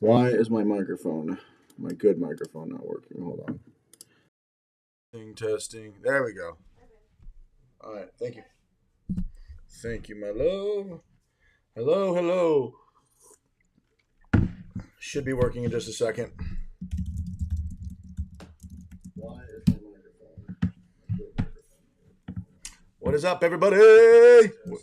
Why is my microphone, my good microphone, not working? Hold on. Testing. There we go. All right. Thank you. Thank you, my love. Hello, hello. Should be working in just a second. Why is my microphone? What is up, everybody? There we go.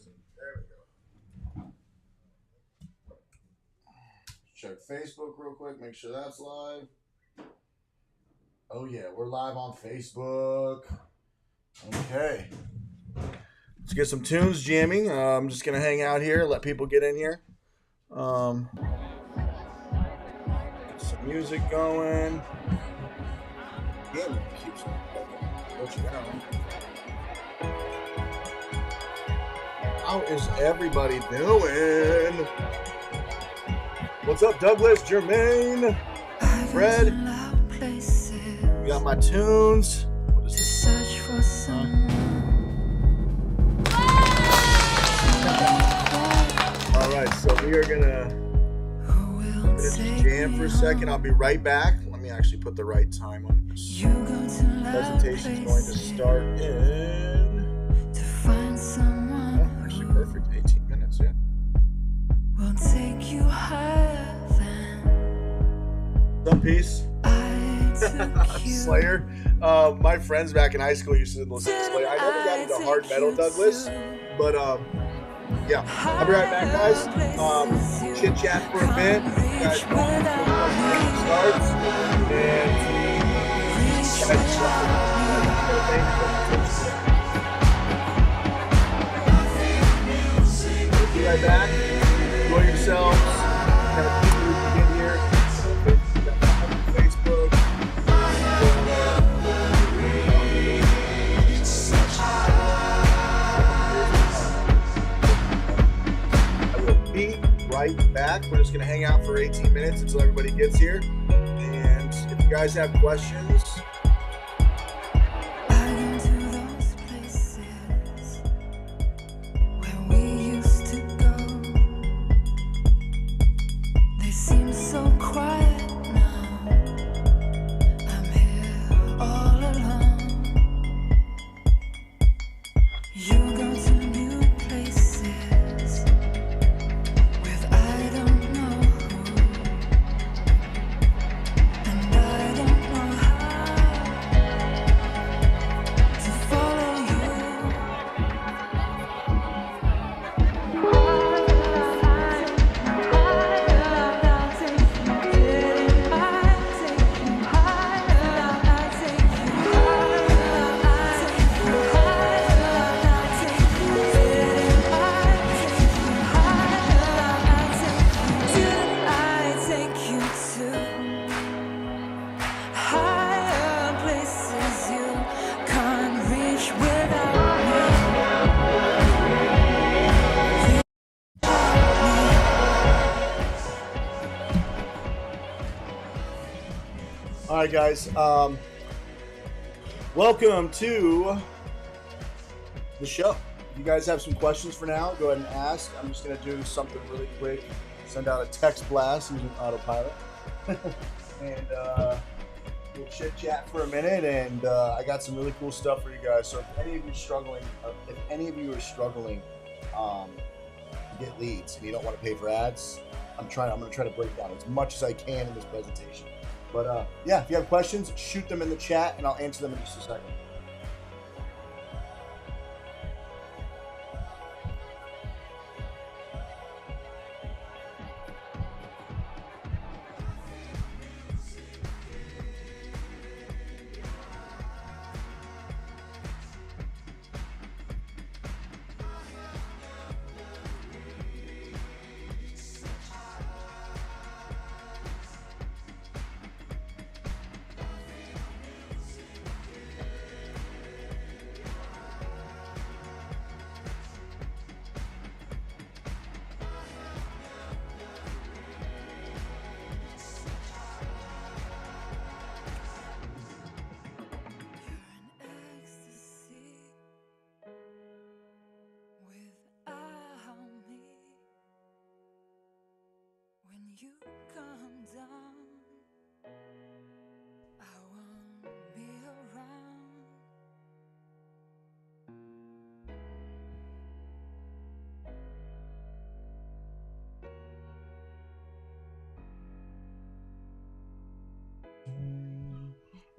Check Facebook real quick. Make sure that's live. Oh yeah, we're live on Facebook. Okay. Let's get some tunes jamming. I'm just gonna hang out here, let people get in here. Get some music going. Game keeps pushing down. How is everybody doing? What's up, Douglas, Jermaine, Fred? We got my tunes. What is this? Search for someone. All right, so we are gonna just jam for a second. I'll be right back. Let me actually put the right time on this. Presentation is going to start in. Oh, actually, perfect. 18 minutes. Yeah. We'll take you higher than. Some piece. Slayer. My friends back in high school used to listen to Slayer. I never got into hard metal, Douglas, but yeah. I'll be right back, guys. Chit chat for a bit. You guys starts and we'll be right back. Enjoy yourselves. Kind of keep you get here. Facebook. Right back. We're just going to hang out for 18 minutes until everybody gets here. And if you guys have questions, all right, guys. Welcome to the show. If you guys have some questions for now, go ahead and ask. I'm just going to do something really quick. Send out a text blast using autopilot. And we'll chit chat for a minute. And I got some really cool stuff for you guys. So if any of you are struggling, to get leads and you don't want to pay for ads, I'm going to try to break down as much as I can in this presentation. But yeah, if you have questions, shoot them in the chat and I'll answer them in just a second.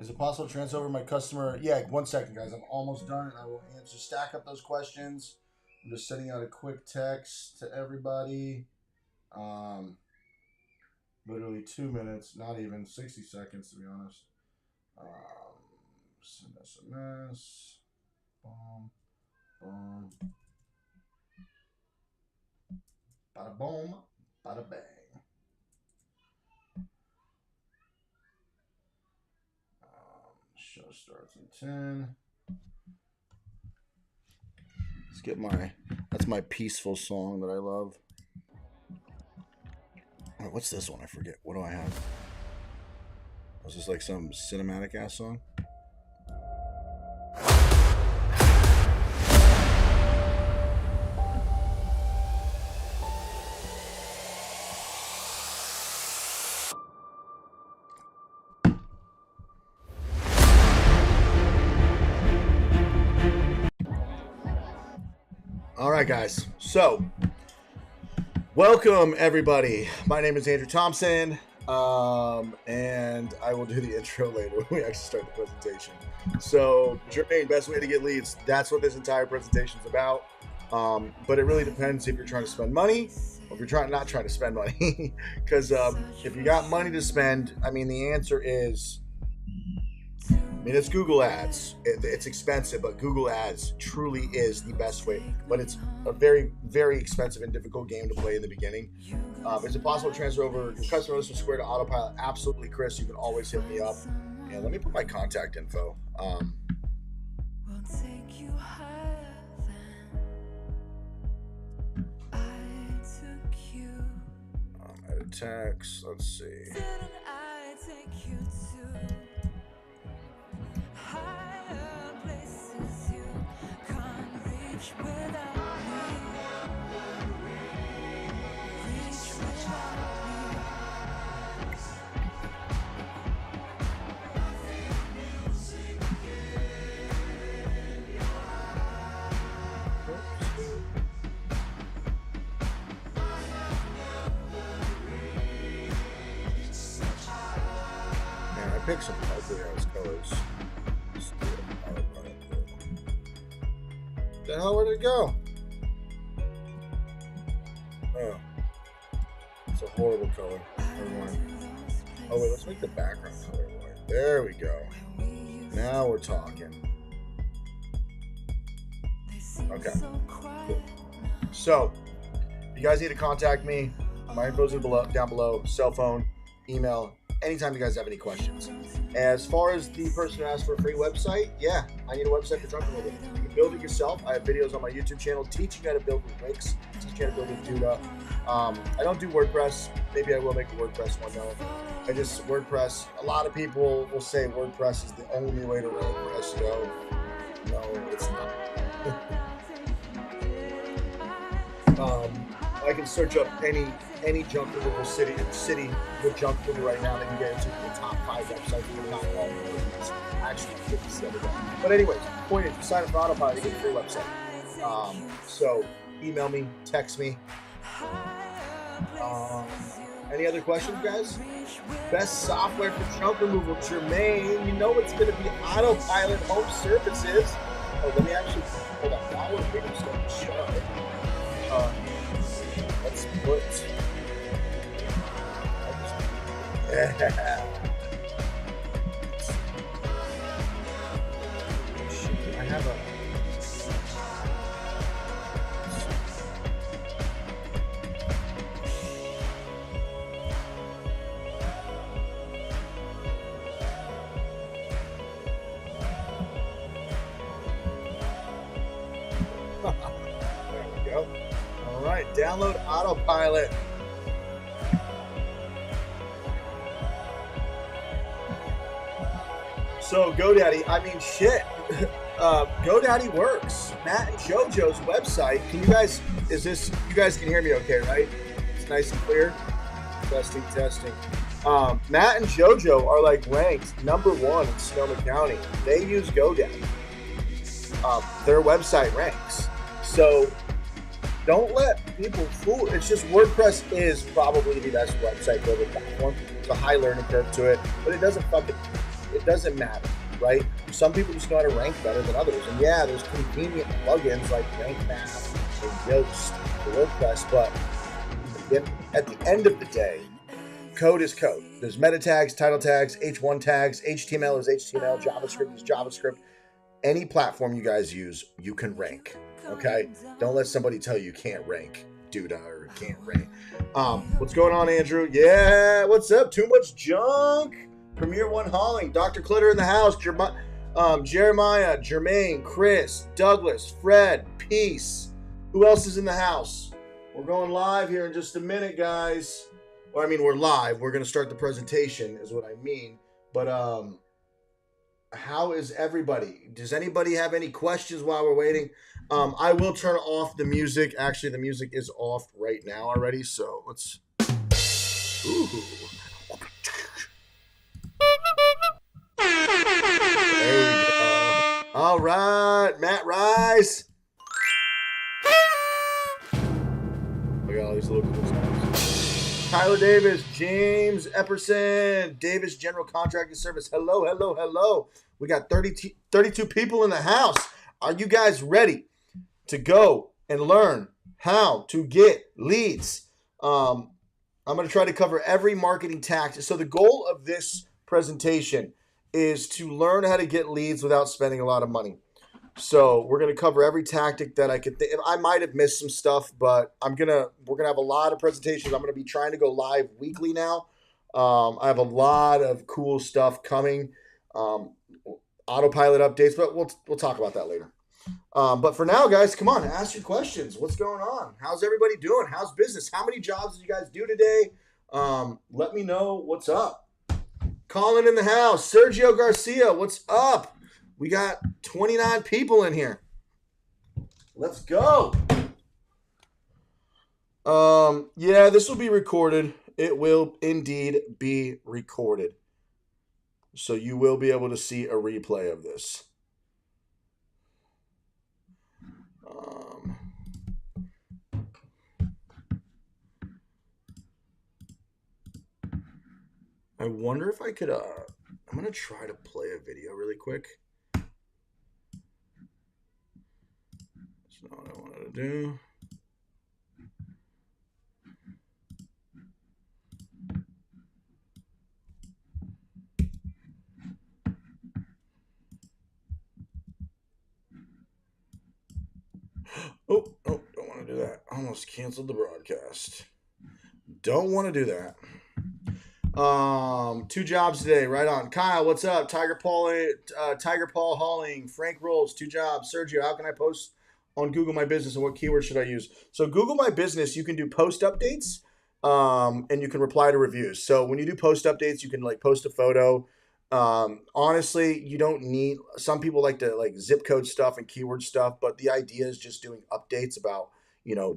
Is it possible to transfer over my customer? Yeah, 1 second, guys. I'm almost done, and I will answer. Stack up those questions. I'm just sending out a quick text to everybody. Literally 2 minutes, not even 60 seconds, to be honest. Send SMS. Boom. Boom. Bada boom. Bada bang. Show starts in 10. Let's get that's my peaceful song that I love. Oh, what's this one? I forget. What do I have? Was this like some cinematic ass song? All right, guys. So, welcome everybody. My name is Andrew Thompson, and I will do the intro later when we actually start the presentation. So, Jermaine, best way to get leads. That's what this entire presentation is about. But it really depends if you're trying to spend money or if you're not trying to spend money. Because if you got money to spend, I mean, the answer is. It's Google Ads. It's expensive, but Google Ads truly is the best way. But it's a very, very expensive and difficult game to play in the beginning. Is it possible to transfer over your customer list from Square to Autopilot? Absolutely, Chris. You can always hit me up. And let me put my contact info. Edit text. Let's see. Pick some ugly ass colors. The hell, where did it go? Oh, it's a horrible color. Oh wait, let's make the background color white. There we go. Now we're talking. Okay. Cool. So, if you guys need to contact me, my info's down below. Cell phone, email. Anytime you guys have any questions. As far as the person who asked for a free website, yeah, I need a website for trunk removal. You can build it yourself. I have videos on my YouTube channel teaching you how to build with Wix, teaching you how to build with Duda. I don't do WordPress. Maybe I will make a WordPress one though. WordPress, a lot of people will say WordPress is the only way to run SEO. No, it's not. I can search up any junk removal city with junk removal right now. They can get into the top 5 websites. We're not all of them. Actually, 50 the other day. But anyways, point is, you sign up for Autopilot to get a free website. So email me, text me. Any other questions, guys? Best software for junk removal, Jermaine. You know it's going to be Autopilot Home Services. Oh, let me actually hold on. While we're reading stuff, shut up. Let's put. I have a. There we go. All right, download Autopilot. So GoDaddy, I mean, shit. GoDaddy works. Matt and JoJo's website. Can you guys? You guys can hear me okay, right? It's nice and clear. Testing. Matt and JoJo are like ranked #1 in Sonoma County. They use GoDaddy. Their website ranks. So don't let people fool. It's just WordPress is probably the best website builder platform. It's a high learning curve to it, but it It doesn't matter, right? Some people just know how to rank better than others. And yeah, there's convenient plugins like Rank Math and Yoast for WordPress, but at the end of the day, code is code. There's meta tags, title tags, H1 tags, HTML is HTML, JavaScript is JavaScript. Any platform you guys use, you can rank, okay? Don't let somebody tell you can't rank, dude, or can't rank. What's going on, Andrew? Yeah, what's up? Too much junk. Premier One Hauling, Dr. Clitter in the house, Jeremiah, Jermaine, Chris, Douglas, Fred, Peace. Who else is in the house? We're going live here in just a minute, guys. Or, I mean, we're live. We're going to start the presentation is what I mean. But how is everybody? Does anybody have any questions while we're waiting? I will turn off the music. Actually, the music is off right now already. So let's... Ooh. There we go. All right, Matt Rice. Look at all these little cool sounds. Tyler Davis, James Epperson, Davis General Contracting Service. Hello, hello, hello. We got 32 people in the house. Are you guys ready to go and learn how to get leads? I'm going to try to cover every marketing tactic. So the goal of this presentation is to learn how to get leads without spending a lot of money. So we're going to cover every tactic that I could think. I might have missed some stuff, but we're going to have a lot of presentations. I'm going to be trying to go live weekly now. I have a lot of cool stuff coming, autopilot updates, but we'll talk about that later. But for now, guys, come on, ask your questions. What's going on? How's everybody doing? How's business? How many jobs did you guys do today? Let me know what's up. Colin in the house. Sergio Garcia, what's up? We got 29 people in here. Let's go. Yeah, this will be recorded. It will indeed be recorded. So you will be able to see a replay of this. I wonder if I could, I'm going to try to play a video really quick. That's not what I wanted to do. Oh, don't want to do that. Almost canceled the broadcast. Don't want to do that. 2 jobs today, right on. Kyle, what's up? Tiger Paul Hauling, Frank Rolls, 2 jobs. Sergio, how can I post on Google My Business and what keywords should I use? So Google My Business, you can do post updates, and you can reply to reviews. So when you do post updates, you can like post a photo. Honestly, you don't need, some people like to like zip code stuff and keyword stuff, but the idea is just doing updates about,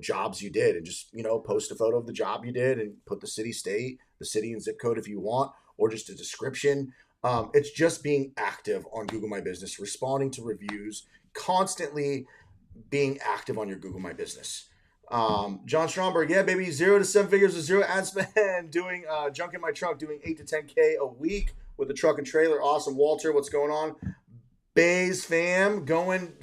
jobs you did, and just, post a photo of the job you did and put the city, state, the city and zip code if you want, or just a description. It's just being active on Google My Business, responding to reviews, constantly being active on your Google My Business. John Stromberg, yeah, baby, 0 to 7 figures with 0 ad spend, doing junk in my trunk, doing 8 to 10K a week with a truck and trailer. Awesome. Walter, what's going on? Bays fam, going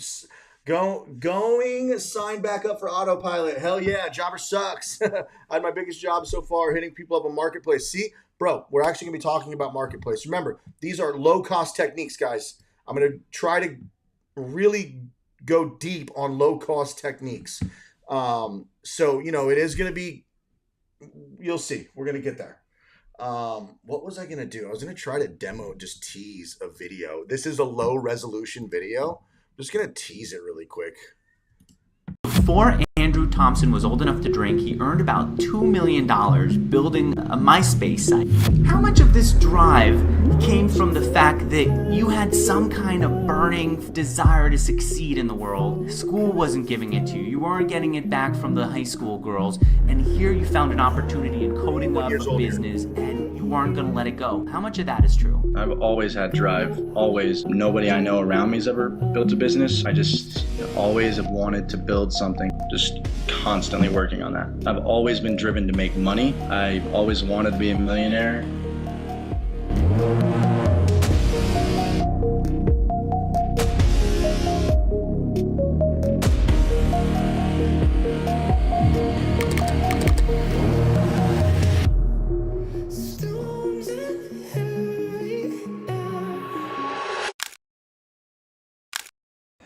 sign back up for autopilot. Hell yeah, jobber sucks. I had my biggest job so far hitting people up on Marketplace. See, bro, we're actually going to be talking about Marketplace. Remember, these are low-cost techniques, guys. I'm going to try to really go deep on low-cost techniques. So, it is going to be, you'll see. We're going to get there. What was I going to do? I was going to try to just tease a video. This is a low-resolution video. I'm just going to tease it really quick. Before Andrew Thompson was old enough to drink, he earned about $2 million building a MySpace site. How much of this drive came from the fact that you had some kind of burning desire to succeed in the world? School wasn't giving it to you. You weren't getting it back from the high school girls. And here you found an opportunity in coding up a business, and you weren't going to let it go. How much of that is true? I've always had drive. Always. Nobody I know around me has ever built a business. I just always have wanted to build something. Just constantly working on that. I've always been driven to make money. I've always wanted to be a millionaire.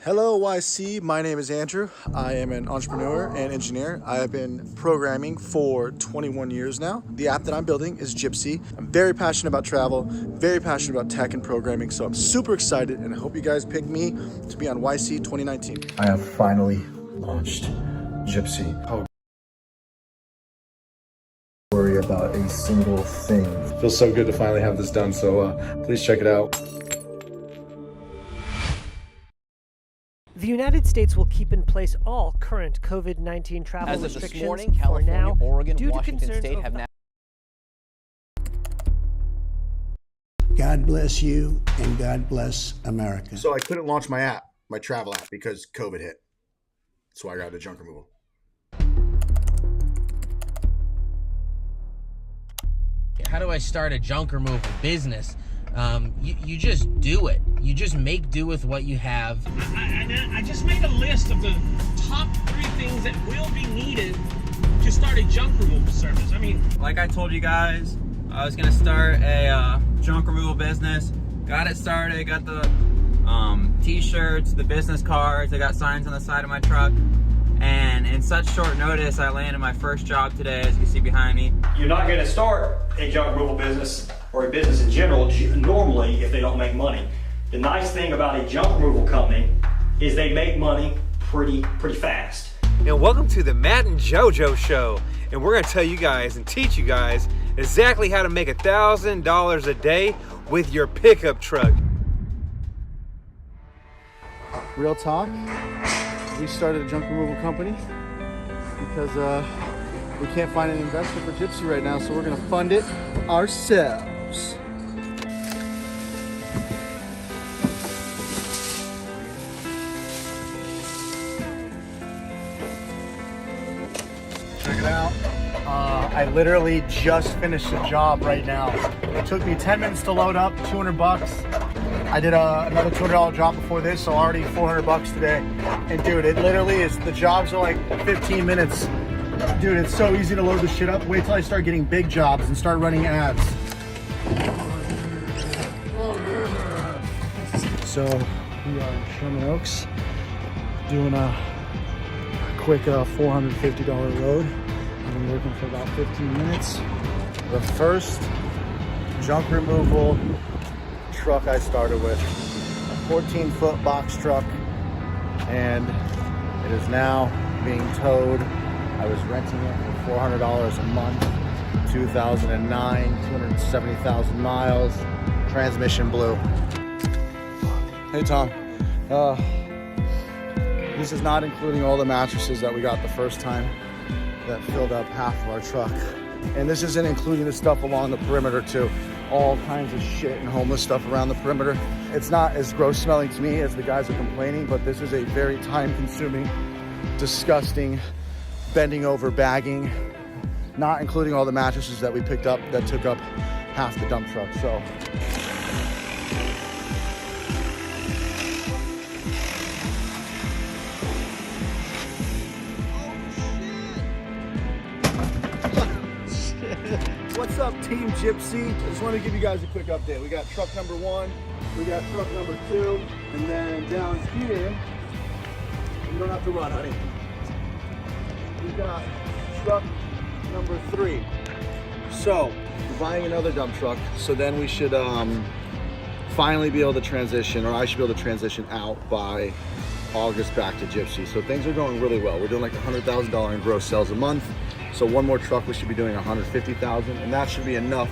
Hello YC, my name is Andrew. I am an entrepreneur and engineer. I have been programming for 21 years now. The app that I'm building is Gypsy. I'm very passionate about travel, very passionate about tech and programming, so I'm super excited and I hope you guys pick me to be on YC 2019. I have finally launched Gypsy. Oh, worry about a single thing. It feels so good to finally have this done, so please check it out. The United States will keep in place all current COVID-19 travel restrictions. As of this morning, California, Oregon, Washington State have now... God bless you and God bless America. So I couldn't launch my app, my travel app, because COVID hit. That's why I got the junk removal. How do I start a junk removal business? You just do it. You just make do with what you have. I just made a list of the top 3 things that will be needed to start a junk removal service. I mean, Like I told you guys, I was gonna start a junk removal business. Got it started, got the t-shirts, the business cards, I got signs on the side of my truck. And in such short notice, I landed my first job today, as you can see behind me. You're not going to start a junk removal business or a business in general normally if they don't make money. The nice thing about a junk removal company is they make money pretty fast. And welcome to the Matt and JoJo Show. And we're going to tell you guys and teach you guys exactly how to make $1,000 a day with your pickup truck. Real talk, we started a junk removal company because we can't find an investor for Gypsy right now, so we're gonna fund it ourselves. Check it out. I literally just finished a job right now. It took me 10 minutes to load up, 200 bucks. I did another $200 job before this, so already 400 bucks today. And dude, it literally is, the jobs are like 15 minutes. Dude, it's so easy to load this shit up. Wait till I start getting big jobs and start running ads. So we are in Sherman Oaks doing a quick $450 load. I've been working for about 15 minutes. The first junk removal truck I started with, a 14-foot box truck, and it is now being towed. I was renting it for $400 a month, 2009, 270,000 miles, transmission blew. Hey Tom, this is not including all the mattresses that we got the first time that filled up half of our truck. And this isn't including the stuff along the perimeter too. All kinds of shit and homeless stuff around the perimeter. It's not as gross smelling to me as the guys are complaining, but this is a very time consuming, disgusting, bending over bagging, not including all the mattresses that we picked up that took up half the dump truck. So what's up, Team Gypsy? I just want to give you guys a quick update. We got truck number 1, we got truck number 2, and then down here, you don't have to run, honey. We got truck number 3. So, we're buying another dump truck, so then we should finally be able to transition, or I should be able to transition out by August back to Gypsy. So things are going really well. We're doing like $100,000 in gross sales a month. So one more truck, we should be doing $150,000, and that should be enough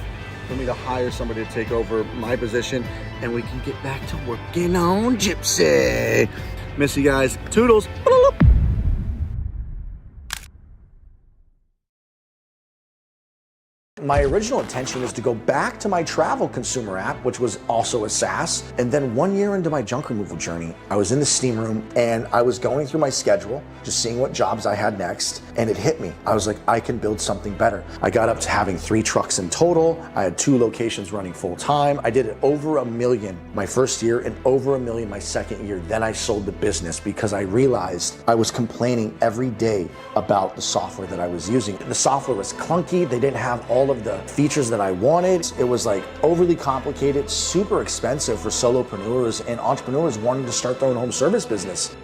for me to hire somebody to take over my position, and we can get back to working on Gypsy. Miss you guys. Toodles. My original intention was to go back to my travel consumer app, which was also a SaaS. And then 1 year into my junk removal journey, I was in the steam room and I was going through my schedule, just seeing what jobs I had next. And it hit me. I was like, I can build something better. I got up to having 3 trucks in total. I had 2 locations running full time. I did it over $1 million my first year and over $1 million my second year. Then I sold the business because I realized I was complaining every day about the software that I was using. The software was clunky. They didn't have all of the features that I wanted. It was like overly complicated, super expensive for solopreneurs and entrepreneurs wanting to start their own home service business.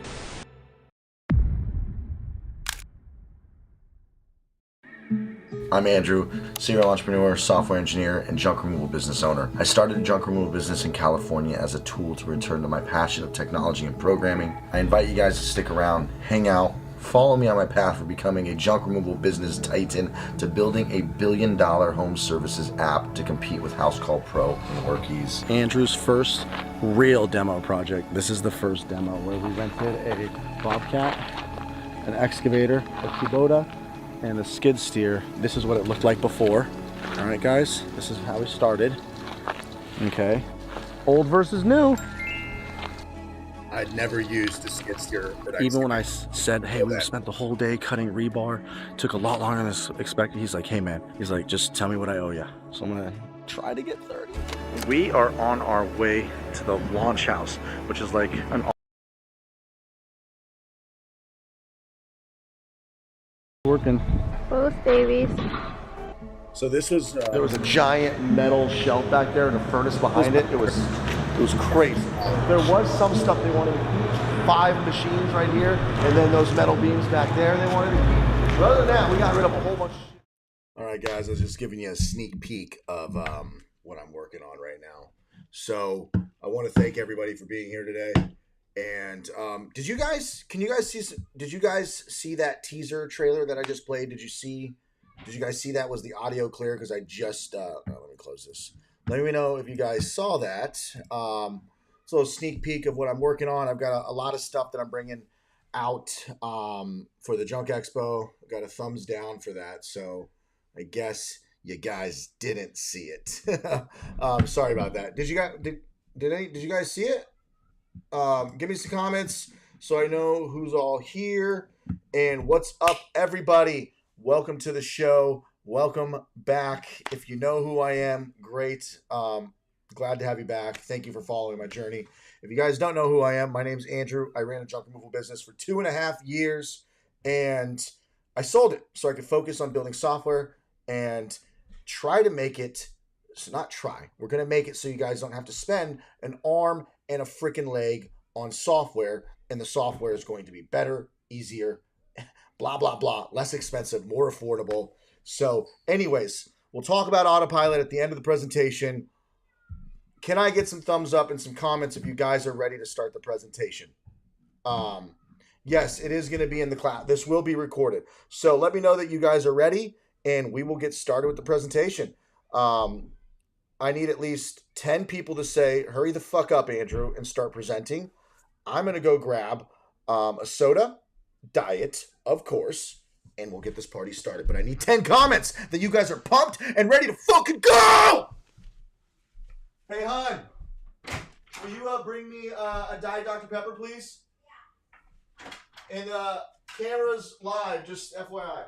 I'm Andrew, serial entrepreneur, software engineer, and junk removal business owner. I started a junk removal business in California as a tool to return to my passion of technology and programming. I invite you guys to stick around, hang out, follow me on my path for becoming a junk removal business titan to building a $1 billion home services app to compete with House Call Pro and Workies. Andrew's first real demo project. This is the first demo where we rented a Bobcat, an excavator, a Kubota, and a skid steer. This is what it looked like before. All right, guys, this is how we started. Okay, old versus new. I'd never used a skid steer. Even when I said, hey, we spent the whole day cutting rebar, took a lot longer than expected. He's like, hey man, he's like, just tell me what I owe you. So I'm gonna try to get 30. We are on our way to the launch house, which is like an working. Both babies. So this was There was a giant metal shelf back there and a furnace behind it. It was crazy. There was some stuff they wanted to keep. 5 machines right here, and then those metal beams back there they wanted to keep. But other than that, we got rid of a whole bunch of shit. All right, guys, I was just giving you a sneak peek of what I'm working on right now. So I want to thank everybody for being here today. And did you guys see that teaser trailer that I just played? Did you guys see that? Was the audio clear? Because I just let me close this. Let me know if you guys saw that. It's a little sneak peek of what I'm working on. I've got a lot of stuff that I'm bringing out for the Junk Expo. I got a thumbs down for that, so I guess you guys didn't see it. Sorry about that. Did you guys see it? Give me some comments so I know who's all here. And what's up, everybody? Welcome to the show. Welcome back. If you know who I am, great. Glad to have you back. Thank you for following my journey. If you guys don't know who I am, my name's Andrew. I ran a junk removal business for 2.5 years, and I sold it so I could focus on building software and try to make it. So not try. We're going to make it so you guys don't have to spend an arm and a freaking leg on software, and the software is going to be better, easier, blah, blah, blah, less expensive, more affordable. So anyways, we'll talk about autopilot at the end of the presentation. Can I get some thumbs up and some comments if you guys are ready to start the presentation? Yes, it is going to be in the cloud. This will be recorded. So let me know that you guys are ready, and we will get started with the presentation. I need at least 10 people to say, hurry the fuck up, Andrew, and start presenting. I'm going to go grab a soda, diet, of course, and we'll get this party started. But I need 10 comments that you guys are pumped and ready to fucking go! Hey, hon, will you bring me a Diet Dr. Pepper, please? Yeah. And camera's live, just FYI.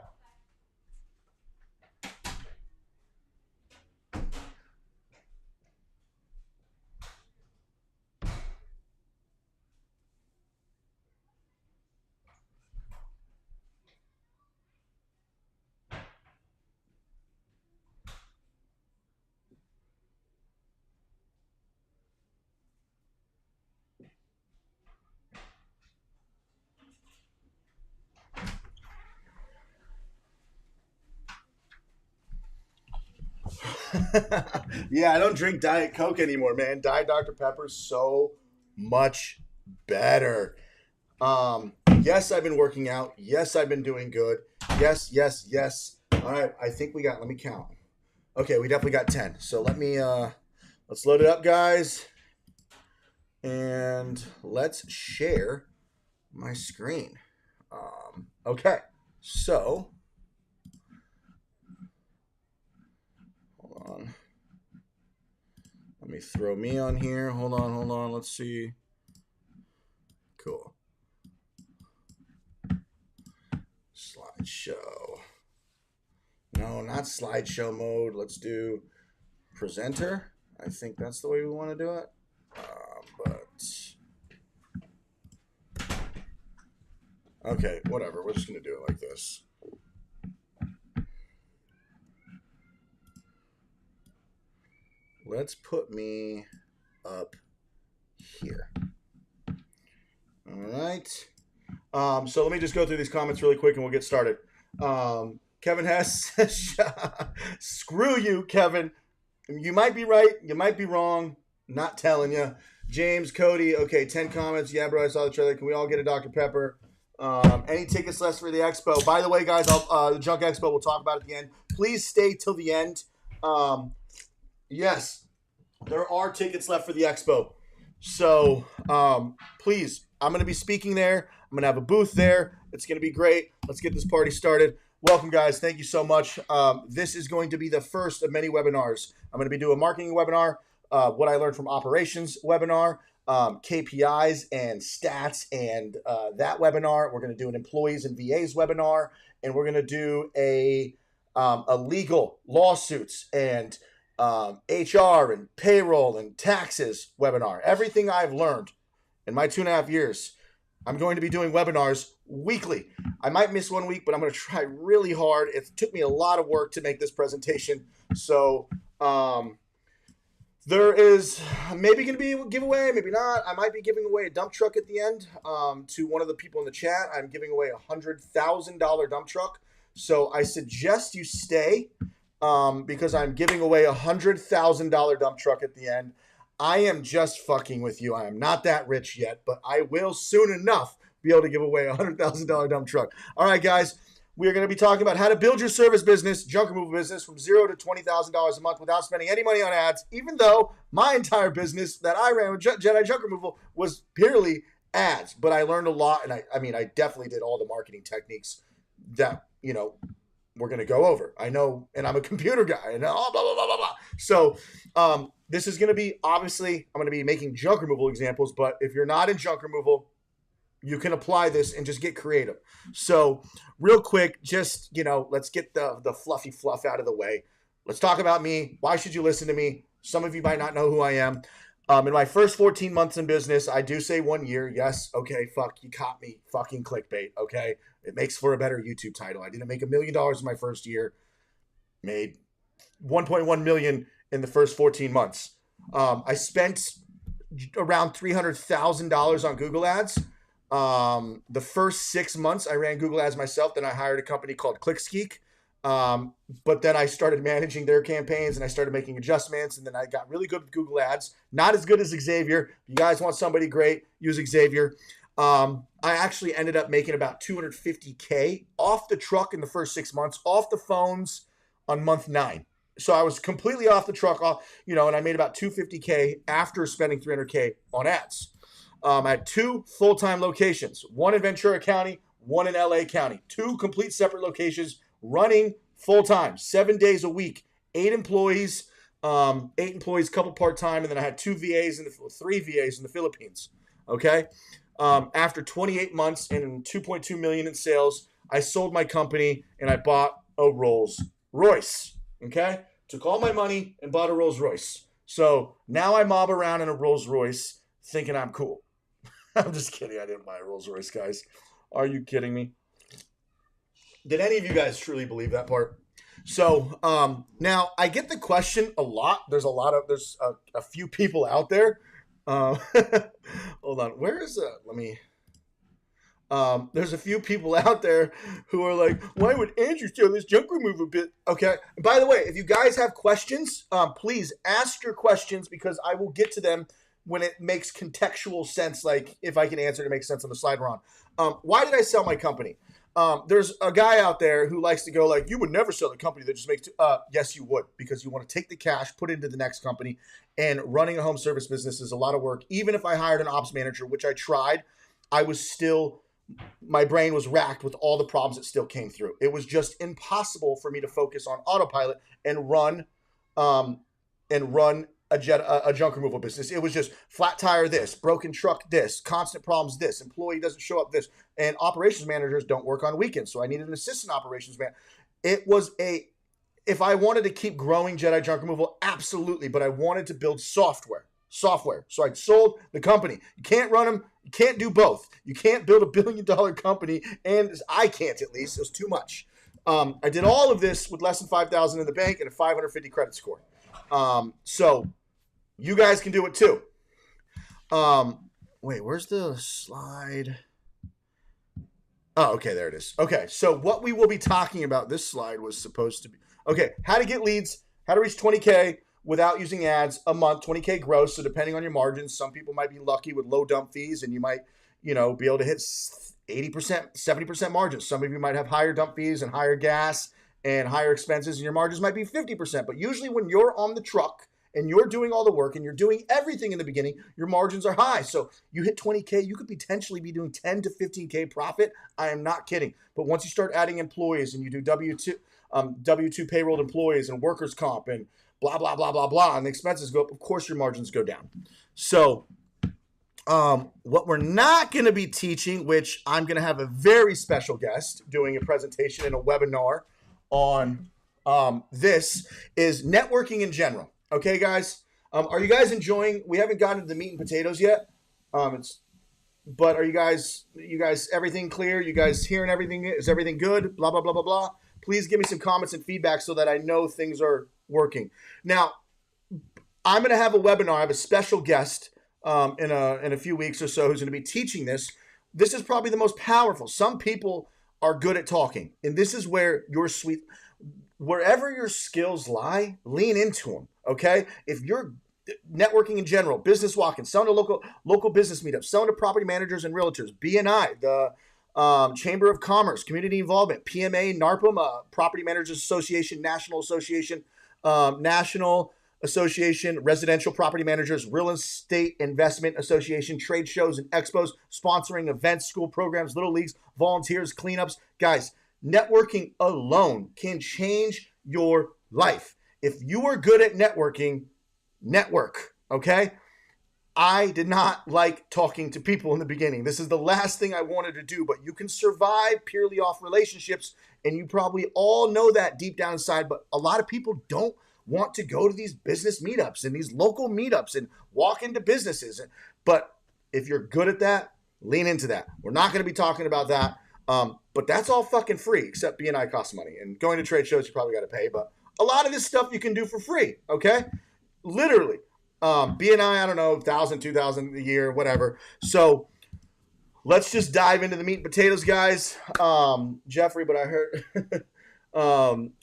Yeah, I don't drink Diet Coke anymore, man. Diet Dr. Pepper is so much better. Yes, I've been working out. Yes, I've been doing good. Yes, yes, yes. All right, I think we got, let me count. Okay, we definitely got 10. So let me, let's load it up, guys. And let's share my screen. Okay, so hold on. Let me throw me on here. Hold on. Let's see. Cool. Slideshow. No, not slideshow mode. Let's do presenter. I think that's the way we want to do it. Okay, whatever. We're just going to do it like this. let's put me up here. All right. So let me just go through these comments really quick and we'll get started. Kevin Hess, screw you, Kevin. You might be right. You might be wrong. Not telling you. James, Cody, okay, 10 comments. Yeah, bro, I saw the trailer. Can we all get a Dr. Pepper? Any tickets left for the expo? By the way, guys, the Junk Expo we'll talk about at the end. Please stay till the end. Yes, there are tickets left for the expo. So please, I'm going to be speaking there. I'm going to have a booth there. It's going to be great. Let's get this party started. Welcome, guys. Thank you so much. This is going to be the first of many webinars. I'm going to be doing a marketing webinar, what I learned from operations webinar, KPIs and stats, and that webinar. We're going to do an employees and VAs webinar, and we're going to do a legal lawsuits and HR and payroll and taxes webinar. Everything I've learned in my 2.5 years, I'm going to be doing webinars weekly. I might miss 1 week, but I'm going to try really hard. It took me a lot of work to make this presentation. So there is maybe going to be a giveaway, maybe not. I might be giving away a dump truck at the end to one of the people in the chat. I'm giving away a $100,000 dump truck. So I suggest you stay because I'm giving away a $100,000 dump truck at the end. I am just fucking with you. I am not that rich yet, but I will soon enough be able to give away a $100,000 dump truck. All right, guys, we are going to be talking about how to build your service business, junk removal business, from $0 to $20,000 a month without spending any money on ads, even though my entire business that I ran with Jedi Junk Removal was purely ads. But I learned a lot, and I definitely did all the marketing techniques that, we're going to go over. I know, and I'm a computer guy, and blah, blah, blah, blah, blah. So this is going to be, obviously, I'm going to be making junk removal examples, but if you're not in junk removal, you can apply this and just get creative. So real quick, just, let's get the fluffy fluff out of the way. Let's talk about me. Why should you listen to me? Some of you might not know who I am. In my first 14 months in business, I do say 1 year. Yes. Okay. Fuck. You caught me. Fucking clickbait. Okay. It makes for a better YouTube title. I didn't make $1 million in my first year. Made 1.1 million in the first 14 months. I spent around $300,000 on Google ads. The first 6 months I ran Google ads myself. Then I hired a company called ClickSkeek. But then I started managing their campaigns and I started making adjustments, and then I got really good with Google ads. Not as good as Xavier. If you guys want somebody great, use Xavier. I actually ended up making about $250K off the truck in the first 6 months, off the phones on month 9. So I was completely off the truck, and I made about $250K after spending $300K on ads. I had 2 full-time locations, one in Ventura County, one in LA County, 2 complete separate locations running full-time, 7 days a week, 8 employees, couple part-time, and then I had 3 VAs in the Philippines. Okay. After 28 months and $2.2 million in sales, I sold my company and I bought a Rolls Royce. Okay. Took all my money and bought a Rolls Royce. So now I mob around in a Rolls Royce thinking I'm cool. I'm just kidding. I didn't buy a Rolls Royce, guys. Are you kidding me? Did any of you guys truly believe that part? So now I get the question a lot. There's a few people out there. Hold on. Where is that? There's a few people out there who are like, why would Andrew sell this junk removal bit? Okay. And by the way, if you guys have questions, please ask your questions because I will get to them when it makes contextual sense. Like if I can answer to make sense on the slide we're on. Why did I sell my company? There's a guy out there who likes to go like, you would never sell a company that just makes, yes, you would, because you want to take the cash, put it into the next company, and running a home service business is a lot of work. Even if I hired an ops manager, which I tried, my brain was racked with all the problems that still came through. It was just impossible for me to focus on autopilot and run a junk removal business. It was just flat tire this, broken truck this, constant problems this, employee doesn't show up this, and operations managers don't work on weekends. So I needed an assistant operations man. If I wanted to keep growing Jedi Junk Removal, absolutely, but I wanted to build software. So I sold the company. You can't run them. You can't do both. You can't build $1 billion company, and I can't, at least. It was too much. I did all of this with less than $5,000 in the bank and a 550 credit score. So you guys can do it too. Wait, where's the slide? Oh, okay, there it is. Okay, so what we will be talking about, this slide was supposed to be, okay, how to get leads, how to reach 20K without using ads a month, 20K gross. So depending on your margins, some people might be lucky with low dump fees and you might, be able to hit 80%, 70% margins. Some of you might have higher dump fees and higher gas and higher expenses, and your margins might be 50%. But usually when you're on the truck and you're doing all the work and you're doing everything in the beginning, your margins are high. So you hit 20K, you could potentially be doing 10 to 15K profit. I am not kidding. But once you start adding employees and you do W-2 payroll employees and workers' comp and blah, blah, blah, blah, blah, and the expenses go up, of course your margins go down. So what we're not going to be teaching, which I'm going to have a very special guest doing a presentation and a webinar on this, is networking in general. Okay, guys? Are you guys enjoying? We haven't gotten to the meat and potatoes yet. But are you guys, everything clear? You guys hearing everything? Is everything good? Blah, blah, blah, blah, blah. Please give me some comments and feedback so that I know things are working. Now, I'm going to have a webinar. I have a special guest in a few weeks or so who's going to be teaching this. This is probably the most powerful. Some people are good at talking, and this is where wherever your skills lie, lean into them. Okay, if you're networking in general, business walking, selling to local business meetups, selling to property managers and realtors, BNI, the Chamber of Commerce, community involvement, PMA, NARPM, Property Managers Association, National Association, Residential Property Managers, Real Estate Investment Association, trade shows and expos, sponsoring events, school programs, little leagues, volunteers, cleanups. Guys, networking alone can change your life. If you are good at networking, network, okay? I did not like talking to people in the beginning. This is the last thing I wanted to do, but you can survive purely off relationships, and you probably all know that deep down inside, but a lot of people don't want to go to these business meetups and these local meetups and walk into businesses. But if you're good at that, lean into that. We're not going to be talking about that, but that's all fucking free, except BNI costs money. And going to trade shows, you probably got to pay, but a lot of this stuff you can do for free, okay? Literally. BNI, I don't know, $1,000, $2,000 a year, whatever. So let's just dive into the meat and potatoes, guys. Jeffrey, but I heard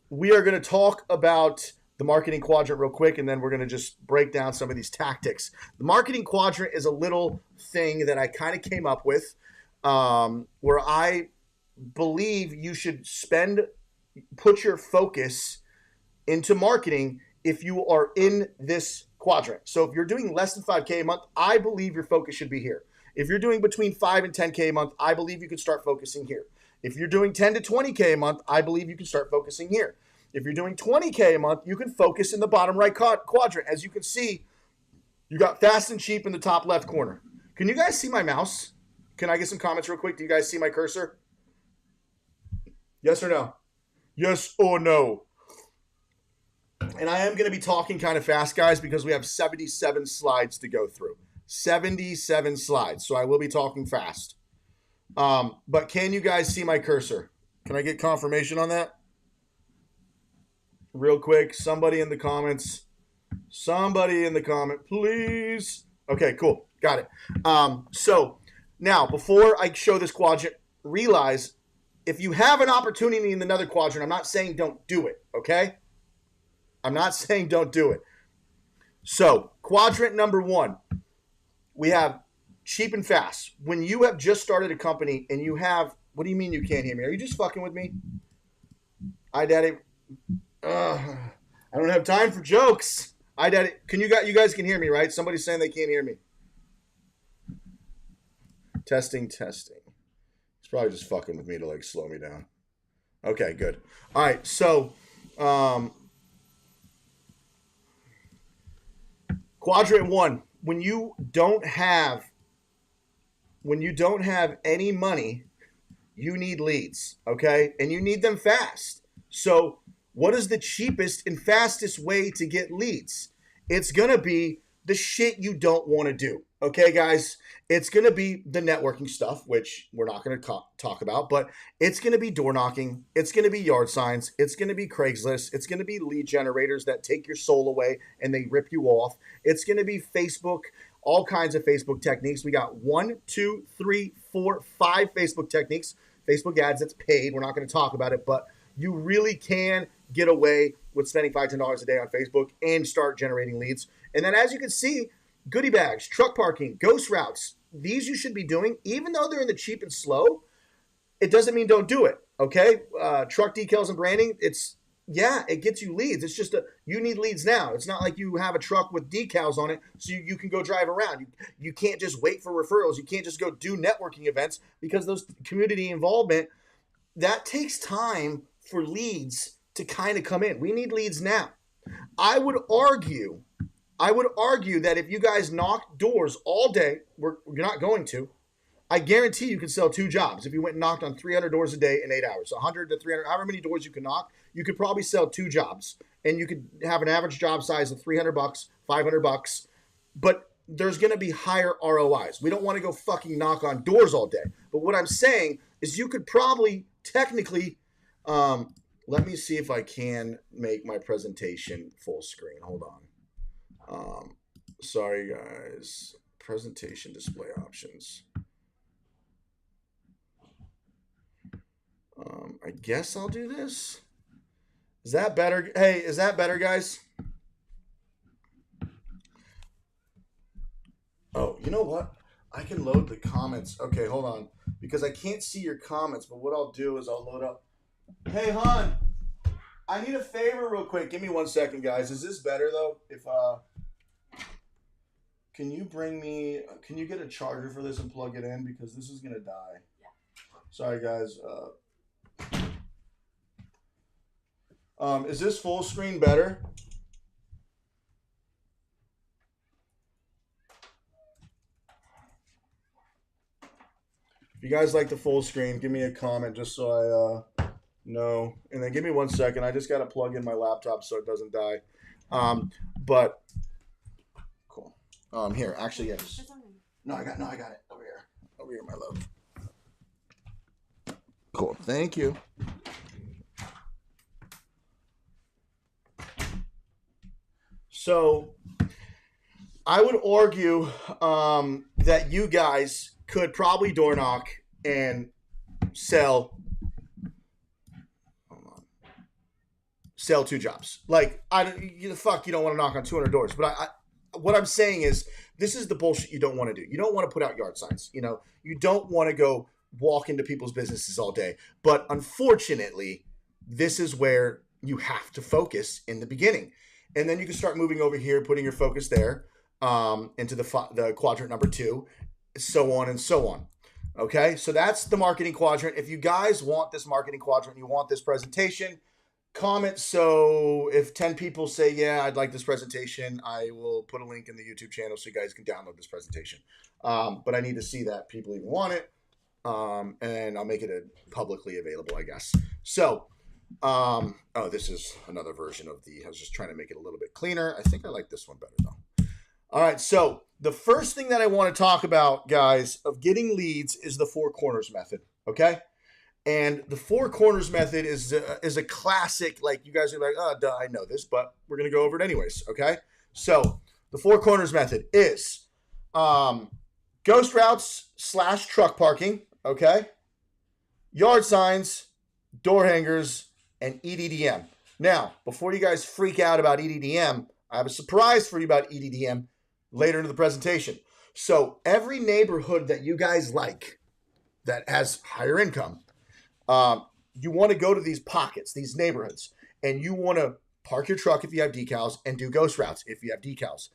we are going to talk about the marketing quadrant real quick, and then we're going to just break down some of these tactics. The marketing quadrant is a little thing that I kind of came up with where I believe you should put your focus into marketing if you are in this quadrant. So if you're doing less than 5K a month, I believe your focus should be here. If you're doing between 5 and 10K a month, I believe you can start focusing here. If you're doing 10 to 20K a month, I believe you can start focusing here. If you're doing 20K a month, you can focus in the bottom right quadrant. As you can see, you got fast and cheap in the top left corner. Can you guys see my mouse? Can I get some comments real quick? Do you guys see my cursor? Yes or no? Yes or no? And I am going to be talking kind of fast, guys, because we have 77 slides to go through. 77 slides. So I will be talking fast. But can you guys see my cursor? Can I get confirmation on that? Real quick, somebody in the comments. Somebody in the comment, please. Okay, cool. Got it. So now, before I show this quadrant, realize if you have an opportunity in another quadrant, I'm not saying don't do it, okay? I'm not saying don't do it. So, quadrant number 1, we have cheap and fast. When you have just started a company and you have, what do you mean you can't hear me? Are you just fucking with me? Hi, Daddy. I don't have time for jokes. Hi, Daddy. You guys can hear me, right? Somebody's saying they can't hear me. Testing. He's probably just fucking with me to slow me down. Okay, good. All right, so quadrant 1, when you don't have any money, you need leads, okay? And you need them fast. So what is the cheapest and fastest way to get leads? It's going to be the shit you don't want to do, Okay, guys, it's going to be the networking stuff, which we're not going to talk about, but it's going to be door knocking. It's going to be yard signs. It's going to be Craigslist. It's going to be lead generators that take your soul away and they rip you off. It's going to be Facebook, all kinds of Facebook techniques. We got 1, 2, 3, 4, 5 Facebook techniques, Facebook ads that's paid. We're not going to talk about it, but you really can get away with spending $5, $10 a day on Facebook and start generating leads. And then as you can see, goodie bags, truck parking, ghost routes. These you should be doing, even though they're in the cheap and slow. It doesn't mean don't do it, okay? Truck decals and branding, it gets you leads. It's just you need leads now. It's not like you have a truck with decals on it so you can go drive around. You can't just wait for referrals. You can't just go do networking events because those community involvement, that takes time for leads to kind of come in. We need leads now. I would argue that if you guys knock doors all day, you're not going to, I guarantee you could sell 2 jobs. If you went and knocked on 300 doors a day in 8 hours, 100 to 300, however many doors you can knock, you could probably sell 2 jobs. And you could have an average job size of $300, $500, but there's going to be higher ROIs. We don't want to go fucking knock on doors all day. But what I'm saying is you could probably technically, let me see if I can make my presentation full screen. Hold on. Sorry guys, presentation display options. I guess I'll do this. Is that better? Hey, is that better, guys? Oh, you know what? I can load the comments. Okay, hold on. Because I can't see your comments, but what I'll do is I'll load up. Hey, hon, I need a favor real quick. Give me 1 second, guys. Is this better, though? Can you get a charger for this and plug it in? Because this is going to die. Yeah. Sorry, guys. Is this full screen better? If you guys like the full screen, give me a comment just so I know. And then give me 1 second. I just got to plug in my laptop so it doesn't die. But cool. Here, actually, yes. No, I got it over here, my love. Cool. Thank you. So, I would argue that you guys could probably door knock and sell 2 jobs. Like, you don't want to knock on 200 doors, but what I'm saying is this is the bullshit you don't want to do. You don't want to put out yard signs. You don't want to go walk into people's businesses all day. But unfortunately, this is where you have to focus in the beginning. And then you can start moving over here, putting your focus there into the quadrant number 2, so on and so on. Okay, so that's the marketing quadrant. If you guys want this marketing quadrant, you want this presentation, comment. So if 10 people say, yeah, I'd like this presentation, I will put a link in the YouTube channel so you guys can download this presentation. But I need to see that people even want it. And I'll make it publicly available, I guess. So, this is another version of I was just trying to make it a little bit cleaner. I think I like this one better though. All right. So the first thing that I want to talk about, guys, of getting leads is the 4 corners method. Okay. And the 4 corners method is a classic. Like, you guys are like, oh, duh, I know this, but we're going to go over it anyways. Okay. So the 4 corners method is, ghost routes / truck parking. Okay. Yard signs, door hangers, and EDDM. Now, before you guys freak out about EDDM, I have a surprise for you about EDDM later in the presentation. So every neighborhood that you guys like that has higher income, you want to go to these pockets, these neighborhoods, and you want to park your truck if you have decals and do ghost routes if you have decals.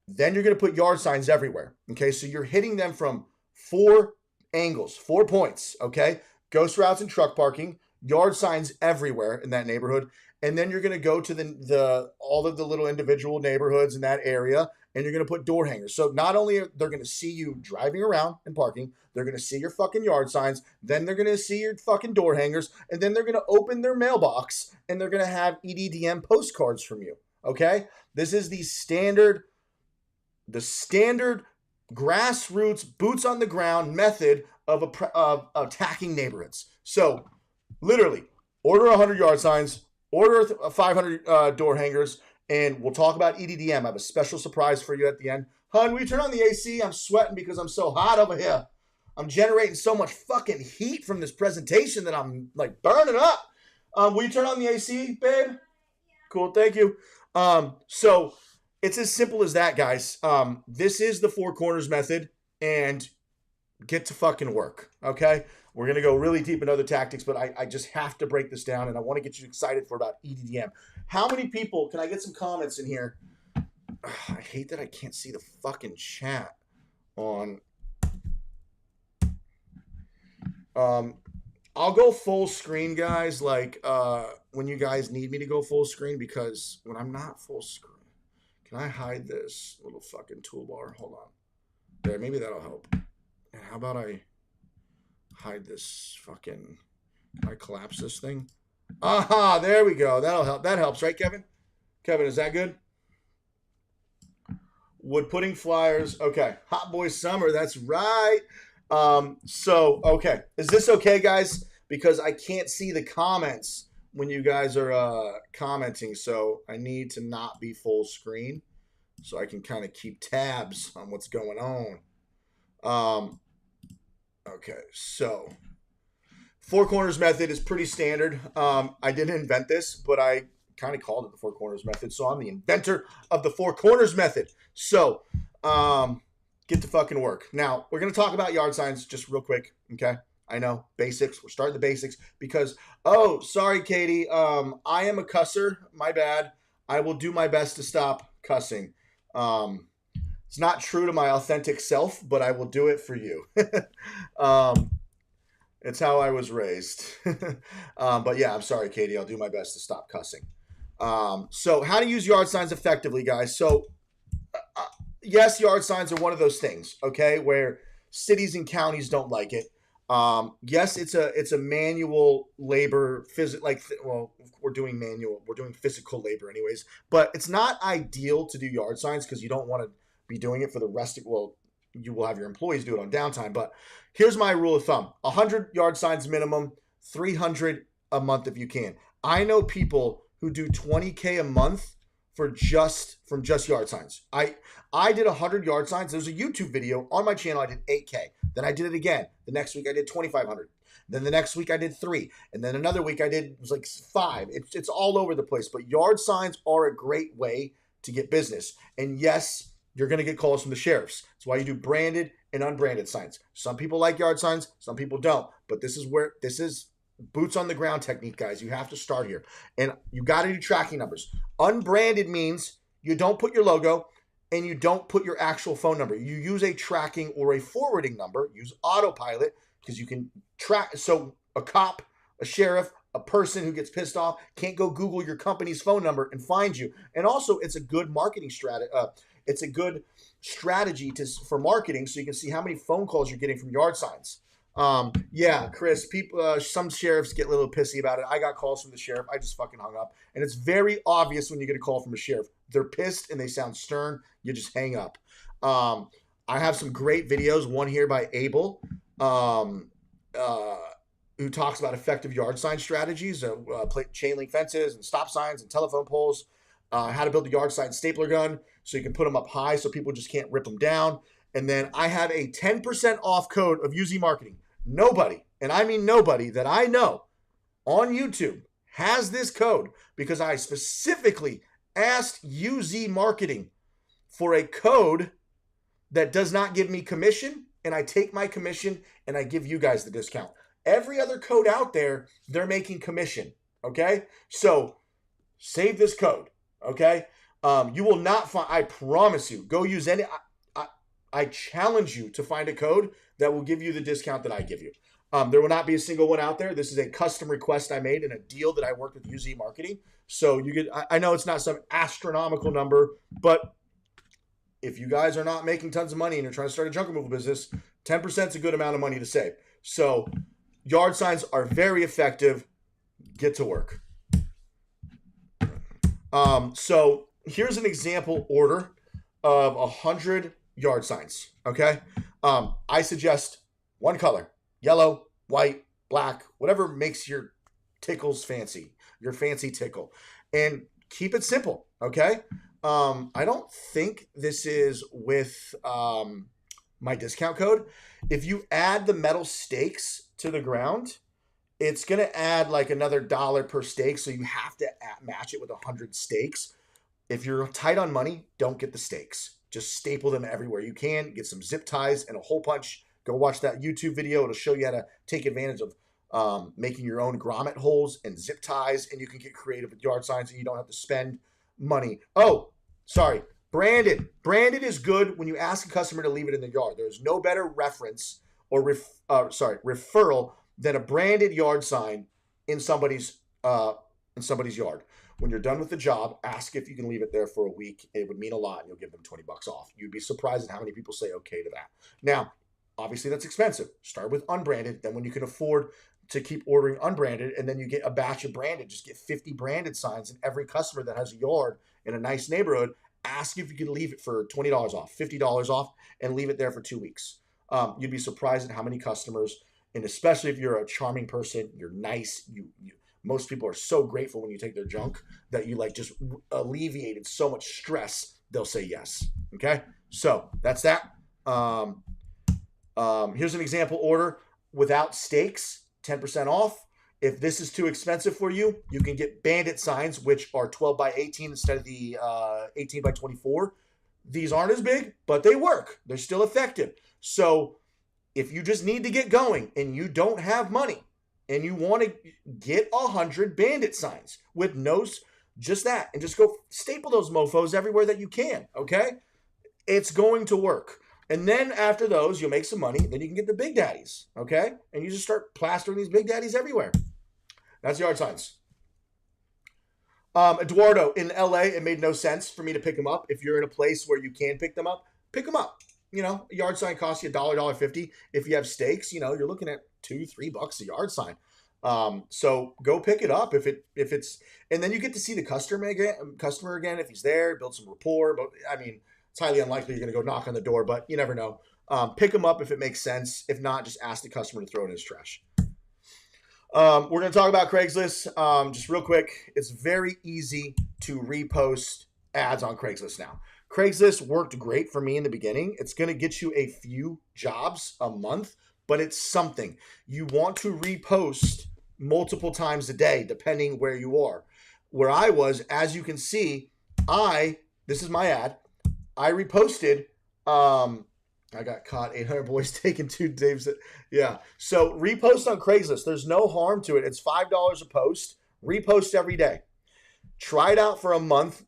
Then you're going to put yard signs everywhere. Okay, so you're hitting them from 4 angles, 4 points. Okay, ghost routes and truck parking, yard signs everywhere in that neighborhood, and then you're going to go to all of the little individual neighborhoods in that area, and you're going to put door hangers. So not only are they going to see you driving around and parking, they're going to see your fucking yard signs, then they're going to see your fucking door hangers, and then they're going to open their mailbox, and they're going to have EDDM postcards from you. Okay, this is the standard grassroots, boots on the ground method of attacking neighborhoods. So literally order 100 yard signs, order 500 door hangers, and we'll talk about EDDM. I have a special surprise for you at the end. Hun, will you turn on the AC? I'm sweating because I'm so hot over here. I'm generating so much fucking heat from this presentation that I'm like burning up. Will you turn on the AC, babe? Cool, thank you. So it's as simple as that, guys. This is the 4 corners method, and get to fucking work, okay? We're going to go really deep into other tactics, but I just have to break this down, and I want to get you excited for about EDDM. How many people, can I get some comments in here? I hate that I can't see the fucking chat on. I'll go full screen, guys, like when you guys need me to go full screen, because when I'm not full screen, can I hide this little fucking toolbar? Hold on. There, maybe that'll help. And how about I hide this fucking, can I collapse this thing? Aha, there we go. That'll help. That helps, right, Kevin? Kevin, is that good? Wood pudding flyers. Okay. Hot boy summer. That's right. Okay. Is this okay, guys? Because I can't see the comments when you guys are commenting, so I need to not be full screen so I can kind of keep tabs on what's going on. Okay, so 4 corners method is pretty standard. I didn't invent this, but I kind of called it the 4 corners method, so I'm the inventor of the 4 corners method. So get to fucking work. Now, we're going to talk about yard signs just real quick, okay? I know, basics. We're starting the basics because, oh, sorry, Katie. I am a cusser. My bad. I will do my best to stop cussing. It's not true to my authentic self, but I will do it for you. It's how I was raised. But yeah, I'm sorry, Katie. I'll do my best to stop cussing. So how to use yard signs effectively, guys. So yes, yard signs are one of those things, okay, where cities and counties don't like it. Yes, it's a manual labor, we're doing physical labor anyways, but it's not ideal to do yard signs because you don't want to be doing it for the rest of, you will have your employees do it on downtime. But here's my rule of thumb: 100 yard signs minimum, 300 a month if you can. I know people who do 20K a month from just yard signs. I did 100 yard signs. There's a YouTube video on my channel. I did 8K. Then I did it again. The next week I did 2,500. Then the next week I did 3. And then another week I did, it was like 5. It's all over the place. But yard signs are a great way to get business. And yes, you're going to get calls from the sheriffs. That's why you do branded and unbranded signs. Some people like yard signs. Some people don't. But this is boots on the ground technique, guys. You have to start here. And you got to do tracking numbers. Unbranded means you don't put your logo and you don't put your actual phone number. You use a tracking or a forwarding number. Use autopilot because you can track. So a cop, a sheriff, a person who gets pissed off can't go Google your company's phone number and find you. And also, it's a good marketing strategy. It's a good strategy for marketing, so you can see how many phone calls you're getting from yard signs. Yeah, Chris, people, some sheriffs get a little pissy about it. I got calls from the sheriff. I just fucking hung up. And it's very obvious when you get a call from a sheriff. They're pissed and they sound stern. You just hang up. I have some great videos. One here by Abel, who talks about effective yard sign strategies, chain link fences and stop signs and telephone poles, how to build a yard sign stapler gun so you can put them up high so people just can't rip them down. And then I have a 10% off code of UZ Marketing. Nobody, and I mean nobody that I know on YouTube has this code because I specifically asked UZ Marketing for a code that does not give me commission, and I take my commission and I give you guys the discount. Every other code out there, they're making commission, okay? So save this code, okay? You will not find, I promise you, go use any, I challenge you to find a code that will give you the discount that I give you. There will not be a single one out there. This is a custom request I made in a deal that I worked with UZ Marketing. So you get, I know it's not some astronomical number, but if you guys are not making tons of money and you're trying to start a junk removal business, 10% is a good amount of money to save. So yard signs are very effective. Get to work. So here's an example order of 100 yard signs, okay? I suggest one color, yellow, white, black, whatever makes your tickles fancy, your fancy tickle. And keep it simple, okay? I don't think this is with my discount code. If you add the metal stakes to the ground, it's going to add like another $1 per stake, so you have to match it with 100 stakes. If you're tight on money, don't get the stakes. Just staple them everywhere you can. Get some zip ties and a hole punch. Go watch that YouTube video. It'll show you how to take advantage of making your own grommet holes and zip ties, and you can get creative with yard signs and you don't have to spend money. Oh, sorry. Branded. Branded is good when you ask a customer to leave it in the yard. There's no better reference or referral than a branded yard sign in somebody's yard. When you're done with the job, ask if you can leave it there for a week. It would mean a lot, and you'll give them $20 off. You'd be surprised at how many people say okay to that. Now, obviously that's expensive. Start with unbranded. Then when you can afford to keep ordering unbranded, and then you get a batch of branded, just get 50 branded signs, and every customer that has a yard in a nice neighborhood, ask if you can leave it for $20 off, $50 off, and leave it there for 2 weeks. You'd be surprised at how many customers, and especially if you're a charming person, you're nice, most people are so grateful when you take their junk that you like just alleviated so much stress, they'll say yes. Okay, so that's that. Here's an example order without stakes, 10% off. If this is too expensive for you, you can get bandit signs, which are 12 by 18 instead of the 18 by 24. These aren't as big, but they work. They're still effective. So if you just need to get going and you don't have money and you want to get 100 bandit signs with just that, and just go staple those mofos everywhere that you can, okay? It's going to work. And then after those, you'll make some money. Then you can get the big daddies, okay? And you just start plastering these big daddies everywhere. That's yard signs. Eduardo, in LA, it made no sense for me to pick them up. If you're in a place where you can pick them up, pick them up. You know, a yard sign costs you $1, $1.50. If you have stakes, you know, you're looking at $2-3 a yard sign. So go pick it up if it's, and then you get to see the customer again if he's there, build some rapport. But I mean, it's highly unlikely you're going to go knock on the door, but you never know. Pick them up if it makes sense. If not, just ask the customer to throw it in his trash. We're going to talk about Craigslist just real quick. It's very easy to repost ads on Craigslist now. Craigslist worked great for me in the beginning. It's going to get you a few jobs a month, but it's something. You want to repost multiple times a day, depending where you are. Where I was, as you can see, this is my ad. I reposted, I got caught, 800 boys taking 2 days. Yeah. So repost on Craigslist. There's no harm to it. It's $5 a post. Repost every day. Try it out for a month.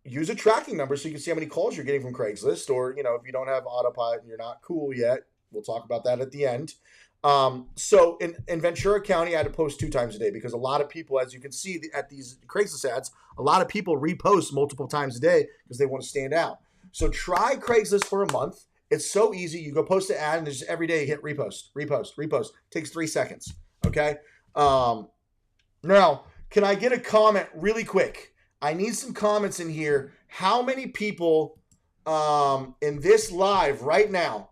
Use a tracking number so you can see how many calls you're getting from Craigslist, or, you know, if you don't have autopilot and you're not cool yet, we'll talk about that at the end. So in Ventura County, I had to post 2 times a day because a lot of people, as you can see at these Craigslist ads, a lot of people repost multiple times a day because they want to stand out. So try Craigslist for a month. It's so easy. You go post an ad and just every day you hit repost, repost, repost. Takes 3 seconds. Okay. Now, can I get a comment really quick? I need some comments in here. How many people in this live right now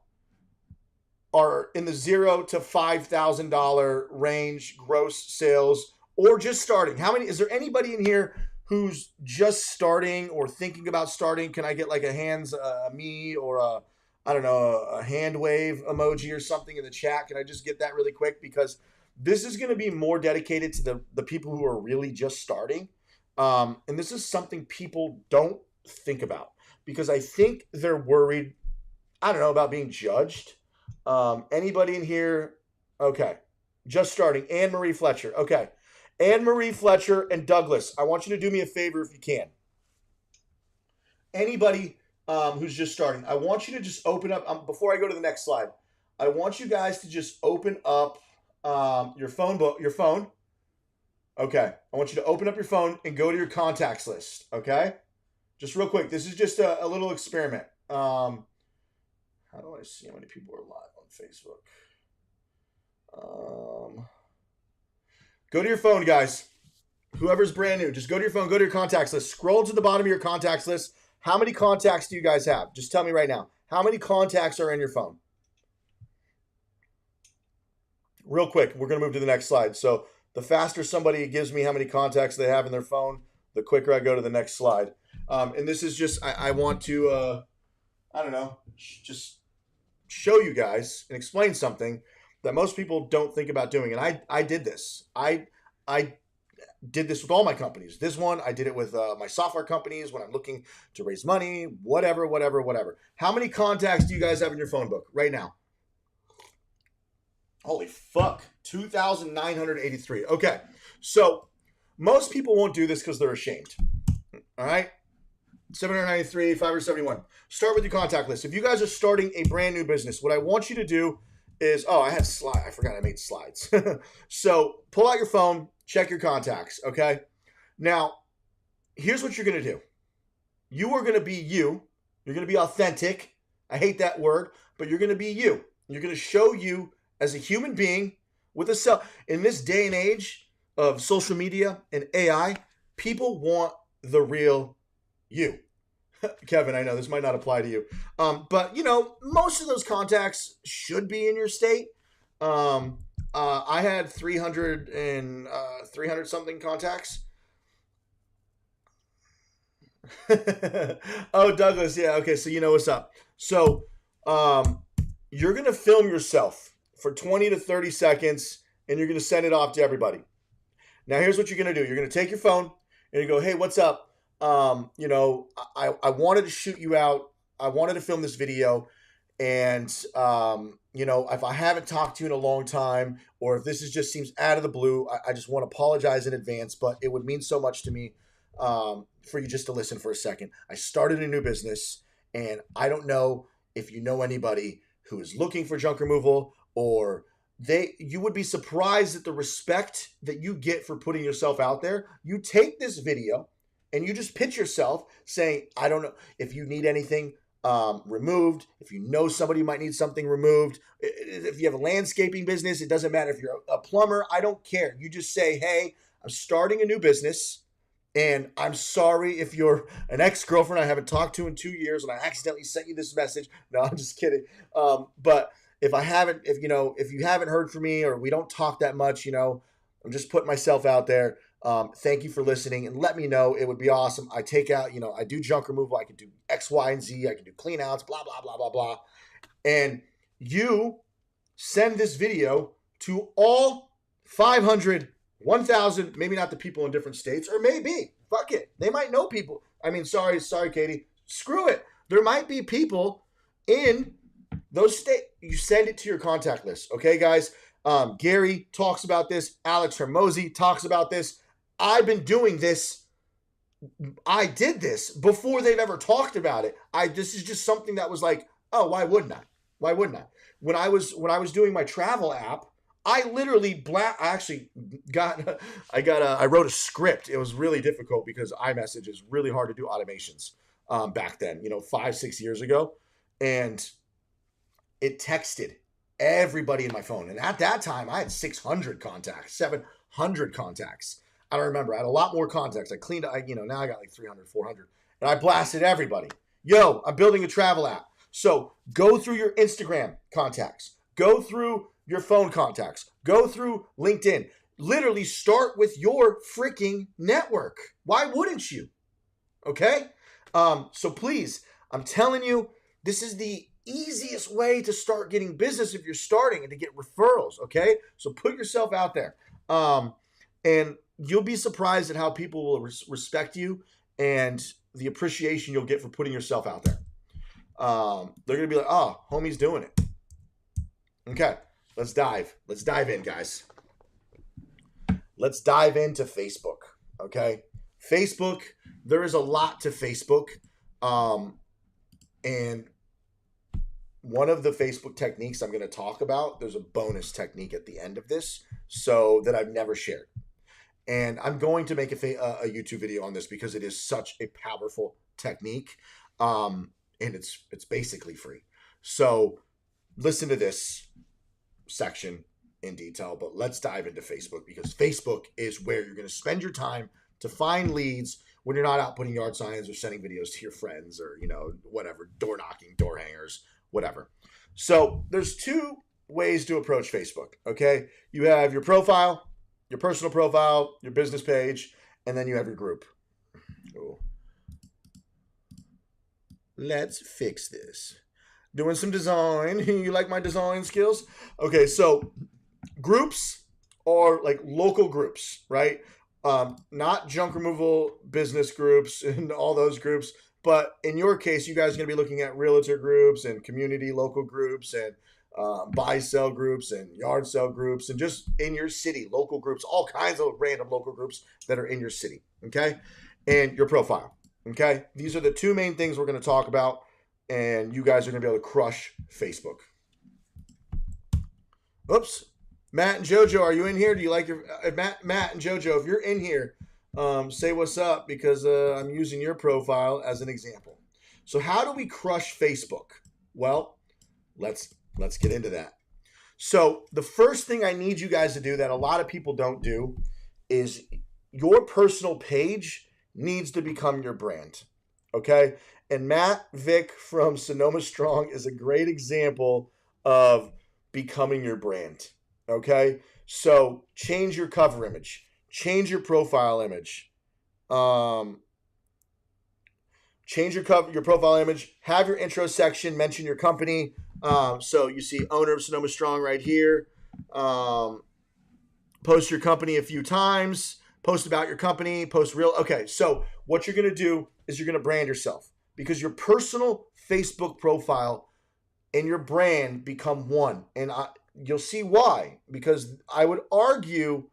are in the $0 to $5,000 range gross sales, or just starting? Is there anybody in here who's just starting or thinking about starting? Can I get like a hands, me, or a hand wave emoji or something in the chat? Can I just get that really quick? Because this is going to be more dedicated to the people who are really just starting. And this is something people don't think about because I think they're worried, about being judged. Anybody in here? Okay. Just starting. Anne-Marie Fletcher. Okay. Anne-Marie Fletcher and Douglas, I want you to do me a favor if you can. Anybody who's just starting, I want you to just open up, before I go to the next slide, I want you guys to just open up your phone. Okay. I want you to open up your phone and go to your contacts list. Okay. Just real quick. This is just a little experiment. How do I see how many people are live on Facebook? Go to your phone, guys. Whoever's brand new, just go to your phone, go to your contacts list. Scroll to the bottom of your contacts list. How many contacts do you guys have? Just tell me right now. How many contacts are in your phone? Real quick, we're going to move to the next slide. So the faster somebody gives me how many contacts they have in their phone, the quicker I go to the next slide. And this is just, I want to, I don't know, just show you guys and explain something that most people don't think about doing. And I did this. I did this with all my companies. This one, I did it with my software companies when I'm looking to raise money, whatever. How many contacts do you guys have in your phone book right now? Holy fuck, 2,983. Okay, so most people won't do this because they're ashamed. All right, 793, 571. Start with your contact list. If you guys are starting a brand new business, what I want you to do is, I had slide. I forgot I made slides. So pull out your phone, check your contacts, okay? Now, here's what you're going to do. You are going to be you. You're going to be authentic. I hate that word, but you're going to be you. You're going to show you as a human being with a cell. In this day and age of social media and AI, people want the real you. Kevin, I know this might not apply to you. But, most of those contacts should be in your state. I had 300 something contacts. Oh, Douglas. Yeah. Okay. So you know what's up. So you're going to film yourself for 20 to 30 seconds and you're going to send it off to everybody. Now, here's what you're going to do. You're going to take your phone and you go, hey, what's up? I wanted to shoot you out. I wanted to film this video. And, if I haven't talked to you in a long time, or if this just seems out of the blue, I just want to apologize in advance, but it would mean so much to me for you just to listen for a second. I started a new business, and I don't know if you know anybody who is looking for junk removal, or you would be surprised at the respect that you get for putting yourself out there. You take this video, and you just pitch yourself saying, I don't know if you need anything removed, if you know somebody who might need something removed, if you have a landscaping business, it doesn't matter if you're a plumber, I don't care. You just say, hey, I'm starting a new business and I'm sorry if you're an ex-girlfriend I haven't talked to in 2 years and I accidentally sent you this message. No, I'm just kidding. But if you haven't heard from me or we don't talk that much, I'm just putting myself out there. Thank you for listening and let me know. It would be awesome. I take out, I do junk removal. I can do X, Y, and Z. I can do clean outs, blah, blah, blah, blah, blah. And you send this video to all 500, 1,000, maybe not the people in different states, or maybe, fuck it. They might know people. I mean, sorry, Katie. Screw it. There might be people in those states. You send it to your contact list. Okay, guys? Gary talks about this. Alex Hermosi talks about this. I've been doing this. I did this before they've ever talked about it. This is just something that was like, oh, why wouldn't I? Why wouldn't I? When I was doing my travel app, I literally I wrote a script. It was really difficult because iMessage is really hard to do automations back then, 5-6 years ago. And it texted everybody in my phone. And at that time, I had 600 contacts, 700 contacts. I don't remember. I had a lot more contacts. I cleaned, now I got like 300, 400. And I blasted everybody. Yo, I'm building a travel app. So go through your Instagram contacts. Go through your phone contacts. Go through LinkedIn. Literally start with your freaking network. Why wouldn't you? Okay? So please, I'm telling you, this is the easiest way to start getting business if you're starting and to get referrals, okay? So put yourself out there. And you'll be surprised at how people will respect you and the appreciation you'll get for putting yourself out there. They're going to be like, oh, homie's doing it. Okay, let's dive in, guys. Let's dive into Facebook, okay? Facebook, there is a lot to Facebook. And one of the Facebook techniques I'm going to talk about, there's a bonus technique at the end of this, so that I've never shared. And I'm going to make a YouTube video on this because it is such a powerful technique. And it's basically free. So listen to this section in detail, but let's dive into Facebook because Facebook is where you're going to spend your time to find leads when you're not out putting yard signs or sending videos to your friends or, whatever, door knocking, door hangers, whatever. So there's two ways to approach Facebook, okay? You have your profile, your personal profile, your business page, and then you have your group. Ooh. Let's fix this. Doing some design. You like my design skills? Okay, so groups are like local groups, right? Not junk removal business groups and all those groups, but in your case, you guys are going to be looking at realtor groups and community local groups and buy sell groups and yard sale groups and just in your city, local groups, all kinds of random local groups that are in your city, okay? And your profile, okay? These are the two main things we're going to talk about, and you guys are going to be able to crush Facebook. Oops. Matt and JoJo, are you in here? Do you like your Matt and JoJo? If you're in here, say what's up because I'm using your profile as an example. So how do we crush Facebook? Well, let's get into that. So the first thing I need you guys to do that a lot of people don't do is your personal page needs to become your brand. Okay? And Matt Vick from Sonoma Strong is a great example of becoming your brand. Okay? So change your cover image. Change your profile image. Change your profile image. Have your intro section. Mention your company. So you see owner of Sonoma Strong right here. Post your company a few times. Post about your company. Post real. Okay, so what you're going to do is you're going to brand yourself because your personal Facebook profile and your brand become one. And you'll see why. Because I would argue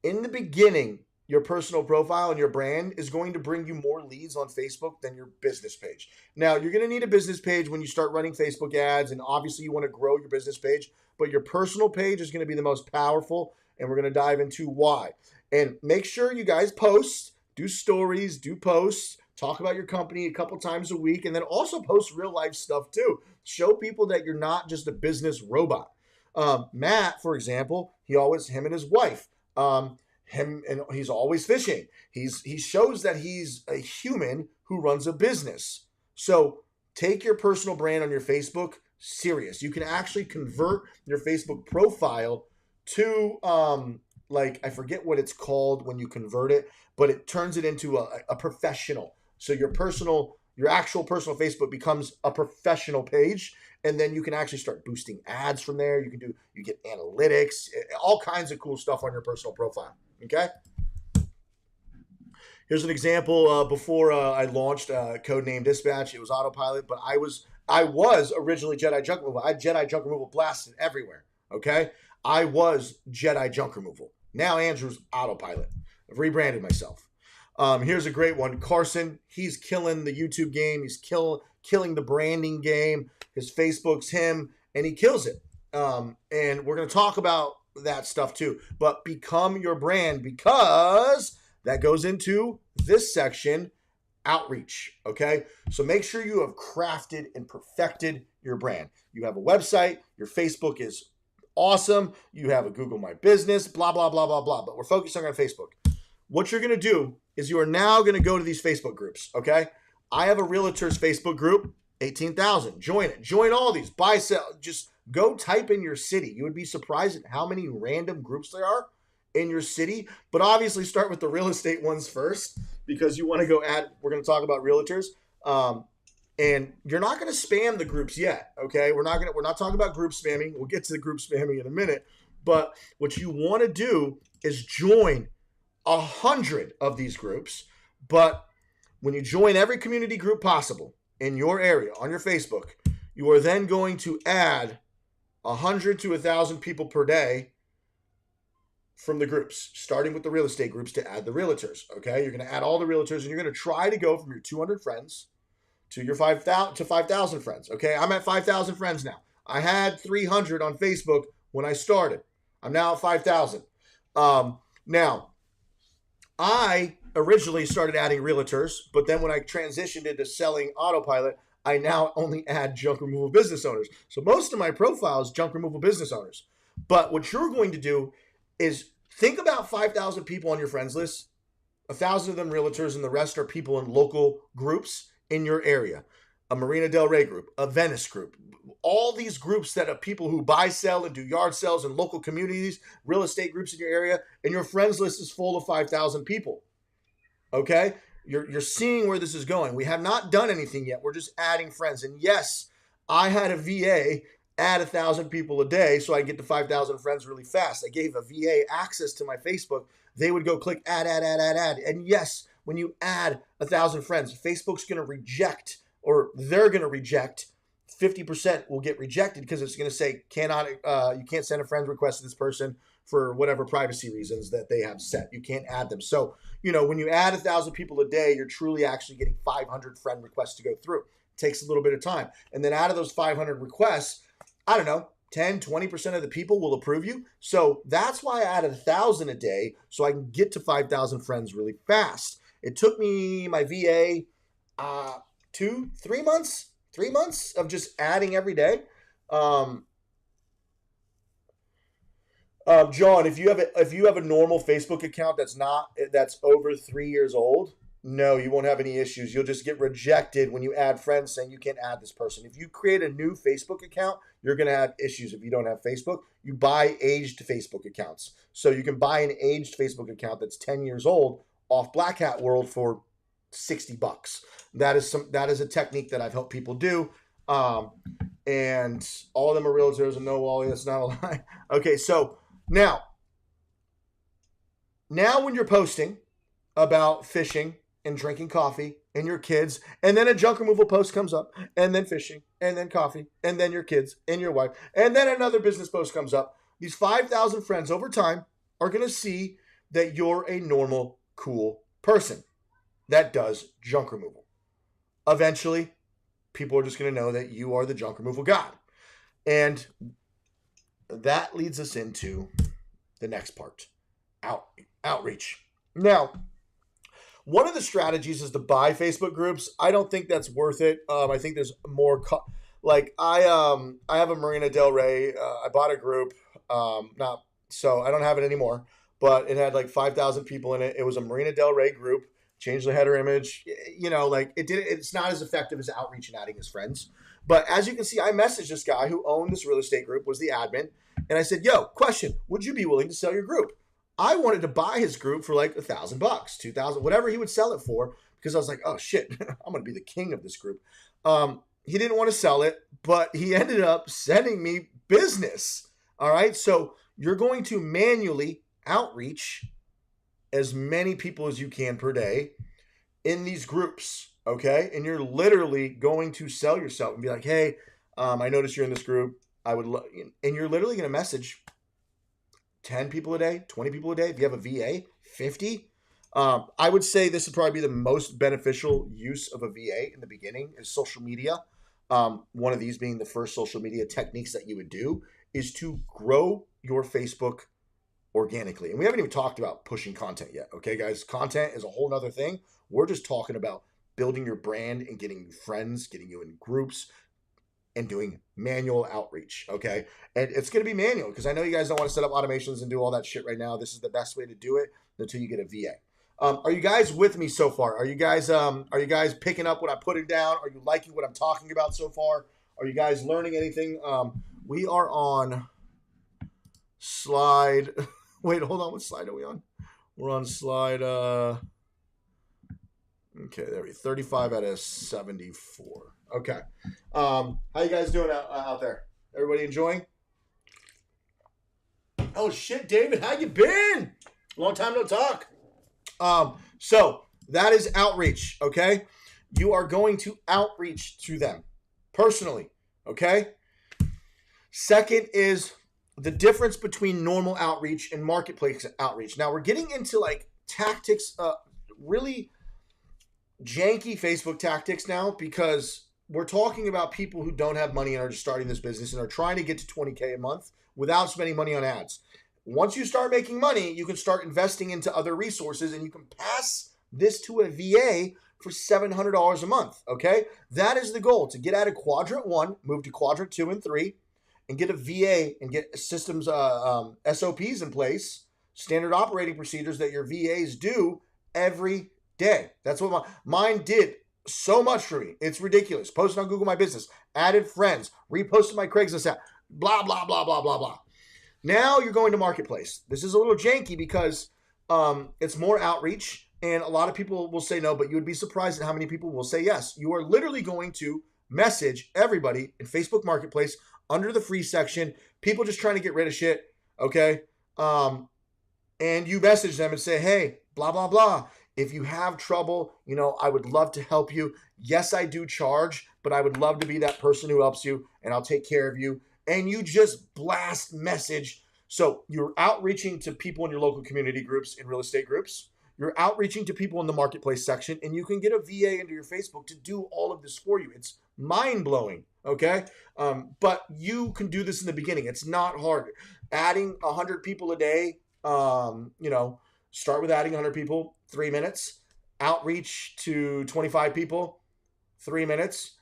in the beginning, your personal profile and your brand is going to bring you more leads on Facebook than your business page. Now, you're going to need a business page when you start running Facebook ads, and obviously you want to grow your business page, but your personal page is going to be the most powerful, and we're going to dive into why. And make sure you guys post, do stories, do posts, talk about your company a couple times a week, and then also post real life stuff too. Show people that you're not just a business robot. Matt, for example, him and his wife, and he's always fishing. He shows that he's a human who runs a business. So take your personal brand on your Facebook serious. You can actually convert your Facebook profile to I forget what it's called when you convert it, but it turns it into a professional. So your actual personal Facebook becomes a professional page, and then you can actually start boosting ads from there. You get analytics, all kinds of cool stuff on your personal profile. Okay. Here's an example before I launched Codename Dispatch. It was autopilot, but I was originally Jedi Junk Removal. I had Jedi Junk Removal blasted everywhere. Okay. I was Jedi Junk Removal. Now Andrew's autopilot. I've rebranded myself. Here's a great one. Carson, he's killing the YouTube game. He's killing the branding game. His Facebook's him, and he kills it. And we're going to talk about that stuff too. But become your brand, because that goes into this section, outreach. Okay? So make sure you have crafted and perfected your brand. You have a website. Your Facebook is awesome. You have a Google My Business, blah, blah, blah, blah, blah. But we're focusing on Facebook. What you're going to do is you are now going to go to these Facebook groups, okay? I have a realtor's Facebook group, 18,000. Join it. Join all these. Buy, sell. Just go type in your city. You would be surprised at how many random groups there are in your city. But obviously start with the real estate ones first because you want to go we're going to talk about realtors. And you're not going to spam the groups yet, okay? We're not talking about group spamming. We'll get to the group spamming in a minute. But what you want to do is join 100 of these groups, but when you join every community group possible in your area on your Facebook, you are then going to add 100 to 1,000 people per day from the groups, starting with the real estate groups to add the realtors. Okay, you're going to add all the realtors, and you're going to try to go from your 200 friends to your 5,000 friends. Okay, I'm at 5,000 friends now. I had 300 on Facebook when I started. I'm now at 5,000. Now, I originally started adding realtors, but then when I transitioned into selling autopilot, I now only add junk removal business owners. So most of my profile is junk removal business owners. But what you're going to do is think about 5,000 people on your friends list. 1,000 of them realtors, and the rest are people in local groups in your area. A Marina Del Rey group, a Venice group, all these groups that are people who buy, sell, and do yard sales in local communities, real estate groups in your area, and your friends list is full of 5,000 people. Okay? You're seeing where this is going. We have not done anything yet. We're just adding friends. And yes, I had a VA add 1,000 people a day so I can get to 5,000 friends really fast. I gave a VA access to my Facebook. They would go click add. And yes, when you add 1,000 friends, Facebook's going to reject, or they're going to reject. 50% will get rejected because it's going to say you can't send a friend request to this person for whatever privacy reasons that they have set. You can't add them. So, when you add 1,000 people a day, you're truly actually getting 500 friend requests to go through. It takes a little bit of time. And then out of those 500 requests, I don't know, 10, 20% of the people will approve you. So that's why I added 1,000 a day so I can get to 5,000 friends really fast. It took me, my VA, 3 months of just adding every day. John, if you have a normal Facebook account that's over 3 years old, no, you won't have any issues. You'll just get rejected when you add friends saying you can't add this person. If you create a new Facebook account, you're going to have issues if you don't have Facebook. You buy aged Facebook accounts. So you can buy an aged Facebook account that's 10 years old off Black Hat World for $60. That is a technique that I've helped people do. And all of them are realtors, and no, Wally, that's not a lie. Okay, so now when you're posting about fishing and drinking coffee and your kids, and then a junk removal post comes up, and then fishing, and then coffee, and then your kids and your wife, and then another business post comes up, these 5,000 friends over time are going to see that you're a normal, cool person that does junk removal. Eventually, people are just going to know that you are the junk removal god. And that leads us into the next part, outreach. Now, one of the strategies is to buy Facebook groups. I don't think that's worth it. I think there's more. I have a Marina Del Rey. I bought a group. So I don't have it anymore. But it had like 5,000 people in it. It was a Marina Del Rey group. Changed the header image. It's not as effective as outreach and adding his friends. But as you can see, I messaged this guy who owned this real estate group, was the admin, and I said, "Yo, question: would you be willing to sell your group?" I wanted to buy his group for like $1,000, $2,000, whatever he would sell it for, because I was like, oh shit, I'm going to be the king of this group. He didn't want to sell it, but he ended up sending me business. All right. So you're going to manually outreach as many people as you can per day in these groups. Okay. And you're literally going to sell yourself and be like, hey, I noticed you're in this group. And you're literally going to message 10 people a day, 20 people a day. If you have a VA, 50. I would say this would probably be the most beneficial use of a VA in the beginning is social media. One of these being the first social media techniques that you would do is to grow your Facebook organically. And we haven't even talked about pushing content yet. Okay, guys, content is a whole nother thing. We're just talking about building your brand and getting you friends, getting you in groups, and doing manual outreach, okay? And it's going to be manual because I know you guys don't want to set up automations and do all that shit right now. This is the best way to do it until you get a VA. Are you guys with me so far? Are you guys picking up what I'm putting down? Are you liking what I'm talking about so far? Are you guys learning anything? We are on slide. Wait, hold on. What slide are we on? We're on slide. Okay, there we go. 35 out of 74. Okay. How you guys doing out there? Everybody enjoying? Oh shit, David, how you been? Long time no talk. So that is outreach, okay? You are going to outreach to them personally, okay? Second is the difference between normal outreach and marketplace outreach. Now we're getting into like tactics, really janky Facebook tactics now because we're talking about people who don't have money and are just starting this business and are trying to get to 20K a month without spending money on ads. Once you start making money, you can start investing into other resources and you can pass this to a VA for $700 a month, okay? That is the goal, to get out of quadrant 1, move to quadrant 2 and 3, and get a VA and get systems, SOPs in place, standard operating procedures that your VAs do every day. That's what mine did so much for me. It's ridiculous. Posted on Google My Business, added friends, reposted my Craigslist app, blah, blah, blah, blah, blah, blah. Now you're going to Marketplace. This is a little janky because it's more outreach, and a lot of people will say no, but you would be surprised at how many people will say yes. You are literally going to message everybody in Facebook Marketplace under the free section, people just trying to get rid of shit, okay? And you message them and say, hey, blah, blah, blah. If you have trouble, I would love to help you. Yes, I do charge, but I would love to be that person who helps you, and I'll take care of you. And you just blast message. So you're outreaching to people in your local community groups, in real estate groups. You're outreaching to people in the Marketplace section, and you can get a VA into your Facebook to do all of this for you. It's mind-blowing, okay? But you can do this in the beginning. It's not hard. Adding 100 people a day, start with adding 100 people, 3 minutes. Outreach to 25 people, 3 minutes.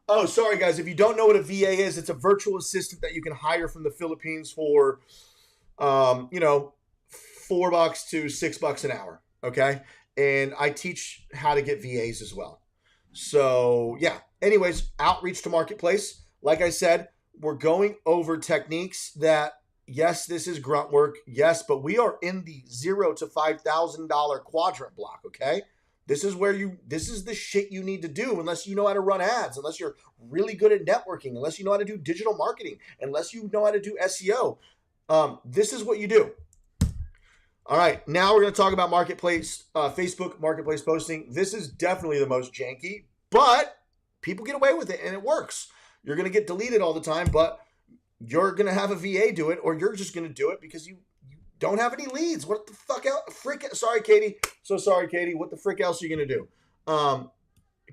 Oh, sorry, guys. If you don't know what a VA is, it's a virtual assistant that you can hire from the Philippines for, $4 to $6 an hour, okay? And I teach how to get VAs as well. So, yeah. Anyways, outreach to Marketplace. Like I said, we're going over techniques that, yes, this is grunt work. Yes, but we are in the $0 to $5,000 quadrant block, okay? This is the shit you need to do unless you know how to run ads, unless you're really good at networking, unless you know how to do digital marketing, unless you know how to do SEO. This is what you do. All right, now we're going to talk about Marketplace, Facebook Marketplace posting. This is definitely the most janky, but people get away with it and it works. You're going to get deleted all the time, but you're going to have a VA do it, or you're just going to do it because you don't have any leads. What the fuck else? Sorry, Katie. So sorry, Katie. What the frick else are you gonna do?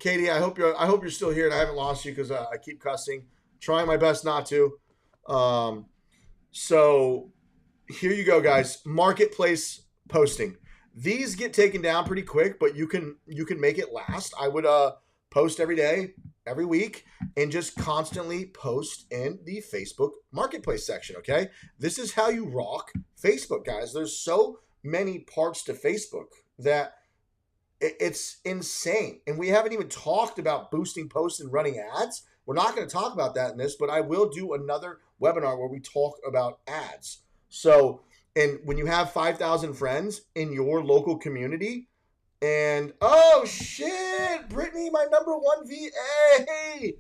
Katie, I hope you're still here and I haven't lost you because I keep cussing. Trying my best not to. So here you go, guys. Marketplace posting. These get taken down pretty quick, but you can make it last. I would post every day, every week, and just constantly post in the Facebook Marketplace section, okay? This is how you rock Facebook, guys. There's so many parts to Facebook that it's insane. And we haven't even talked about boosting posts and running ads. We're not going to talk about that in this, but I will do another webinar where we talk about ads. So, and when you have 5,000 friends in your local community, and oh shit, Brittany, my number one VA.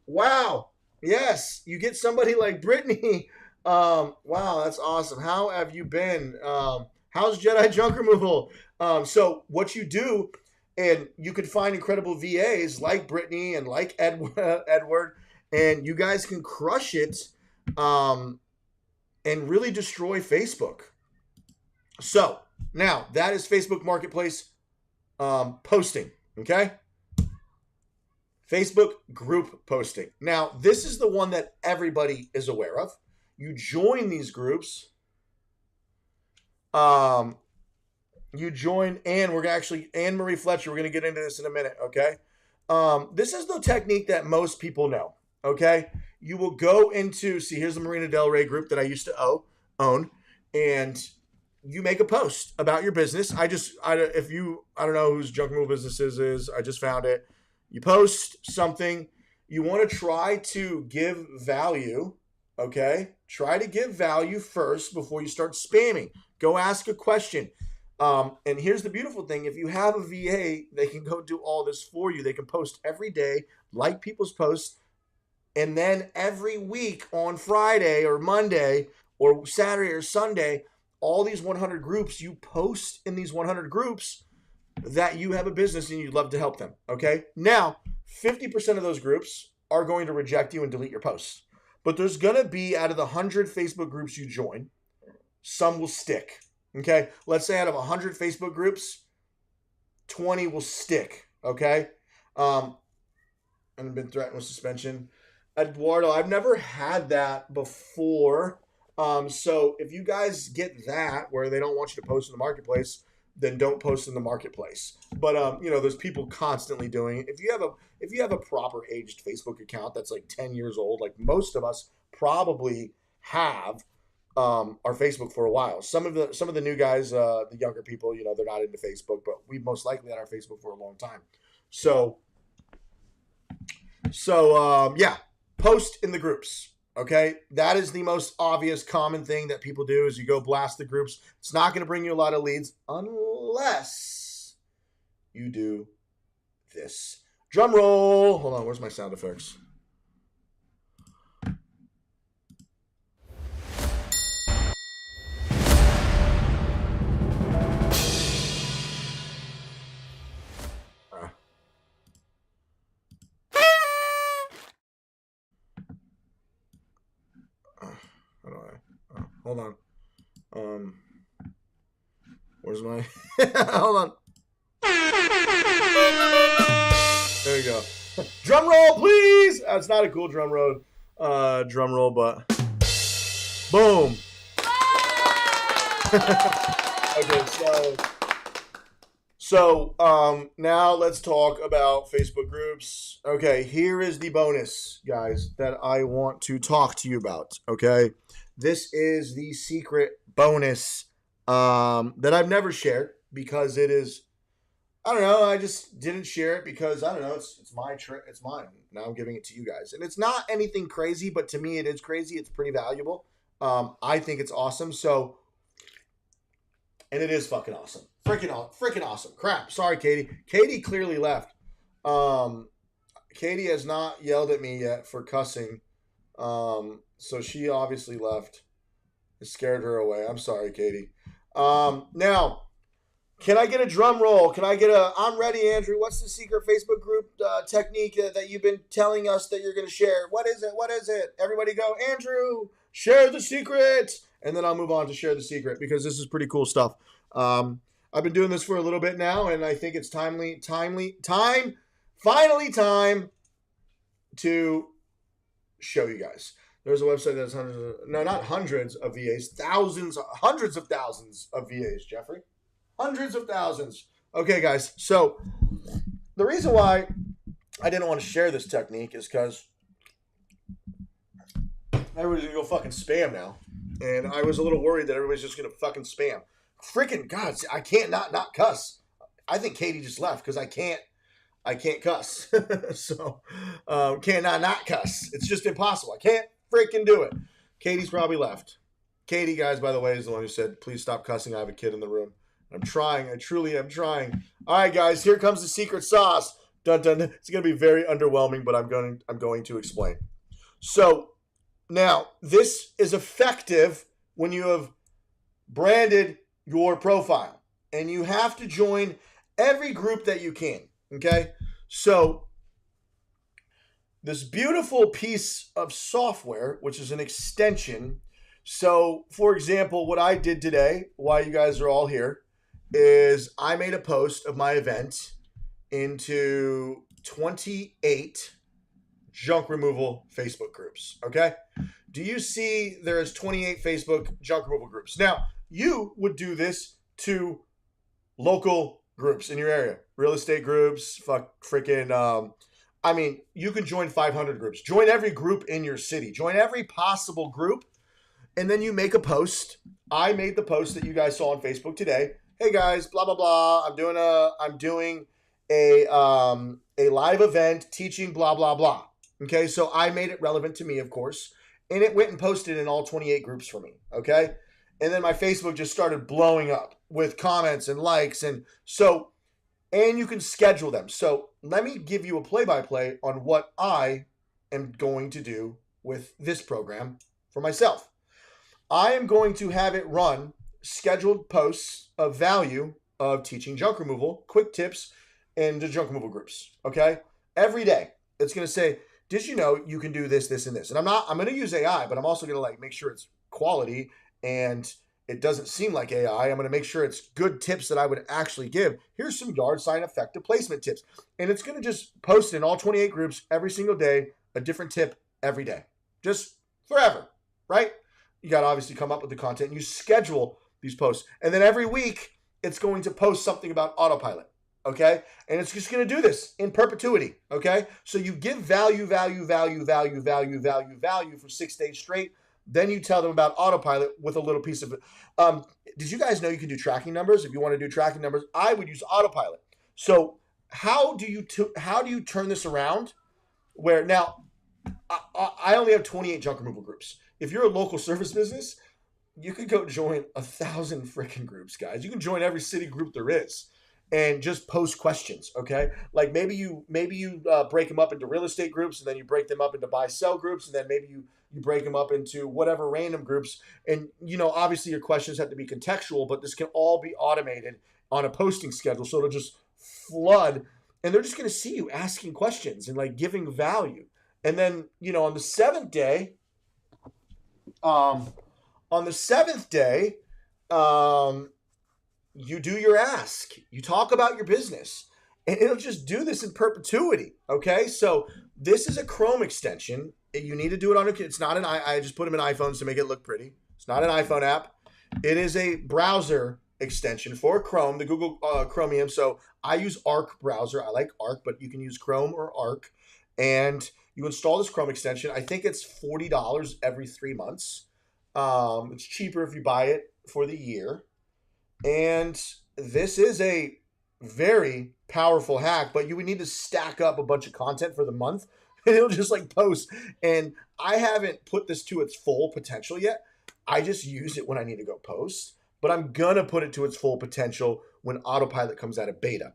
Wow. Yes, you get somebody like Brittany. Wow, that's awesome. How have you been? How's Jedi junk removal? So what you do, and you can find incredible VAs like Brittany and like Edward, and you guys can crush it and really destroy Facebook. So now that is Facebook Marketplace posting, okay? Facebook group posting. Now, this is the one that everybody is aware of. You join these groups. You join, and we're actually, Anne-Marie Fletcher, we're going to get into this in a minute, okay? This is the technique that most people know, okay? You will go into, see, here's the Marina Del Rey group that I used to own, and you make a post about your business. I don't know whose junk removal businesses is. I just found it. You post something. You want to try to give value, okay? Try to give value first before you start spamming. Go ask a question. And here's the beautiful thing. If you have a VA, they can go do all this for you. They can post every day, like people's posts, and then every week on Friday or Monday or Saturday or Sunday, all these 100 groups, you post in these 100 groups that you have a business and you'd love to help them, okay? Now, 50% of those groups are going to reject you and delete your posts. But there's going to be, out of the 100 Facebook groups you join, some will stick, okay? Let's say out of 100 Facebook groups, 20 will stick, okay? And been threatened with suspension. Eduardo, I've never had that before. So if you guys get that, where they don't want you to post in the marketplace, then don't post in the marketplace. But there's people constantly doing it. If you have a proper aged Facebook account that's like 10 years old, like most of us probably have, our Facebook for a while. Some of the new guys, the younger people, they're not into Facebook, but we most likely had our Facebook for a long time. So yeah, post in the groups. Okay, that is the most obvious common thing that people do is you go blast the groups. It's not going to bring you a lot of leads unless you do this. Drum roll. Hold on, where's my sound effects? Hold on. Where's my... Hold on. There you go. Drum roll, please. It's not a cool drum roll, but boom. Okay, so now let's talk about Facebook groups. Okay, here is the bonus, guys, that I want to talk to you about. Okay, this is the secret bonus that I've never shared because it is, I don't know, I just didn't share it because, I don't know, it's my trick, it's mine. Now I'm giving it to you guys. And it's not anything crazy, but to me it is crazy. It's pretty valuable. I think it's awesome. So, and it is fucking awesome. Freaking awesome. Crap. Sorry, Katie. Katie clearly left. Katie has not yelled at me yet for cussing. So she obviously left. It scared her away. I'm sorry, Katie. Now, can I get a drum roll? Can I get I'm ready, Andrew. What's the secret Facebook group technique that you've been telling us that you're going to share? What is it? What is it? Everybody go, Andrew, share the secret. And then I'll move on to share the secret because this is pretty cool stuff. I've been doing this for a little bit now, and I think it's finally time to show you guys. There's a website that's not hundreds of VAs, hundreds of thousands of VAs, Jeffrey. Hundreds of thousands. Okay, guys. So the reason why I didn't want to share this technique is because everybody's going to go fucking spam now. And I was a little worried that everybody's just going to fucking spam. Freaking God, I can't not cuss. I think Katie just left because I can't cuss. So can't not cuss. It's just impossible. I can't freaking do it. Katie's probably left. Katie, guys, by the way, is the one who said, please stop cussing. I have a kid in the room. I'm trying. I truly am trying. All right, guys, here comes the secret sauce. Dun, dun, dun. It's going to be very underwhelming, but I'm going to explain. So now this is effective when you have branded your profile, and you have to join every group that you can. Okay, so this beautiful piece of software, which is an extension. So, for example, what I did today, while you guys are all here, is I made a post of my event into 28 junk removal Facebook groups. Okay, do you see there's 28 Facebook junk removal groups? Now, you would do this to local groups in your area, real estate groups, I mean, you can join 500 groups. Join every group in your city. Join every possible group, and then you make a post. I made the post that you guys saw on Facebook today. Hey guys, blah blah blah. I'm doing a live event teaching blah blah blah. Okay, so I made it relevant to me, of course, and it went and posted in all 28 groups for me. Okay. And then my Facebook just started blowing up with comments and likes. And you can schedule them. So let me give you a play-by-play on what I am going to do with this program for myself. I am going to have it run scheduled posts of value of teaching junk removal, quick tips, and the junk removal groups. Okay? Every day. It's going to say, did you know you can do this, this, and this? And I'm going to use AI, but I'm also going to make sure it's quality and it doesn't seem like AI. I'm going to make sure it's good tips that I would actually give. Here's some yard sign effective placement tips. And it's going to just post in all 28 groups every single day, a different tip every day. Just forever, right? You got to obviously come up with the content. You schedule these posts. And then every week, it's going to post something about autopilot, okay? And it's just going to do this in perpetuity, okay? So you give value for 6 days straight. Then you tell them about autopilot with a little piece of it. Did you guys know you can do tracking numbers? If you want to do tracking numbers, I would use autopilot. So how do you turn this around? Where now, I only have 28 junk removal groups. If you're a local service business, you could go join 1,000 freaking groups, guys. You can join every city group there is and just post questions, okay? Like maybe you break them up into real estate groups, and then you break them up into buy-sell groups, and then maybe you break them up into whatever random groups. And, obviously your questions have to be contextual, but this can all be automated on a posting schedule. So it'll just flood, and they're just going to see you asking questions and like giving value. And then, on the seventh day, you do your ask. You talk about your business, and it'll just do this in perpetuity. Okay, so this is a Chrome extension. You need to do it on it's not I just put them in iPhones to make it look pretty. It's not an iPhone app. It is a browser extension for Chrome, the Google Chromium. So I use Arc browser. I like Arc, but you can use Chrome or Arc. And you install this Chrome extension. I think it's $40 every 3 months. It's cheaper if you buy it for the year. And this is a very powerful hack, but you would need to stack up a bunch of content for the month, and it'll just like post. And I haven't put this to its full potential yet. I just use it when I need to go post, but I'm gonna put it to its full potential when autopilot comes out of beta.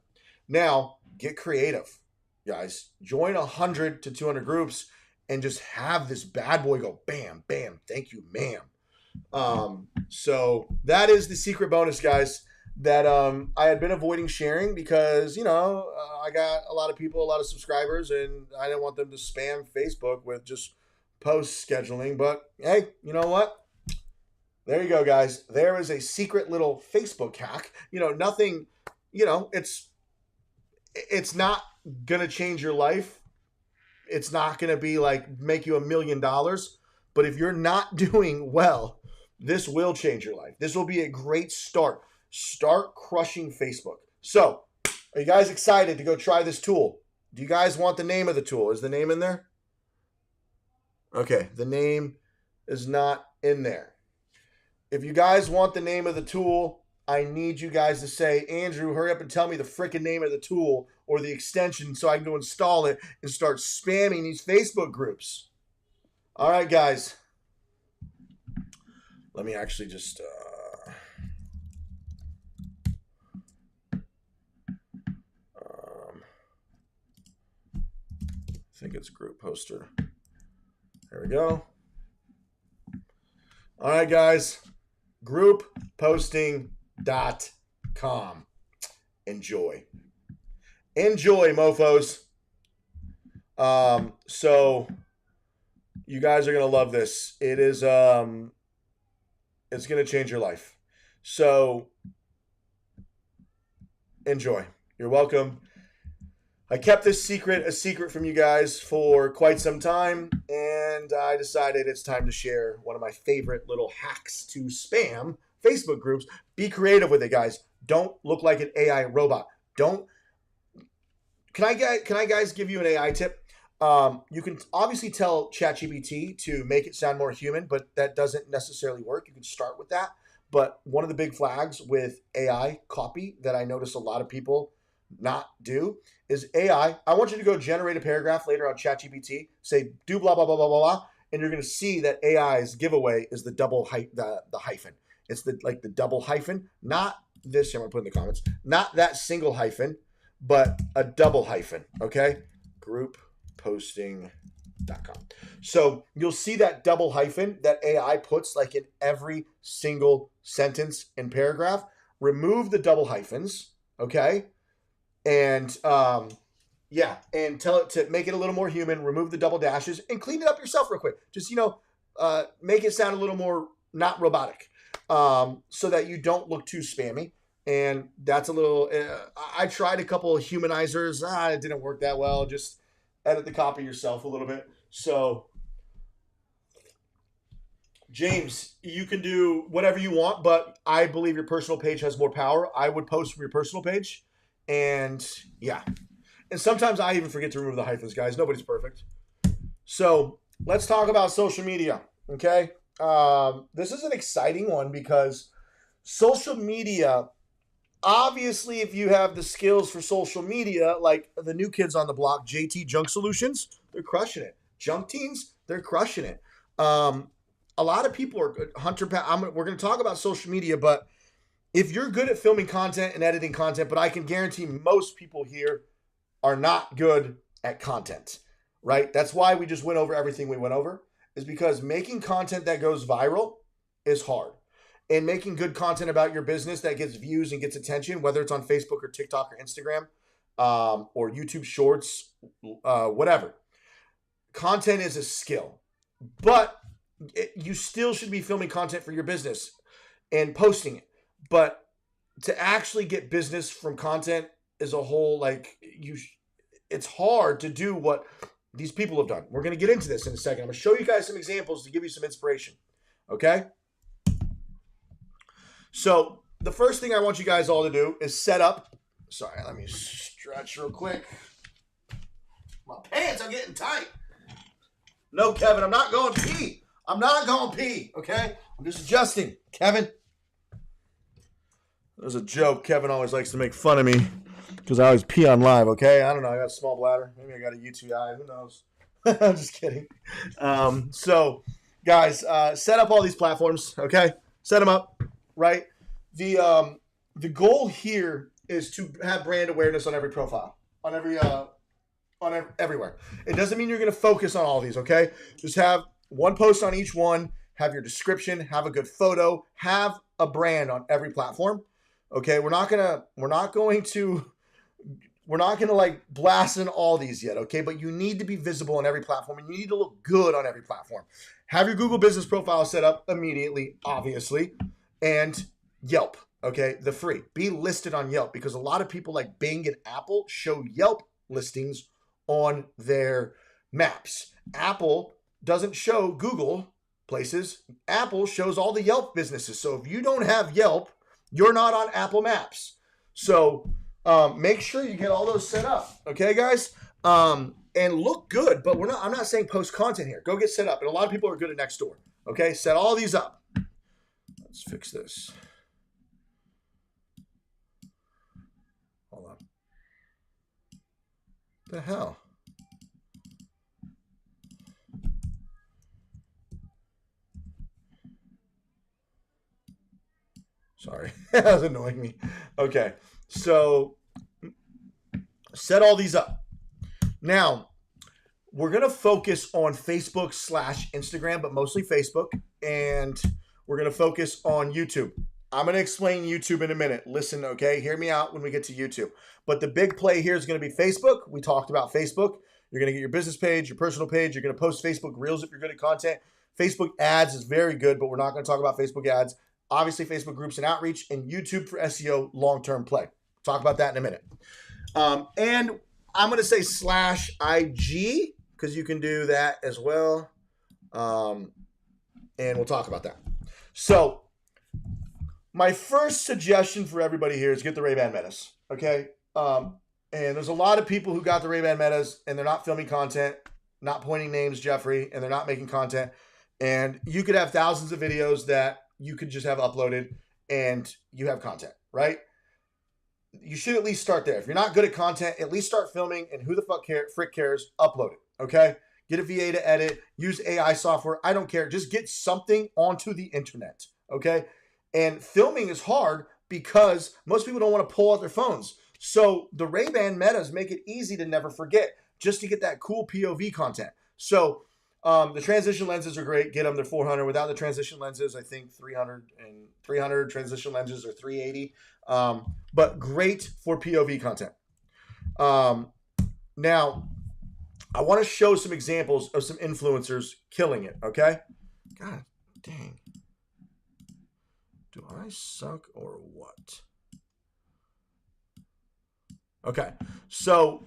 Now, get creative, guys. Join 100 to 200 groups and just have this bad boy go bam, bam, thank you, ma'am. So that is the secret bonus, guys, that I had been avoiding sharing because, I got a lot of people, a lot of subscribers, and I didn't want them to spam Facebook with just post scheduling. But hey, you know what? There you go, guys. There is a secret little Facebook hack. Nothing, it's not going to change your life. It's not going to be like make you $1 million. But if you're not doing well, this will change your life. This will be a great start. Start crushing Facebook. So, are you guys excited to go try this tool? Do you guys want the name of the tool? Is the name in there? Okay, the name is not in there. If you guys want the name of the tool, I need you guys to say, Andrew, hurry up and tell me the freaking name of the tool or the extension so I can go install it and start spamming these Facebook groups. All right, guys. Let me actually just... I think it's group poster. There we go. All right, guys. Groupposting.com. Enjoy. Enjoy, mofos. So you guys are going to love this. It is, it's going to change your life. So enjoy. You're welcome. I kept this a secret from you guys for quite some time, and I decided it's time to share one of my favorite little hacks to spam Facebook groups. Be creative with it, guys. Don't look like an AI robot. Can I guys give you an AI tip? You can obviously tell ChatGPT to make it sound more human, but that doesn't necessarily work. You can start with that. But one of the big flags with AI copy that I notice a lot of people not do is AI. I want you to go generate a paragraph later on ChatGPT, say do blah blah blah blah blah, and you're going to see that AI's giveaway is the double the hyphen. It's the double hyphen, not this. I'm going to put in the comments, not that single hyphen, but a double hyphen. Okay, groupposting.com. So you'll see that double hyphen that AI puts like in every single sentence and paragraph. Remove the double hyphens. Okay. And and tell it to make it a little more human, remove the double dashes, and clean it up yourself real quick. Just, make it sound a little more not robotic, so that you don't look too spammy. And that's a little, I tried a couple of humanizers. It didn't work that well. Just edit the copy yourself a little bit. So, James, you can do whatever you want, but I believe your personal page has more power. I would post from your personal page. And yeah, and sometimes I even forget to remove the hyphens, guys. Nobody's perfect. So let's talk about social media. Okay. This is an exciting one because social media, obviously, if you have the skills for social media, like the new kids on the block, JT Junk Solutions, they're crushing it. Junk Teens, they're crushing it. A lot of people are good. We're going to talk about social media, but if you're good at filming content and editing content, but I can guarantee most people here are not good at content, right? That's why we just went over everything we went over, is because making content that goes viral is hard. And making good content about your business that gets views and gets attention, whether it's on Facebook or TikTok or Instagram or YouTube Shorts, whatever. Content is a skill, but you still should be filming content for your business and posting it. But to actually get business from content is a whole, it's hard to do what these people have done. We're going to get into this in a second. I'm going to show you guys some examples to give you some inspiration. Okay? So the first thing I want you guys all to do is set up. Sorry, let me stretch real quick. My pants are getting tight. No, Kevin, I'm not going pee. I'm not going pee, okay? I'm just adjusting. Kevin. There's a joke. Kevin always likes to make fun of me because I always pee on live, okay? I don't know. I got a small bladder. Maybe I got a UTI. Who knows? I'm just kidding. So, guys, set up all these platforms, okay? Set them up, right? The goal here is to have brand awareness on every profile, on everywhere. It doesn't mean you're going to focus on all these, okay? Just have one post on each one, have your description, have a good photo, have a brand on every platform. Okay, we're not gonna like blast in all these yet, okay? But you need to be visible on every platform and you need to look good on every platform. Have your Google business profile set up immediately, obviously, and Yelp, okay? The free. Be listed on Yelp because a lot of people like Bing and Apple show Yelp listings on their maps. Apple doesn't show Google places. Apple shows all the Yelp businesses. So if you don't have Yelp, you're not on Apple Maps. So make sure you get all those set up. Okay, guys? And look good, but I'm not saying post content here. Go get set up. And a lot of people are good at Nextdoor. Okay, set all these up. Let's fix this. Hold on. What the hell? Sorry, that was annoying me. Okay, so set all these up. Now, we're going to focus on Facebook/Instagram, but mostly Facebook, and we're going to focus on YouTube. I'm going to explain YouTube in a minute. Listen, okay? Hear me out when we get to YouTube. But the big play here is going to be Facebook. We talked about Facebook. You're going to get your business page, your personal page. You're going to post Facebook Reels if you're good at content. Facebook ads is very good, but we're not going to talk about Facebook ads. Obviously, Facebook groups and outreach, and YouTube for SEO long-term play. Talk about that in a minute. And I'm going to say /IG because you can do that as well. And we'll talk about that. So my first suggestion for everybody here is get the Ray-Ban Metas, okay? And there's a lot of people who got the Ray-Ban Metas, and they're not filming content, not pointing names, Jeffrey, and they're not making content. And you could have thousands of videos that you could just have uploaded and you have content, right? You should at least start there. If you're not good at content, at least start filming, and who the frick cares? Upload it, okay? Get a VA to edit, use AI software. I don't care. Just get something onto the internet, okay? And filming is hard because most people don't want to pull out their phones. So the Ray-Ban Metas make it easy to never forget, just to get that cool POV content. So the transition lenses are great. Get them. They're 400. Without the transition lenses, I think 300 transition lenses are 380. But great for POV content. Now, I want to show some examples of some influencers killing it, okay? God dang. Do I suck or what? Okay, so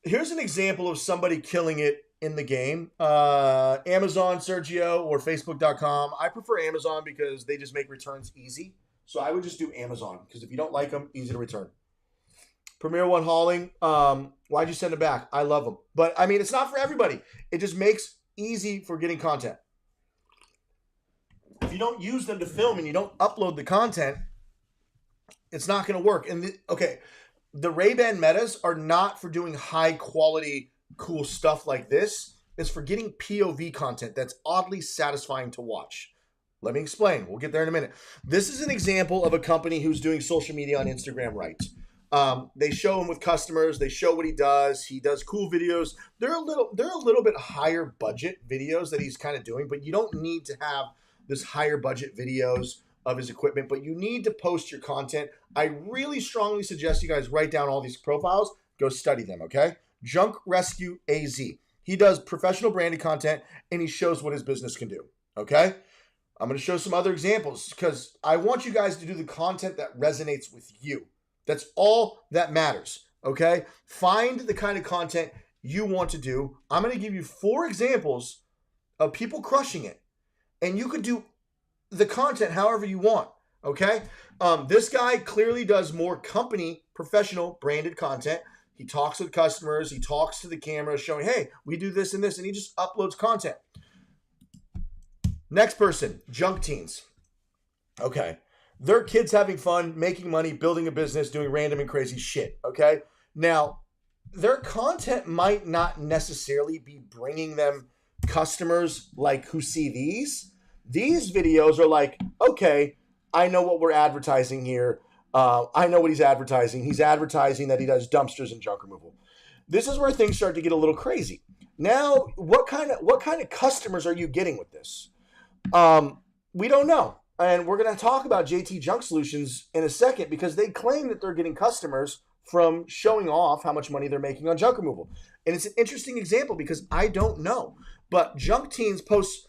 here's an example of somebody killing it in the game. Amazon, Sergio, or Facebook.com. I prefer Amazon because they just make returns easy. So I would just do Amazon because if you don't like them, easy to return. Premier One Hauling. Why'd you send it back? I love them. But, I mean, it's not for everybody. It just makes easy for getting content. If you don't use them to film and you don't upload the content, it's not going to work. And the Ray-Ban Metas are not for doing high quality, cool stuff like this. It's for getting POV content that's oddly satisfying to watch. Let me explain. We'll get there in a minute. This is an example of a company who's doing social media on Instagram right. They show him with customers. They show what he does. He does cool videos. They're a little bit higher budget videos that he's kind of doing, but you don't need to have this higher budget videos of his equipment, but you need to post your content. I really strongly suggest you guys write down all these profiles. Go study them, okay? Junk Rescue AZ. He does professional branded content, and he shows what his business can do, okay? I'm going to show some other examples because I want you guys to do the content that resonates with you. That's all that matters, okay? Find the kind of content you want to do. I'm going to give you 4 examples of people crushing it, and you could do the content however you want, okay? This guy clearly does more company, professional, branded content. He talks with customers. He talks to the camera showing, hey, we do this and this, and he just uploads content. Next person, Junk Teens. Okay. They're kids having fun, making money, building a business, doing random and crazy shit, okay? Now, their content might not necessarily be bringing them customers like who see these. These videos are like, okay, I know what we're advertising here. I know what he's advertising. He's advertising that he does dumpsters and junk removal. This is where things start to get a little crazy. Now, what kind of customers are you getting with this? We don't know. And we're going to talk about JT Junk Solutions in a second because they claim that they're getting customers from showing off how much money they're making on junk removal. And it's an interesting example because I don't know. But Junk Teens posts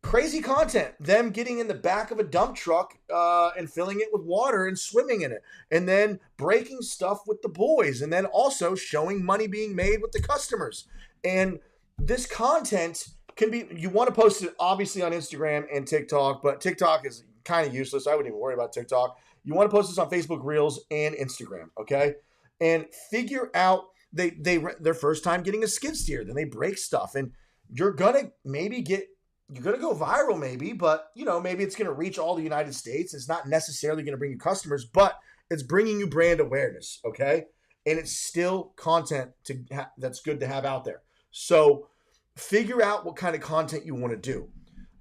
crazy content, them getting in the back of a dump truck and filling it with water and swimming in it, and then breaking stuff with the boys, and then also showing money being made with the customers. And this content can be, you want to post it obviously on Instagram and TikTok, but TikTok is kind of useless. I wouldn't even worry about TikTok. You want to post this on Facebook Reels and Instagram, okay? And figure out their first time getting a skid steer, then they break stuff, and you're gonna go viral maybe, but maybe it's gonna reach all the United States. It's not necessarily gonna bring you customers, but it's bringing you brand awareness, okay? And it's still content that's good to have out there. So figure out what kind of content you want to do.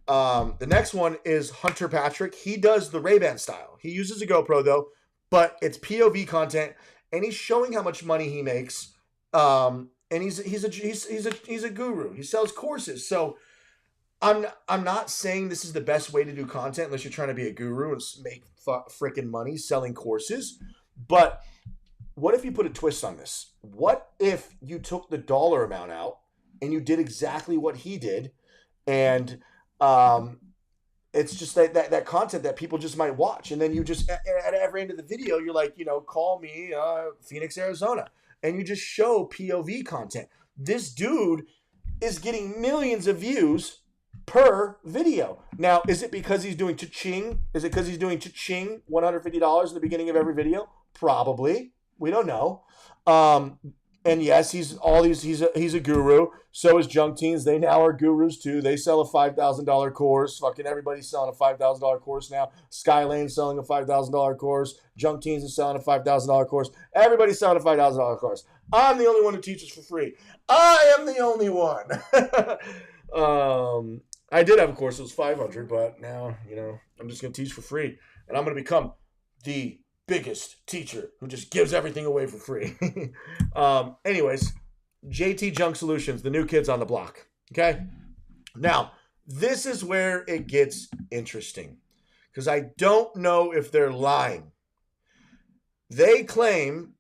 The next one is Hunter Patrick. He does the Ray-Ban style. He uses a GoPro though, but it's POV content, and he's showing how much money he makes. And he's a guru. He sells courses. So I'm not saying this is the best way to do content unless you're trying to be a guru and make freaking money selling courses. But what if you put a twist on this? What if you took the dollar amount out and you did exactly what he did, and it's just that content that people just might watch, and then you just at every end of the video you're like, call me Phoenix, Arizona, and you just show POV content. This dude is getting millions of views per video. Now, is it because he's doing cha-ching? Is it because he's doing cha-ching $150 in the beginning of every video? Probably. We don't know. And yes, he's a guru. So is Junk Teens. They now are gurus too. They sell a $5,000 course. Fucking everybody's selling a $5,000 course now. Skylane's selling a $5,000 course. Junk Teens is selling a $5,000 course. Everybody's selling a $5,000 course. I'm the only one who teaches for free. I am the only one. I did have a course that was $500, but now, I'm just going to teach for free. And I'm going to become the biggest teacher who just gives everything away for free. Anyways, JT Junk Solutions, the new kids on the block. Okay? Now, this is where it gets interesting because I don't know if they're lying. They claim,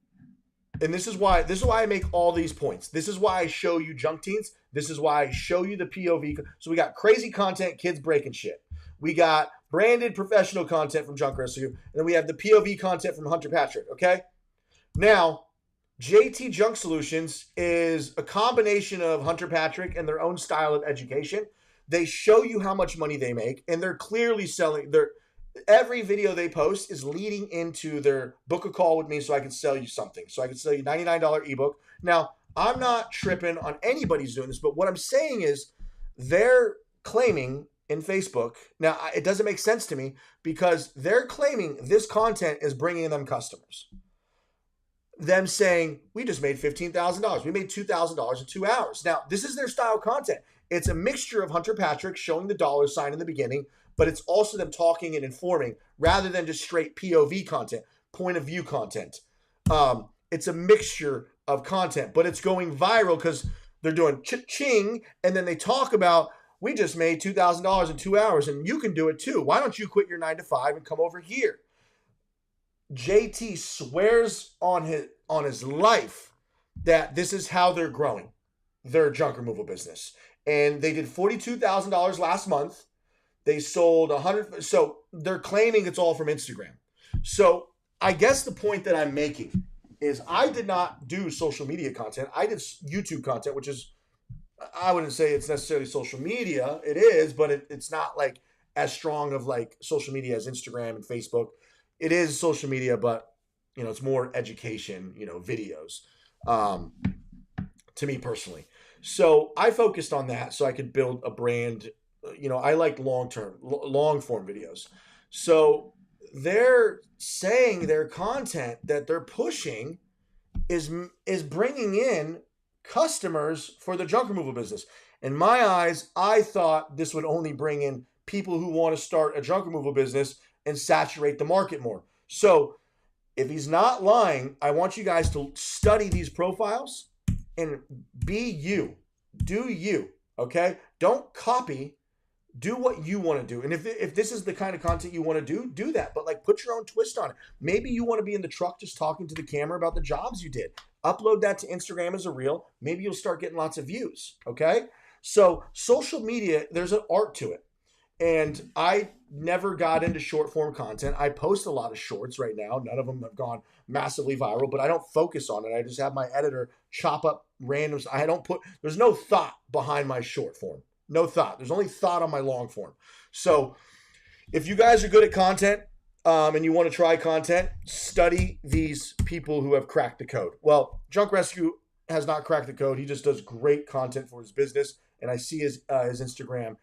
and this is why I make all these points. This is why I show you Junk Teens. This is why I show you the POV. So we got crazy content, kids breaking shit. We got branded professional content from Junk Rescue, and then we have the POV content from Hunter Patrick, okay? Now, JT Junk Solutions is a combination of Hunter Patrick and their own style of education. They show you how much money they make, and they're clearly selling every video they post is leading into their book a call with me so I can sell you something. So I can sell you $99 ebook. Now, I'm not tripping on anybody's doing this, but what I'm saying is they're claiming in Facebook. Now, it doesn't make sense to me because they're claiming this content is bringing them customers. Them saying, we just made $15,000. We made $2,000 in 2 hours. Now, this is their style content. It's a mixture of Hunter Patrick showing the dollar sign in the beginning, but it's also them talking and informing rather than just straight POV content, point of view content. It's a mixture of content, but it's going viral because they're doing cha-ching, and then they talk about, we just made $2,000 in 2 hours, and you can do it too. Why don't you quit your 9 to 5 and come over here? JT swears on his life that this is how they're growing their junk removal business. And they did $42,000 last month. They sold 100. So they're claiming it's all from Instagram. So I guess the point that I'm making is I did not do social media content. I did YouTube content, which is, I wouldn't say it's necessarily social media. It is, but it's not like as strong of like social media as Instagram and Facebook. It is social media, but it's more education, videos, to me personally. So I focused on that so I could build a brand. I like long form videos. So they're saying their content that they're pushing is bringing in customers for the junk removal business. In my eyes, I thought this would only bring in people who want to start a junk removal business and saturate the market more. So if he's not lying, I want you guys to study these profiles and be you. Do you, okay? Don't copy. Do what you want to do. And if this is the kind of content you want to do that. But like put your own twist on it. Maybe you want to be in the truck just talking to the camera about the jobs you did. Upload that to Instagram as a reel. Maybe you'll start getting lots of views, okay? So social media, there's an art to it. And I never got into short form content. I post a lot of shorts right now. None of them have gone massively viral, but I don't focus on it. I just have my editor chop up randoms. There's no thought behind my short form. No thought. There's only thought on my long form. So if you guys are good at content and you want to try content, study these people who have cracked the code. Well, Junk Rescue has not cracked the code. He just does great content for his business. And I see his Instagram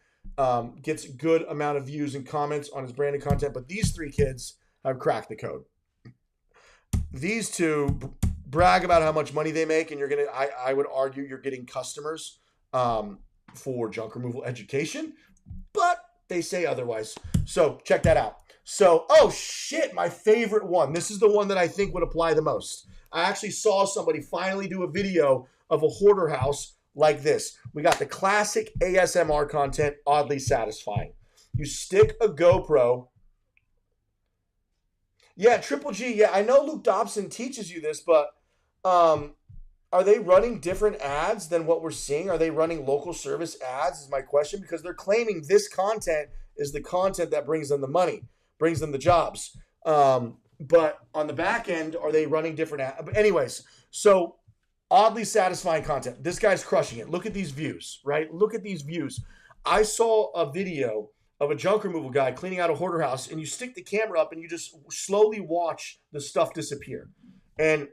gets a good amount of views and comments on his branded content. But these 3 kids have cracked the code. These 2 brag about how much money they make. And I would argue you're getting customers for junk removal education, but they say otherwise. So check that out. So, oh shit, my favorite one. This is the one that I think would apply the most. I actually saw somebody finally do a video of a hoarder house like this. We got the classic ASMR content, oddly satisfying. You stick a GoPro. Yeah, Triple G. Yeah, I know Luke Dobson teaches you this, but are they running different ads than what we're seeing? Are they running local service ads is my question, because they're claiming this content is the content that brings them the money, brings them the jobs. But on the back end, are they running different ads? But anyways, so oddly satisfying content. This guy's crushing it. Look at these views, right? Look at these views. I saw a video of a junk removal guy cleaning out a hoarder house, and you stick the camera up and you just slowly watch the stuff disappear. And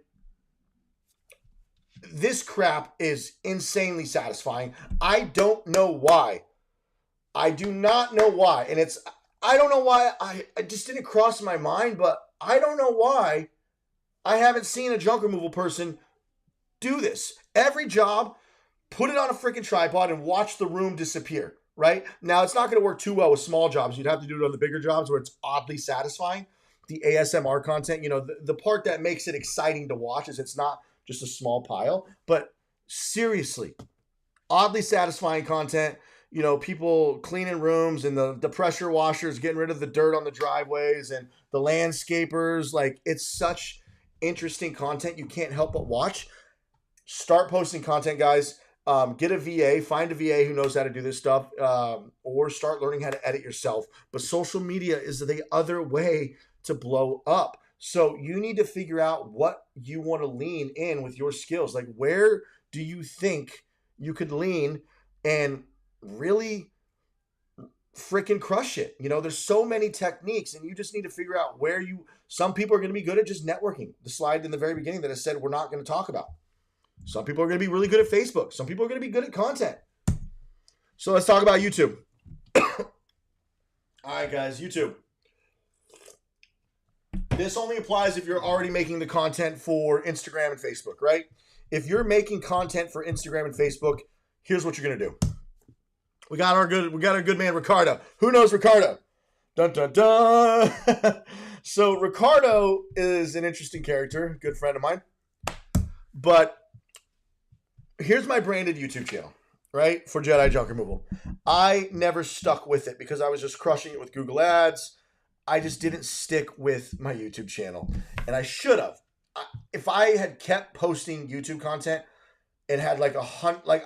this crap is insanely satisfying. I don't know why. I do not know why. And I don't know why. I just didn't cross my mind, but I don't know why I haven't seen a junk removal person do this. Every job, put it on a freaking tripod and watch the room disappear, right? Now, it's not going to work too well with small jobs. You'd have to do it on the bigger jobs where it's oddly satisfying. The ASMR content, the part that makes it exciting to watch is it's not just a small pile, but seriously, oddly satisfying content. People cleaning rooms and the pressure washers getting rid of the dirt on the driveways and the landscapers. Like, it's such interesting content you can't help but watch. Start posting content, guys. Get a VA, find a VA who knows how to do this stuff, or start learning how to edit yourself. But social media is the other way to blow up. So you need to figure out what you want to lean in with your skills. Like, where do you think you could lean and really freaking crush it? There's so many techniques, and you just need to figure out where some people are going to be good at just networking. The slide in the very beginning that I said we're not going to talk about. Some people are going to be really good at Facebook. Some people are going to be good at content. So let's talk about YouTube. All right, guys, YouTube. This only applies if you're already making the content for Instagram and Facebook, right? If you're making content for Instagram and Facebook, here's what you're gonna do. We got our good man Ricardo. Who knows Ricardo? Dun dun dun. So Ricardo is an interesting character, good friend of mine. But here's my branded YouTube channel, right? For Jedi junk removal. I never stuck with it because I was just crushing it with Google Ads. I just didn't stick with my YouTube channel. And I should have. If I had kept posting YouTube content and had like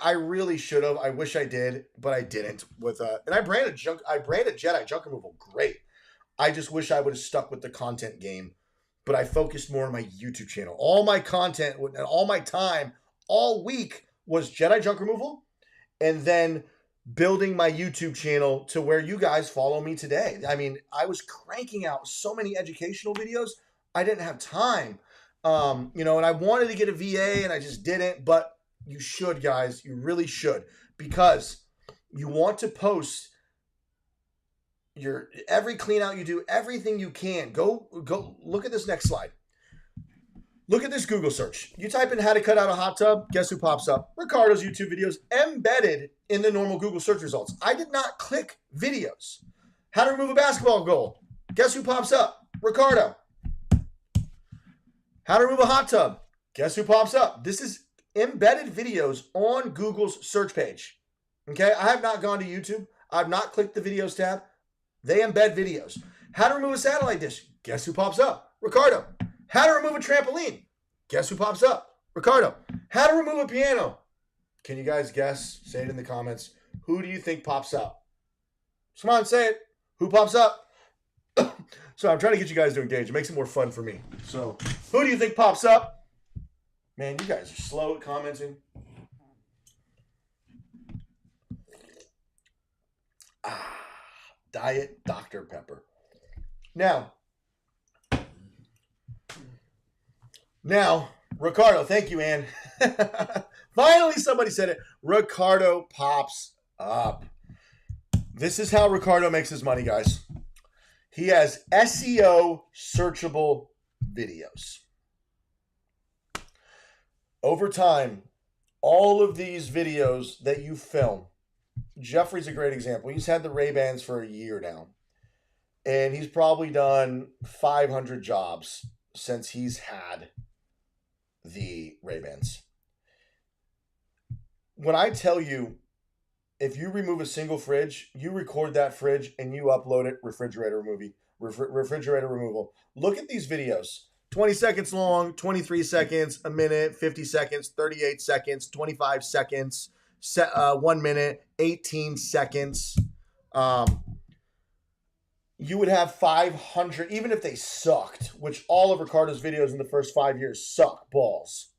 I really should have. I wish I did, but I didn't. And I branded Jedi junk removal great. I just wish I would have stuck with the content game, but I focused more on my YouTube channel. All my content and all my time all week was Jedi junk removal, and then building my YouTube channel to where you guys follow me today. I mean, I was cranking out so many educational videos. I didn't have time, and I wanted to get a VA and I just didn't, but you should, guys. You really should, because you want to post your every clean out you do, everything you can. Go look at this next slide. Look at this Google search. You type in how to cut out a hot tub, guess who pops up? Ricardo's YouTube videos embedded in the normal Google search results. I did not click videos. How to remove a basketball goal. Guess who pops up? Ricardo. How to remove a hot tub. Guess who pops up? This is embedded videos on Google's search page. Okay, I have not gone to YouTube. I've not clicked the videos tab. They embed videos. How to remove a satellite dish. Guess who pops up? Ricardo. How to remove a trampoline. Guess who pops up? Ricardo. How to remove a piano. Can you guys guess? Say it in the comments. Who do you think pops up? Come on, say it. Who pops up? So I'm trying to get you guys to engage. It makes it more fun for me. So who do you think pops up? Man, you guys are slow at commenting. Diet Dr. Pepper. Now, Ricardo, thank you, Ann. Finally, somebody said it. Ricardo pops up. This is how Ricardo makes his money, guys. He has SEO searchable videos. Over time, all of these videos that you film, Jeffrey's a great example. He's had the Ray-Bans for a year now. And he's probably done 500 jobs since he's had the Ray-Bans. When I tell you, if you remove a single fridge, you record that fridge and you upload it, refrigerator removal. Look at these videos. 20 seconds long, 23 seconds, a minute, 50 seconds, 38 seconds, 25 seconds, 1 minute, 18 seconds. You would have 500, even if they sucked, which all of Ricardo's videos in the first 5 years suck balls.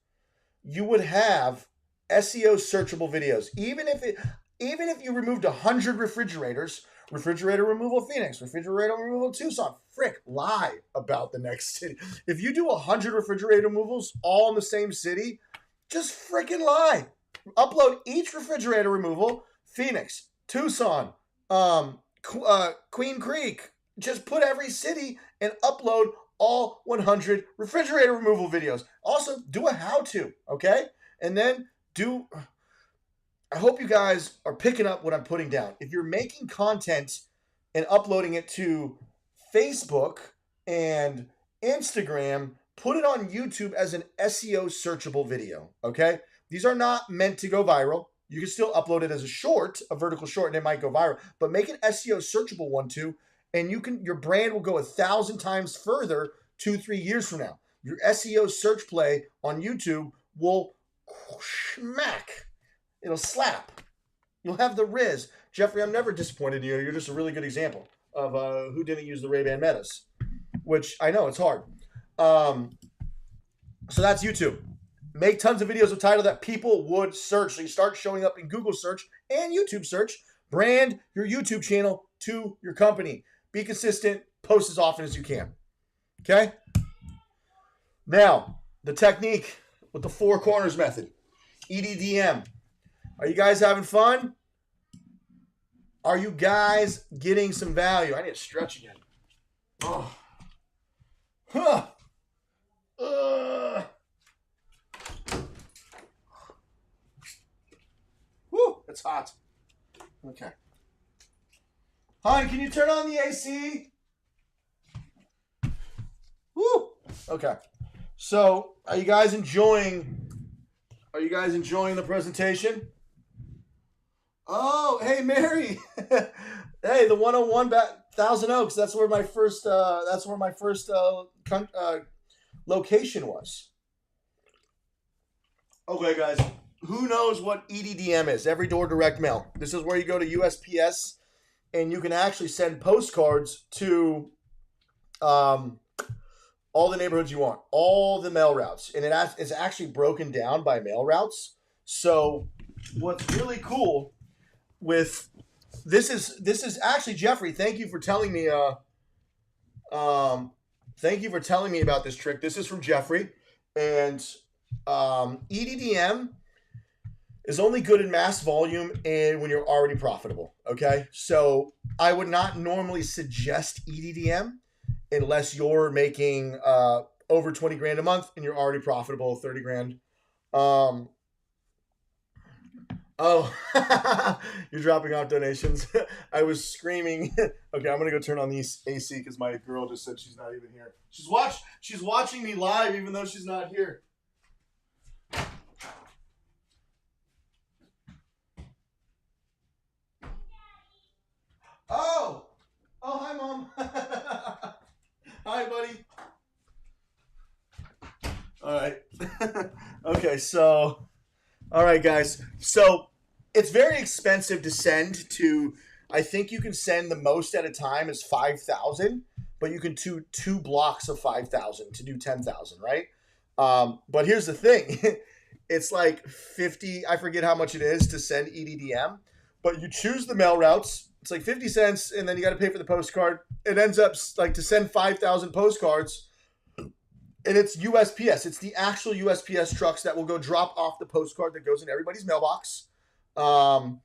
You would have SEO searchable videos. Even if you removed 100 refrigerators, refrigerator removal Phoenix, refrigerator removal Tucson, frick, lie about the next city. If you do 100 refrigerator removals all in the same city, just freaking lie. Upload each refrigerator removal, Phoenix, Tucson, Queen Creek. Just put every city and upload all 100 refrigerator removal videos. Also, do a how-to, okay? And then I hope you guys are picking up what I'm putting down. If you're making content and uploading it to Facebook and Instagram, put it on YouTube as an SEO searchable video, okay? These are not meant to go viral. You can still upload it as a vertical short, and it might go viral. But make an SEO searchable one too, and your brand will go 1,000 times further 2-3 years from now. Your SEO search play on YouTube will smack. It'll slap. You'll have the Riz. Jeffrey, I'm never disappointed in you. You're just a really good example of who didn't use the Ray-Ban Metas, which I know it's hard. So that's YouTube. Make tons of videos with title that people would search. So you start showing up in Google search and YouTube search. Brand your YouTube channel to your company. Be consistent. Post as often as you can. Okay? Now, the technique with the 4 corners method. EDDM. Are you guys having fun? Are you guys getting some value? I need to stretch again. Oh. Huh. Woo, it's hot. Okay. Hon, can you turn on the AC? Woo. Okay. So, are you guys enjoying the presentation? Oh, hey Mary. Hey, the 101 Thousand Oaks. That's where my first location was. Okay, guys. Who knows what EDDM is? Every door direct mail. This is where you go to USPS and you can actually send postcards to all the neighborhoods you want, all the mail routes, and it's actually broken down by mail routes. So what's really cool with this is actually, Jeffrey, thank you for telling me about this trick. This is from Jeffrey, and EDDM is only good in mass volume and when you're already profitable. Okay, so I would not normally suggest EDDM unless you're making over 20 grand a month and you're already profitable, 30 grand. Oh, you're dropping off donations. I was screaming. Okay, I'm gonna go turn on the AC because my girl just said she's not even here. She's watching me live even though she's not here. Oh, hi, Mom. Hi, buddy. All right. Okay, so, all right, guys. So it's very expensive to send to, I think you can send the most at a time is 5,000, but you can do 2 blocks of 5,000 to do 10,000, right? But here's the thing. It's like 50, I forget how much it is to send EDDM, but you choose the mail routes. It's like 50 cents, and then you got to pay for the postcard. It ends up like to send 5,000 postcards, and it's USPS. It's the actual USPS trucks that will go drop off the postcard that goes in everybody's mailbox. And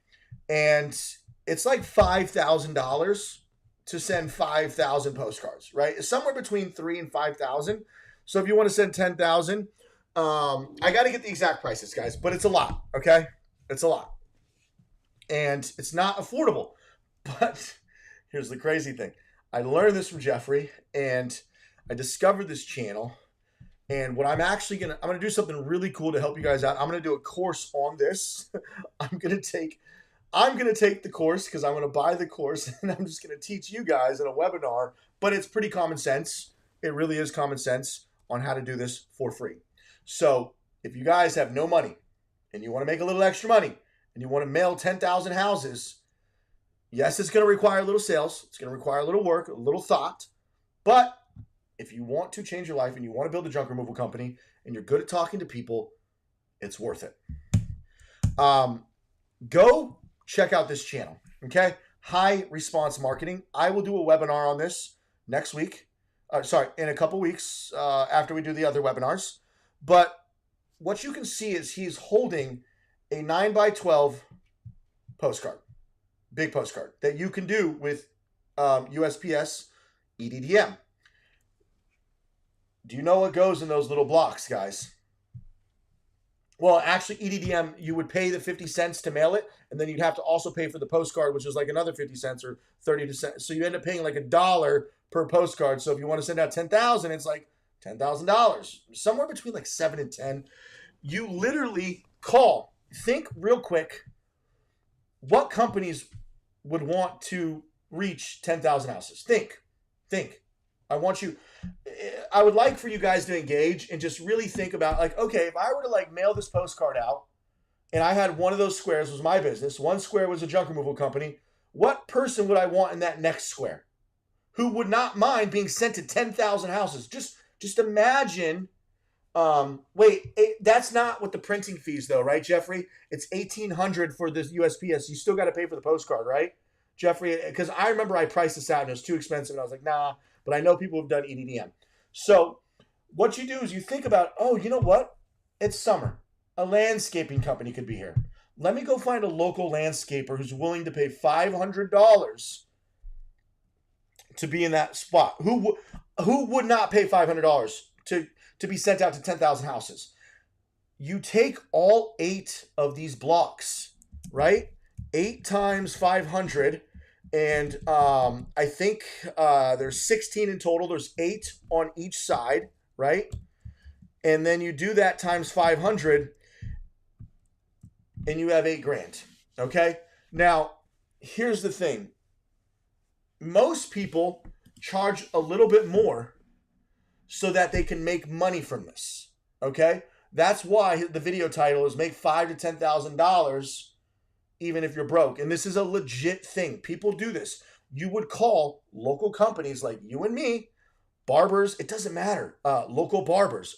it's like $5,000 to send 5,000 postcards, right? It's somewhere between 3,000 and 5,000. So if you want to send 10,000, I got to get the exact prices, guys, but it's a lot, okay? It's a lot. And it's not affordable. But here's the crazy thing. I learned this from Jeffrey, and I discovered this channel. And what I'm going to do something really cool to help you guys out. I'm going to do a course on this. I'm going to take the course because I'm going to buy the course, and I'm just going to teach you guys in a webinar. But it's pretty common sense. It really is common sense on how to do this for free. So if you guys have no money and you want to make a little extra money and you want to mail 10,000 houses, yes, it's going to require a little sales. It's going to require a little work, a little thought. But if you want to change your life and you want to build a junk removal company and you're good at talking to people, it's worth it. Go check out this channel, okay? High Response Marketing. I will do a webinar on this next week. In a couple weeks after we do the other webinars. But what you can see is he's holding a 9x12 postcard. Big postcard that you can do with USPS EDDM. Do you know what goes in those little blocks, guys? Well, actually, EDDM, you would pay the 50 cents to mail it, and then you'd have to also pay for the postcard, which is like another 50 cents or 30 cents. So you end up paying like $1 per postcard. So if you want to send out 10,000, it's like $10,000, somewhere between like 7 and 10. You literally call. Think real quick. What companies would want to reach 10,000 houses? Think. I would like for you guys to engage and just really think about like, okay, if I were to like mail this postcard out and I had one of those squares was my business, one square was a junk removal company, what person would I want in that next square who would not mind being sent to 10,000 houses? Just imagine. That's not what the printing fees though, right, Jeffrey? It's $1,800 for this USPS. You still got to pay for the postcard, right, Jeffrey? Because I remember I priced this out and it was too expensive, and I was like, nah. But I know people have done EDDM. So what you do is you think about, oh, you know what? It's summer. A landscaping company could be here. Let me go find a local landscaper who's willing to pay $500 to be in that spot. Who would not pay $500 to be sent out to 10,000 houses? You take all 8 of these blocks, right? 8 times 500, and I think there's 16 in total. There's 8 on each side, right? And then you do that times 500, and you have $8,000. Okay? Now, here's the thing. Most people charge a little bit more so that they can make money from this. Okay? That's why the video title is make $5,000 to $10,000 even if you're broke. And this is a legit thing. People do this. You would call local companies like you and me, barbers, it doesn't matter, local barbers,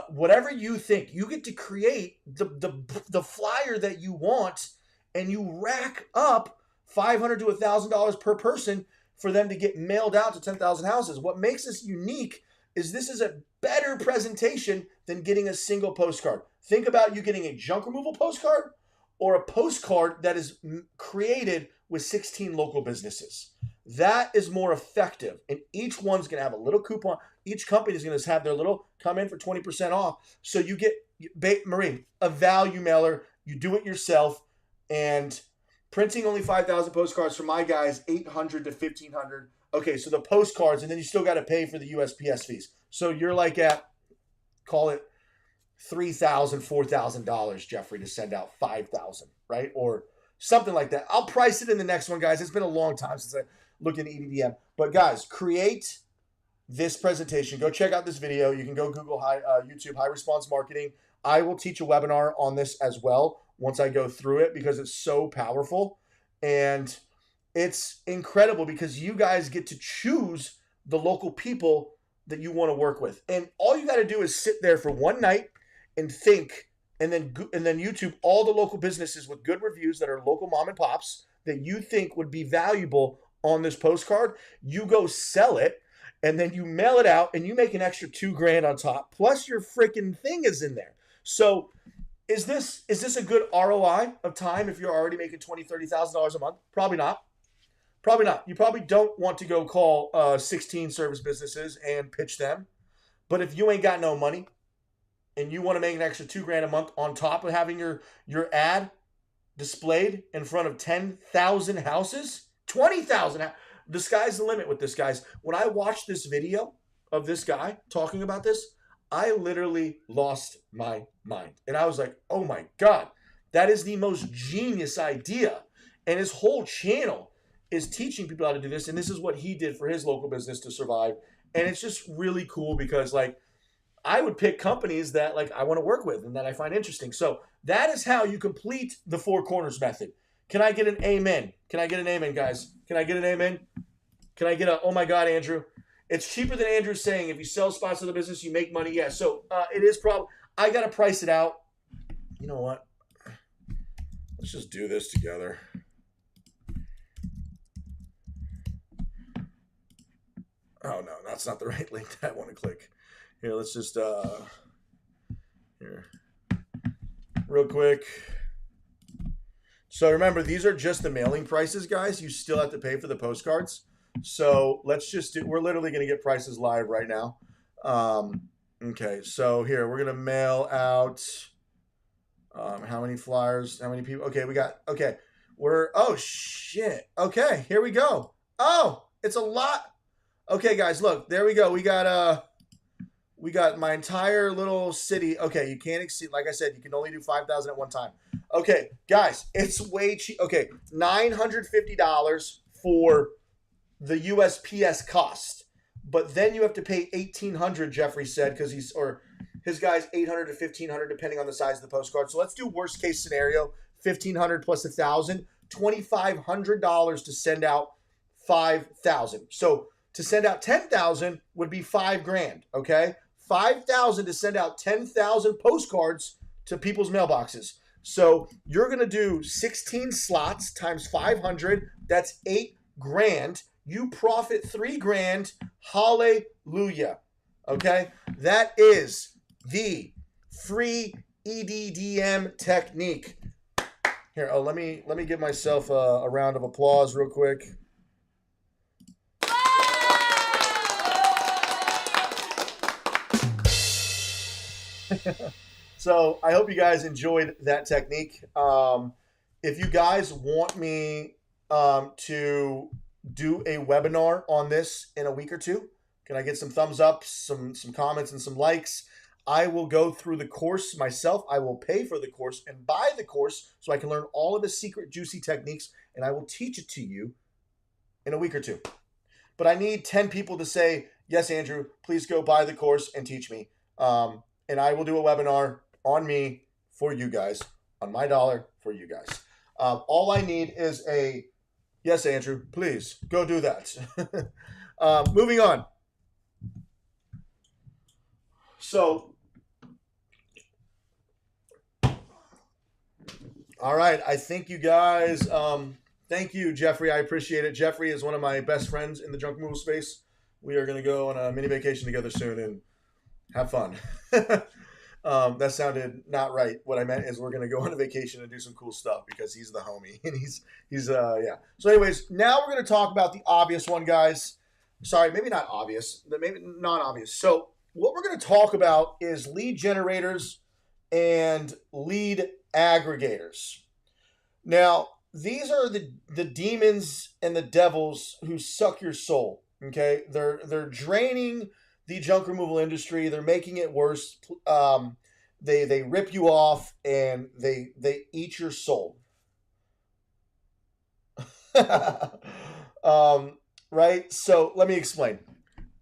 whatever you think, you get to create the flyer that you want, and you rack up $500 to $1,000 per person for them to get mailed out to 10,000 houses. What makes this unique is this is a better presentation than getting a single postcard. Think about you getting a junk removal postcard or a postcard that is created with 16 local businesses. That is more effective, and each one's going to have a little coupon. Each company is going to have their little come in for 20% off. So you get, Marie, a value mailer. You do it yourself, and printing only 5,000 postcards for my guys, 800 to 1,500. Okay, so the postcards, and then you still got to pay for the USPS fees. So you're like at, call it $3,000, $4,000, Jeffrey, to send out 5,000, right? Or something like that. I'll price it in the next one, guys. It's been a long time since I looked at EDDM. But guys, create this presentation. Go check out this video. You can go Google YouTube High Response Marketing. I will teach a webinar on this as well once I go through it, because it's so powerful. And it's incredible because you guys get to choose the local people that you want to work with. And all you got to do is sit there for one night and think, and then YouTube all the local businesses with good reviews that are local mom and pops that you think would be valuable on this postcard. You go sell it, and then you mail it out, and you make an extra $2,000 on top. Plus your freaking thing is in there. So is this a good ROI of time if you're already making $20,000, $30,000 a month? Probably not. Probably not. You probably don't want to go call 16 service businesses and pitch them. But if you ain't got no money and you want to make an extra $2,000 a month on top of having your ad displayed in front of 10,000 houses, 20,000, the sky's the limit with this, guys. When I watched this video of this guy talking about this, I literally lost my mind. And I was like, oh my God, that is the most genius idea. And his whole channel is teaching people how to do this. And this is what he did for his local business to survive. And it's just really cool because, like, I would pick companies that, like, I want to work with and that I find interesting. So that is how you complete the 4 corners method. Can I get an amen? Can I get an amen, guys? Can I get an amen? Can I get a, oh my God, Andrew? It's cheaper than Andrew's saying. If you sell spots to the business, you make money. Yeah, so it is probably, I got to price it out. You know what? Let's just do this together. Oh, no, that's not the right link that I want to click. Here, let's just, here, real quick. So remember, these are just the mailing prices, guys. You still have to pay for the postcards. So let's just do, we're literally going to get prices live right now. Okay, so here, we're going to mail out, how many flyers, how many people? Okay, we got, okay, we're, oh, shit. Okay, here we go. Oh, it's a lot. Okay, guys, look, there we go. We got my entire little city. Okay, you can't exceed, like I said, you can only do 5,000 at one time. Okay, guys, it's way cheap. Okay, $950 for the USPS cost, but then you have to pay $1,800, Jeffrey said, because he's, or his guy's $800 to $1,500 depending on the size of the postcard. So let's do worst case scenario, $1,500 plus $1,000, $2,500 to send out 5,000. So to send out 10,000 would be $5,000. Okay, 5,000 to send out 10,000 postcards to people's mailboxes. So you're gonna do 16 slots times 500. That's $8,000. You profit $3,000. Hallelujah. Okay, that is the free EDDM technique. Here, let me give myself a round of applause real quick. So I hope you guys enjoyed that technique. If you guys want me to do a webinar on this in a week or two, can I get some thumbs up, some comments, and some likes? I will go through the course myself. I will pay for the course and buy the course so I can learn all of the secret juicy techniques, and I will teach it to you in a week or two. But I need 10 people to say, yes, Andrew, please go buy the course and teach me. And I will do a webinar on me for you guys, on my dollar for you guys. All I need is a, yes, Andrew, please go do that. Moving on. So, all right, I think you guys, thank you, Jeffrey. I appreciate it. Jeffrey is one of my best friends in the junk removal space. We are going to go on a mini vacation together soon and have fun. That sounded not right. What I meant is we're going to go on a vacation and do some cool stuff because he's the homie. And he's yeah. So anyways, now we're going to talk about the obvious one, guys. Sorry, maybe not obvious, but maybe not obvious. So what we're going to talk about is lead generators and lead aggregators. Now, these are the demons and the devils who suck your soul, okay? They're draining the junk removal industry. They're making it worse. They rip you off and they eat your soul. Right? So let me explain.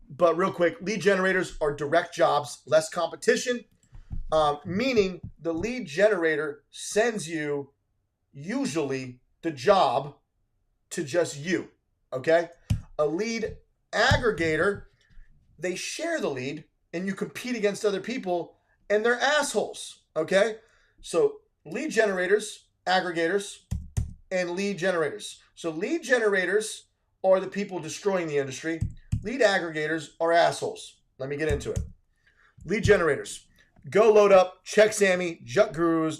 But real quick, lead generators are direct jobs, less competition, meaning the lead generator sends you usually the job to just you, okay? A lead aggregator, they share the lead and you compete against other people and they're assholes, okay? So lead generators, aggregators, and lead generators. So lead generators are the people destroying the industry. Lead aggregators are assholes. Let me get into it. Lead generators. Go load up, check Sammy, junk gurus,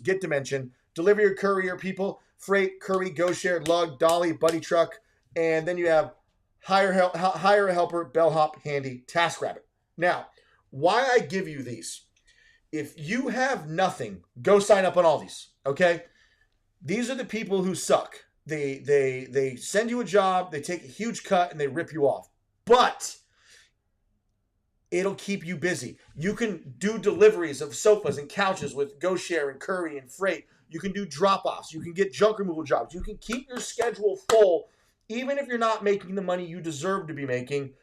get dimension, deliver your courier people, freight, curry, go share, lug, dolly, buddy truck, and then you have hire a helper, bellhop, handy, TaskRabbit. Now, why I give you these? If you have nothing, go sign up on all these, okay? These are the people who suck. They send you a job, they take a huge cut, and they rip you off. But it'll keep you busy. You can do deliveries of sofas and couches with GoShare and Curry and Freight. You can do drop-offs. You can get junk removal jobs. You can keep your schedule full, even if you're not making the money you deserve to be making.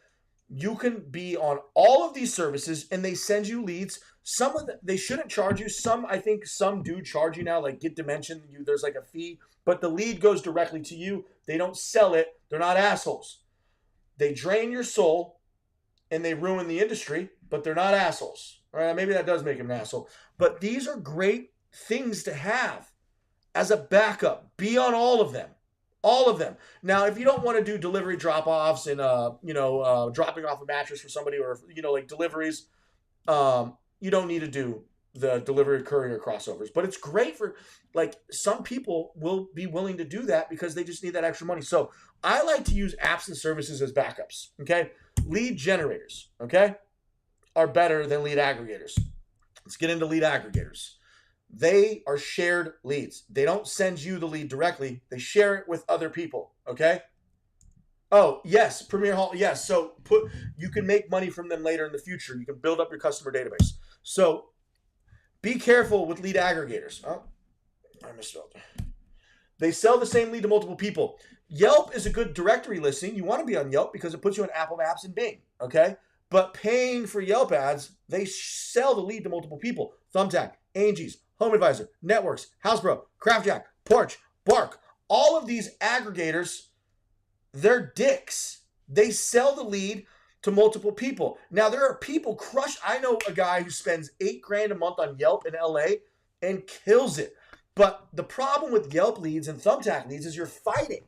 You can be on all of these services, and they send you leads. Some of them, they shouldn't charge you. Some, I think some do charge you now, like Get Dimension. There's like a fee, but the lead goes directly to you. They don't sell it. They're not assholes. They drain your soul, and they ruin the industry, but they're not assholes. All right, maybe that does make them an asshole. But these are great things to have as a backup. Be on all of them. All of them. Now, if you don't want to do delivery drop-offs and, dropping off a mattress for somebody or, like deliveries, you don't need to do the delivery courier crossovers. But it's great for, like, some people will be willing to do that because they just need that extra money. So I like to use apps and services as backups, okay? Lead generators, okay, are better than lead aggregators. Let's get into lead aggregators. They are shared leads. They don't send you the lead directly. They share it with other people, okay? Oh, yes, Premier Hall, yes. So you can make money from them later in the future. You can build up your customer database. So be careful with lead aggregators. Oh, I misspelled. They sell the same lead to multiple people. Yelp is a good directory listing. You want to be on Yelp because it puts you on Apple Maps and Bing, okay? But paying for Yelp ads, they sell the lead to multiple people. Thumbtack, Angie's, Home Advisor, Networks, Housebro, CraftJack, Porch, Bark. All of these aggregators, they're dicks. They sell the lead to multiple people. Now, there are people I know a guy who spends $8,000 a month on Yelp in LA and kills it. But the problem with Yelp leads and Thumbtack leads is you're fighting.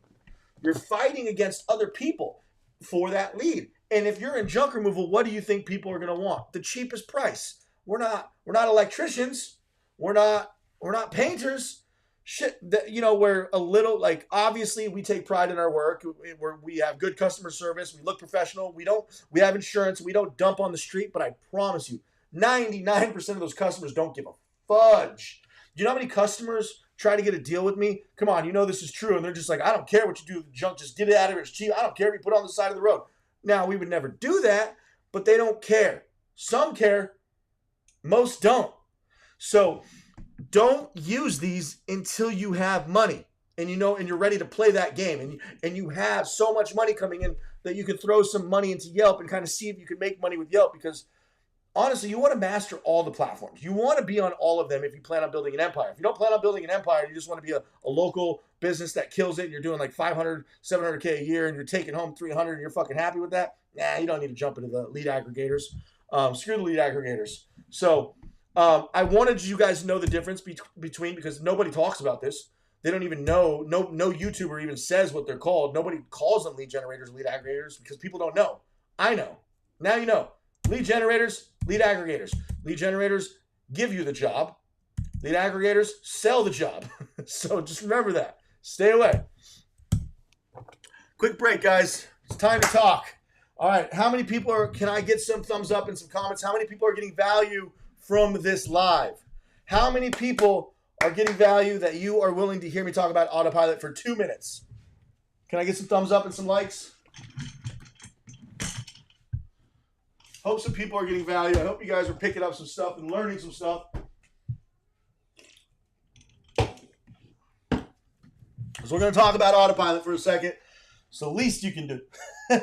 You're fighting against other people for that lead. And if you're in junk removal, what do you think people are going to want? The cheapest price. We're not electricians. we're not painters. Shit, we're a little, like, obviously we take pride in our work. We have good customer service. We look professional. We have insurance. We don't dump on the street, but I promise you, 99% of those customers don't give a fudge. Do you know how many customers try to get a deal with me? Come on, this is true. And they're just like, I don't care what you do with the junk. Just get it out of here. It's cheap. I don't care if you put it on the side of the road. Now, we would never do that, but they don't care. Some care. Most don't. So don't use these until you have money and and you're ready to play that game and you have so much money coming in that you can throw some money into Yelp and kind of see if you can make money with Yelp, because honestly, you want to master all the platforms. You want to be on all of them if you plan on building an empire. If you don't plan on building an empire, you just want to be a local business that kills it and you're doing like 500, 700K a year and you're taking home 300 and you're fucking happy with that. Nah, you don't need to jump into the lead aggregators. Screw the lead aggregators. So I wanted you guys to know the difference between, because nobody talks about this. They don't even know. No YouTuber even says what they're called. Nobody calls them lead generators, lead aggregators, because people don't know. I know. Now you know. Lead generators, lead aggregators. Lead generators give you the job. Lead aggregators sell the job. So just remember that. Stay away. Quick break, guys. It's time to talk. All right. How many people can I get some thumbs up and some comments? How many people are getting value from this live? How many people are getting value that you are willing to hear me talk about autopilot for 2 minutes? Can I get some thumbs up and some likes? Hope some people are getting value. I hope you guys are picking up some stuff and learning some stuff. So we're going to talk about autopilot for a second. It's the least you can do.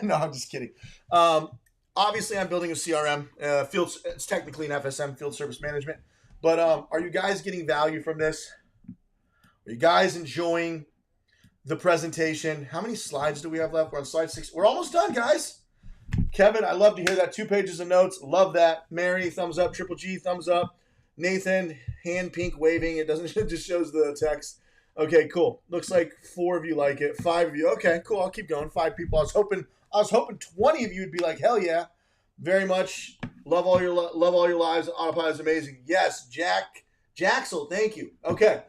No, I'm just kidding. Obviously, I'm building a CRM. It's technically an FSM, field service management. But are you guys getting value from this? Are you guys enjoying the presentation? How many slides do we have left? We're on slide 6. We're almost done, guys. Kevin, I love to hear that. 2 pages of notes. Love that. Mary, thumbs up. Triple G, thumbs up. Nathan, hand pink waving. It doesn't, it just shows the text. Okay, cool. Looks like 4 of you like it. 5 of you. Okay, cool. I'll keep going. 5 people. I was hoping 20 of you would be like, hell yeah. Very much. Love all your lives. Autopilot is amazing. Yes, Jaxel, thank you. Okay.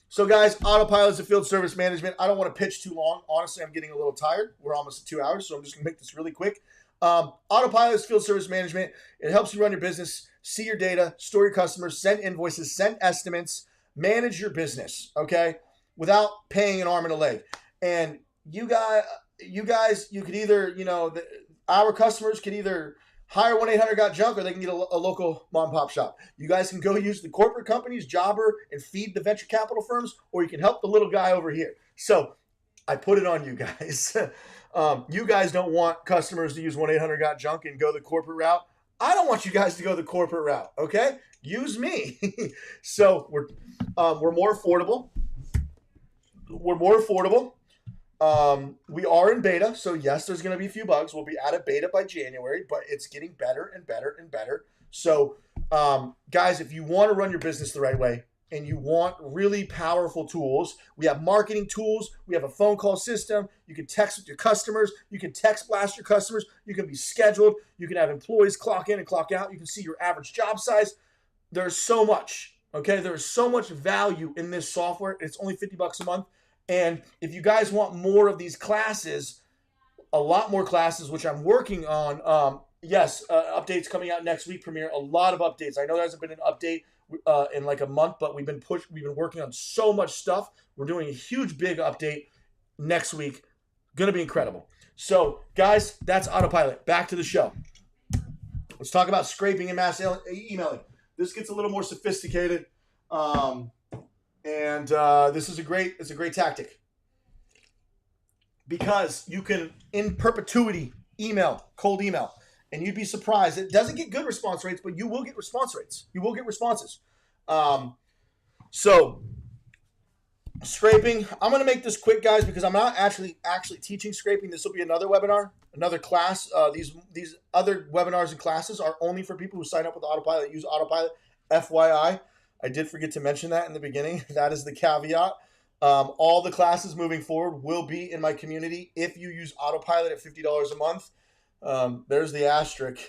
So guys, autopilot is a field service management. I don't want to pitch too long. Honestly, I'm getting a little tired. We're almost at 2 hours, so I'm just gonna make this really quick. Autopilot is field service management. It helps you run your business, see your data, store your customers, send invoices, send estimates, manage your business, okay, without paying an arm and a leg. And you guys, you could either, our customers could either hire 1-800-GOT-JUNK or they can get a local mom and pop shop. You guys can go use the corporate companies, Jobber, and feed the venture capital firms, or you can help the little guy over here. So I put it on you guys. You guys don't want customers to use 1-800-GOT-JUNK and go the corporate route. I don't want you guys to go the corporate route, okay? Use me. So we're more affordable. We're more affordable. We are in beta, so yes, there's going to be a few bugs. We'll be out of beta by January, but it's getting better and better and better. So, guys, if you want to run your business the right way and you want really powerful tools, we have marketing tools. We have a phone call system. You can text with your customers. You can text blast your customers. You can be scheduled. You can have employees clock in and clock out. You can see your average job size. There's so much, okay? There's so much value in this software. It's only $50 a month. And if you guys want more of these classes, a lot more classes, which I'm working on, updates coming out next week, Premiere, a lot of updates. I know there hasn't been an update in like a month, but we've been working on so much stuff. We're doing a huge, big update next week. Going to be incredible. So, guys, that's autopilot. Back to the show. Let's talk about scraping and mass emailing. This gets a little more sophisticated. And this is a great tactic because you can in perpetuity email, cold email, and you'd be surprised. It doesn't get good response rates, but you will get response rates. You will get responses. So scraping, I'm going to make this quick, guys, because I'm not actually teaching scraping. This will be another webinar, another class. These other webinars and classes are only for people who sign up with Autopilot, use Autopilot, FYI. I did forget to mention that in the beginning. That is the caveat. All the classes moving forward will be in my community if you use Autopilot at $50 a month. There's the asterisk.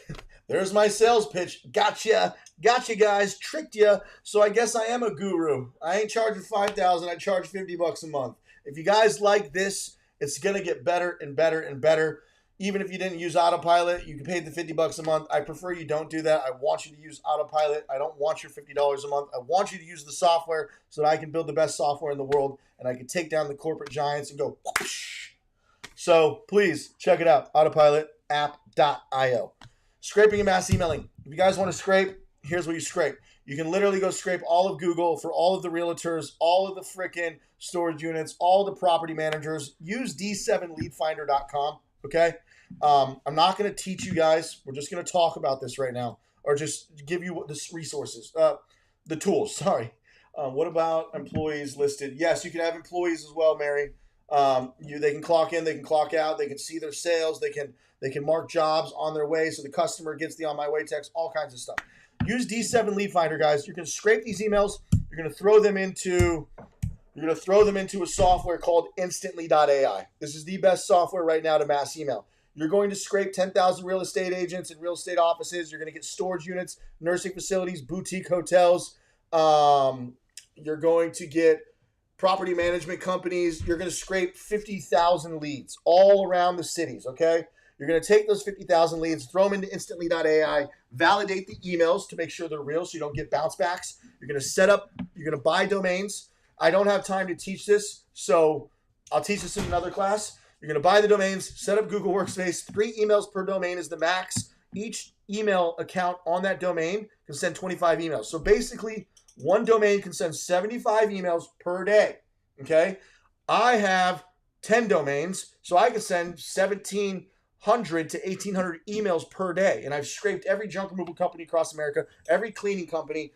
There's my sales pitch. Gotcha, guys, tricked you. So I guess I am a guru. I ain't charging $5,000. I charge $50 a month. If you guys like this, it's gonna get better and better and better. Even if you didn't use Autopilot, you can pay the $50 a month. I prefer you don't do that. I want you to use Autopilot. I don't want your $50 a month. I want you to use the software so that I can build the best software in the world and I can take down the corporate giants and go whoosh. So please check it out, autopilotapp.io. Scraping and mass emailing. If you guys want to scrape, here's what you scrape. You can literally go scrape all of Google for all of the realtors, all of the frickin' storage units, all the property managers. Use d7leadfinder.com, okay? I'm not going to teach you guys. We're just going to talk about this right now, or just give you the resources, the tools, sorry. What about employees listed? Yes, you can have employees as well, Mary. They can clock in, they can clock out, they can see their sales, they can mark jobs on their way so the customer gets the on my way text, all kinds of stuff. Use D7 Lead Finder, guys. You're going to scrape these emails. You're going to throw them into a software called Instantly.ai. This is the best software right now to mass email. You're going to scrape 10,000 real estate agents and real estate offices. You're going to get storage units, nursing facilities, boutique hotels. You're going to get property management companies. You're going to scrape 50,000 leads all around the cities, okay? You're going to take those 50,000 leads, throw them into Instantly.ai, validate the emails to make sure they're real so you don't get bounce backs. You're going to buy domains. I don't have time to teach this, so I'll teach this in another class. You're going to buy the domains, set up Google Workspace. 3 emails per domain is the max. Each email account on that domain can send 25 emails. So basically, one domain can send 75 emails per day, okay? I have 10 domains, so I can send 1,700 to 1,800 emails per day, and I've scraped every junk removal company across America, every cleaning company.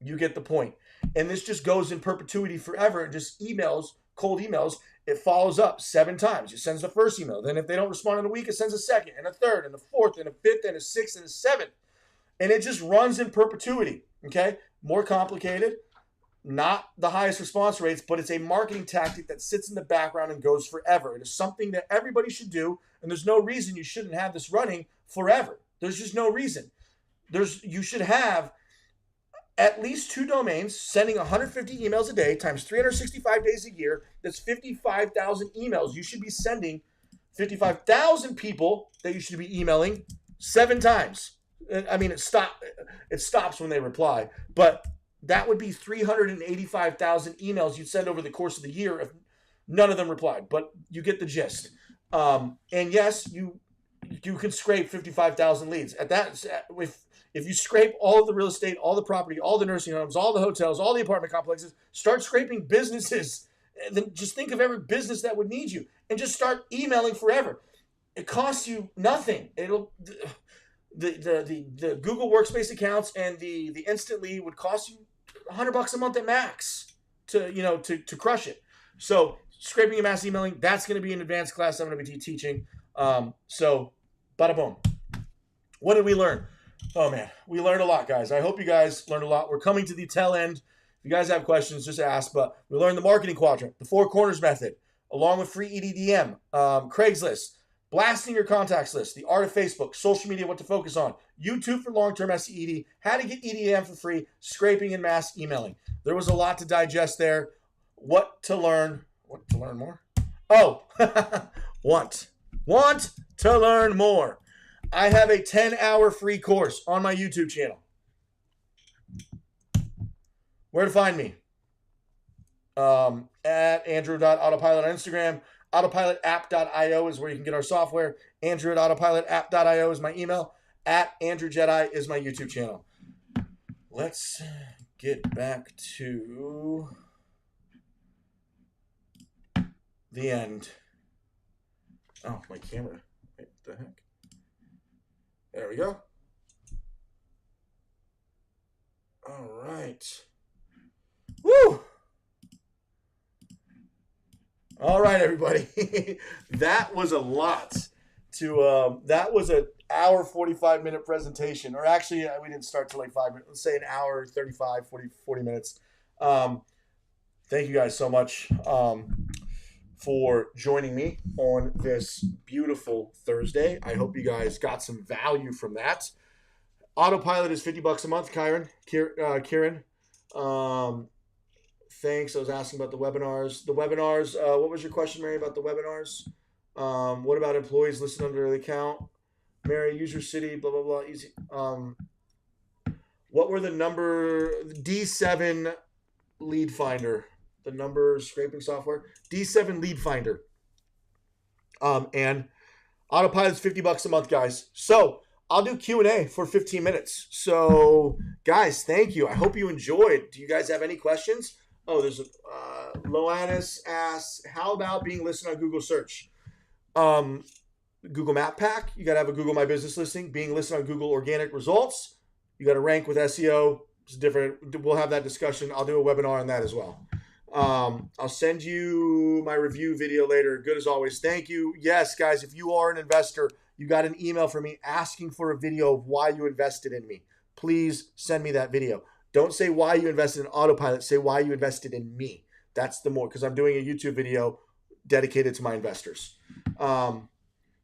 You get the point. And this just goes in perpetuity forever. It just emails, cold emails. It follows up 7 times. It sends the first email. Then if they don't respond in a week, it sends a second and a third and a fourth and a fifth and a sixth and a seventh. And it just runs in perpetuity, okay? More complicated, not the highest response rates, but it's a marketing tactic that sits in the background and goes forever. It is something that everybody should do, and there's no reason you shouldn't have this running forever. There's just no reason. You should have at least 2 domains sending 150 emails a day times 365 days a year. That's 55,000 emails. You should be sending 55,000 people that you should be emailing 7 times. I mean, it stops when they reply, but that would be 385,000 emails you'd send over the course of the year if none of them replied, but you get the gist. And yes, you can scrape 55,000 leads. At that, if you scrape all of the real estate, all the property, all the nursing homes, all the hotels, all the apartment complexes, start scraping businesses. Then just think of every business that would need you and just start emailing forever. It costs you nothing. The Google Workspace accounts and the Instantly would cost you $100 a month at max to crush it. So scraping and mass emailing, that's going to be an advanced class I'm going to be teaching. So bada boom. What did we learn? Oh man, we learned a lot, guys. I hope you guys learned a lot. We're coming to the tail end. If you guys have questions, just ask. But we learned the marketing quadrant, the 4 corners method, along with free EDDM, Craigslist, blasting your contacts list, the art of Facebook, social media, what to focus on, YouTube for long-term SED, how to get EDDM for free, scraping and mass emailing. There was a lot to digest there. What to learn more? Oh, want to learn more. I have a 10-hour free course on my YouTube channel. Where to find me? At andrew.autopilot on Instagram. Autopilotapp.io is where you can get our software. Andrew@autopilotapp.io is my email. At Andrew Jedi is my YouTube channel. Let's get back to the end. Oh, my camera. Wait, what the heck? There we go. All right. Woo! All right, everybody. That was a lot. That was an hour, 45-minute presentation. Or actually, we didn't start till like 5 minutes. Let's say an hour, 35, 40 minutes. Thank you guys so much for joining me on this beautiful Thursday. I hope you guys got some value from that. Autopilot is $50 a month, Kieran. Thanks. I was asking about the webinars. What was your question, Mary, about the webinars? What about employees listed under the account? Mary, user city, blah, blah, blah. Easy. What were the number? D7 lead finder. The number scraping software. D7 lead finder. And Autopilot's $50 a month, guys. So I'll do Q&A for 15 minutes. So, guys, thank you. I hope you enjoyed. Do you guys have any questions? Oh, there's a Loannis asks, how about being listed on Google search? Google Map Pack, you got to have a Google My Business listing. Being listed on Google Organic Results, you got to rank with SEO. It's different. We'll have that discussion. I'll do a webinar on that as well. I'll send you my review video later. Good as always. Thank you. Yes, guys, if you are an investor, you got an email from me asking for a video of why you invested in me. Please send me that video. Don't say why you invested in Autopilot. Say why you invested in me. That's the more, because I'm doing a YouTube video dedicated to my investors.